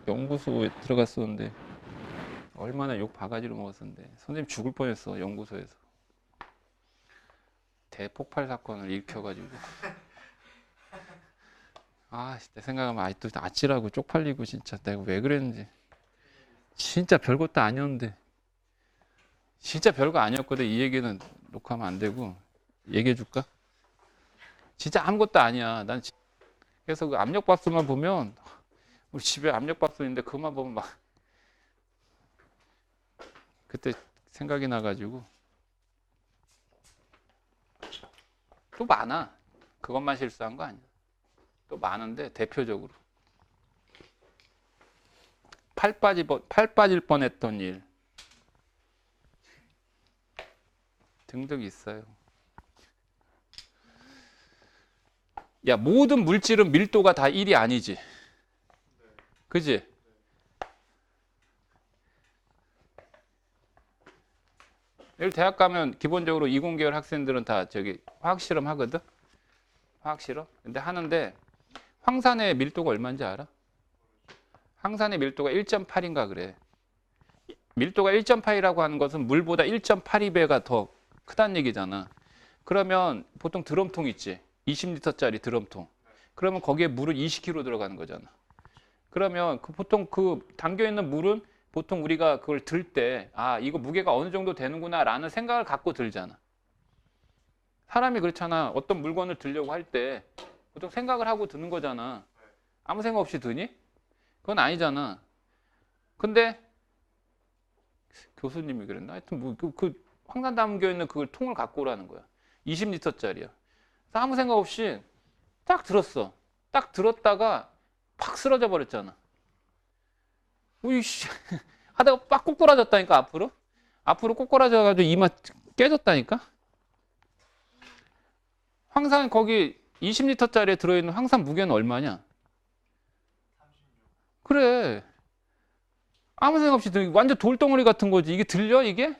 연구소에 들어갔었는데 얼마나 욕 바가지로 먹었었는데 선생님 죽을 뻔했어. 연구소에서 대폭발 사건을 일으켜가지고 내 생각하면 아직도 아찔하고 쪽팔리고 진짜 내가 왜 그랬는지. 진짜 별것도 아니었는데 진짜 별거 아니었거든. 이 얘기는 녹화하면 안 되고 얘기해 줄까? 진짜 아무것도 아니야. 그래서 그 압력밥솥만 보면 우리 집에 압력밥솥 있는데 그것만 보면 막 그때 생각이 나가지고 또 많아. 그것만 실수한 거 아니야. 또 많은데 대표적으로 팔 빠질 뻔했던 일 등등 있어요. 야, 모든 물질은 밀도가 다 1이 아니지. 그지? 여기 대학 가면 기본적으로 이공계열 학생들은 다 화학 실험 하거든. 화학 실험. 근데 하는데 황산의 밀도가 얼마인지 알아? 황산의 밀도가 1.8인가 그래. 밀도가 1.8이라고 하는 것은 물보다 1.82배가 더 크다는 얘기잖아. 그러면 보통 드럼통 있지. 20리터짜리 드럼통. 그러면 거기에 물은 20kg 들어가는 거잖아. 그러면 보통 담겨 있는 물은 보통 우리가 그걸 들 때 이거 무게가 어느 정도 되는구나 라는 생각을 갖고 들잖아. 사람이 그렇잖아. 어떤 물건을 들려고 할 때 보통 생각을 하고 드는 거잖아. 아무 생각 없이 드니? 그건 아니잖아. 근데 교수님이 그랬나? 하여튼 그 황산 담겨 있는 그걸 통을 갖고 오라는 거야. 20리터짜리야. 아무 생각 없이 딱 들었어. 딱 들었다가 팍 쓰러져 버렸잖아. 우이씨 하다가 빡 꼬꾸라졌다니까. 앞으로 꼬꾸라져가지고 이마 깨졌다니까. 황산 거기 20리터짜리에 들어있는 황산 무게는 얼마냐? 그래. 아무 생각 없이 완전 돌덩어리 같은 거지. 이게 들려 이게?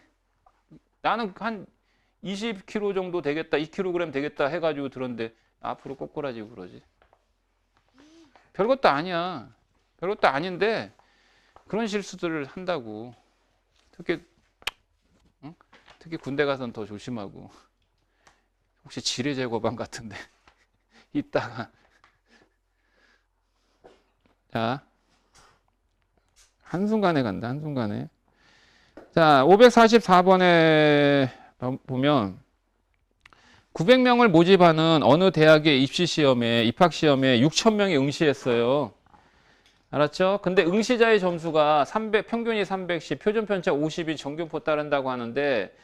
나는 한 20kg 정도 되겠다, 2kg 되겠다 해가지고 들었는데 앞으로 꼬꾸라지고 그러지. 별것도 아니야. 별것도 아닌데 그런 실수들을 한다고. 특히 응? 특히 군대 가서는 더 조심하고. 혹시 지뢰 제거반 같은데 이따가 자 한순간에 간다. 한순간에. 자 544번에 보면 900명을 모집하는 어느 대학의 입시시험에 입학시험에 6,000명이 응시했어요. 알았죠? 근데 응시자의 점수가 300, 평균이 310, 표준 편차 50인 정규포 따른다고 하는데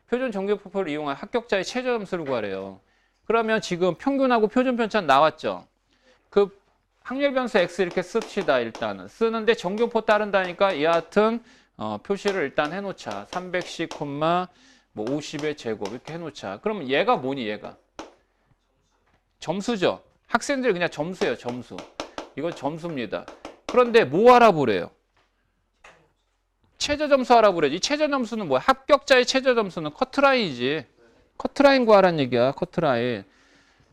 표준 정규포를 이용한 합격자의 최저 점수를 구하래요. 그러면 지금 평균하고 표준 편차 나왔죠? 그 확률 변수 x 이렇게 씁시다. 일단은 쓰는데 정규포 따른다니까 여하튼 표시를 일단 해놓자. 310, 뭐 50의 제곱 이렇게 해놓자. 그러면 얘가 뭐니 얘가? 점수죠. 학생들 그냥 점수예요. 점수. 이건 점수입니다. 그런데 뭐 알아보래요? 최저 점수 알아보래요. 이 최저 점수는 뭐야? 합격자의 최저 점수는 커트라인이지. 커트라인 구하라는 얘기야. 커트라인.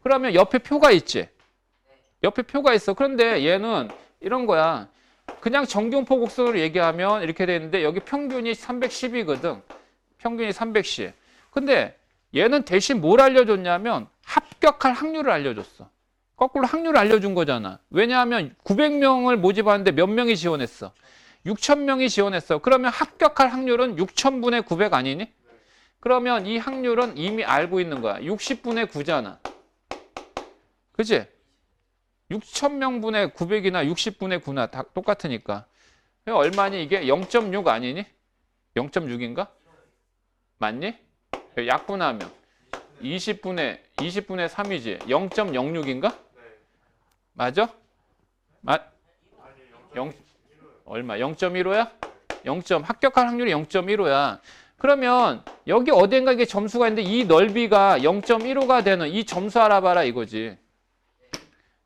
그러면 옆에 표가 있지. 옆에 표가 있어. 그런데 얘는 이런 거야. 그냥 정규포 곡선으로 얘기하면 이렇게 되는데 여기 평균이 310이거든. 평균이 310. 근데 얘는 대신 뭘 알려줬냐면 합격할 확률을 알려줬어. 거꾸로 확률을 알려준 거잖아. 왜냐하면 900명을 모집하는데 몇 명이 지원했어? 6,000명이 지원했어. 그러면 합격할 확률은 6,000분의 900 아니니? 그러면 이 확률은 이미 알고 있는 거야. 60분의 9잖아. 그치? 6,000명분의 900이나 60분의 9나 다 똑같으니까. 얼마니 이게? 0.6 아니니? 0.6인가? 맞니? 약분하면 20분의 3이지. 0.06인가? 맞아? 얼마? 0.15야? 합격할 확률이 0.15야. 그러면 여기 어딘가 이게 점수가 있는데 이 넓이가 0.15가 되는 이 점수 알아봐라 이거지.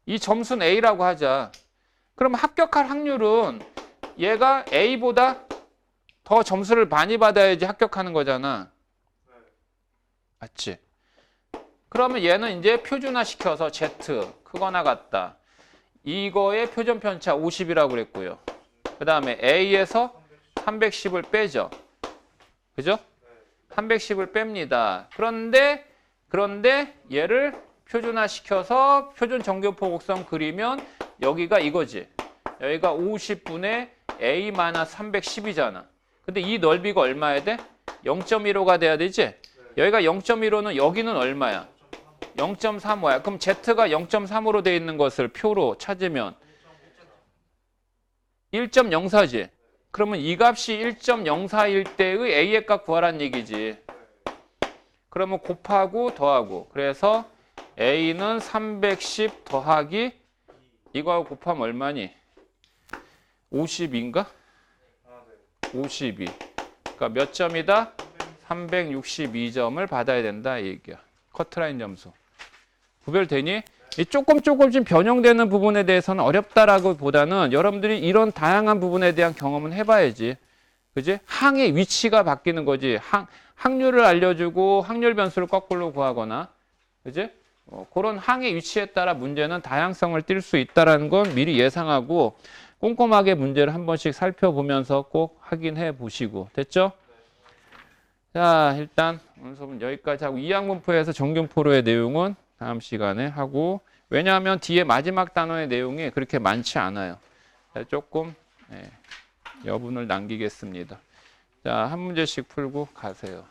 이 점수는 A라고 하자. 그럼 합격할 확률은 얘가 A보다 더 점수를 많이 받아야지 합격하는 거잖아. 맞지? 그러면 얘는 이제 표준화 시켜서 Z 크거나 같다. 이거의 표준 편차 50이라고 그랬고요. 그 다음에 A에서 310을 빼죠. 그죠? 310을 뺍니다. 그런데 얘를 표준화 시켜서 표준 정규포 곡선 그리면 여기가 이거지. 여기가 50분의 A-310이잖아. 근데 이 넓이가 얼마야 돼? 0.15가 돼야 되지? 여기가 0.15는 여기는 얼마야? 0.35야. 그럼 Z가 0.3으로 돼 있는 것을 표로 찾으면 1.04지. 그러면 이 값이 1.04일 때의 A의 값 구하라는 얘기지. 그러면 곱하고 더하고. 그래서 A는 310 더하기 이거하고 곱하면 얼마니? 52인가? 52. 그러니까 몇 점이다? 362점을 받아야 된다 이 얘기야. 커트라인 점수. 구별되니? 이 조금 변형되는 부분에 대해서는 어렵다라고 보다는 여러분들이 이런 다양한 부분에 대한 경험은 해봐야지. 그지? 항의 위치가 바뀌는 거지. 확률을 알려주고 확률 변수를 거꾸로 구하거나. 그지? 그런 항의 위치에 따라 문제는 다양성을 띌 수 있다는 건 미리 예상하고 꼼꼼하게 문제를 한 번씩 살펴보면서 꼭 확인해 보시고. 됐죠? 자, 일단 오늘 수업은 여기까지 하고 2학 문포에서 정균포로의 내용은 다음 시간에 하고 왜냐하면 뒤에 마지막 단원의 내용이 그렇게 많지 않아요. 조금 여분을 남기겠습니다. 자, 한 문제씩 풀고 가세요.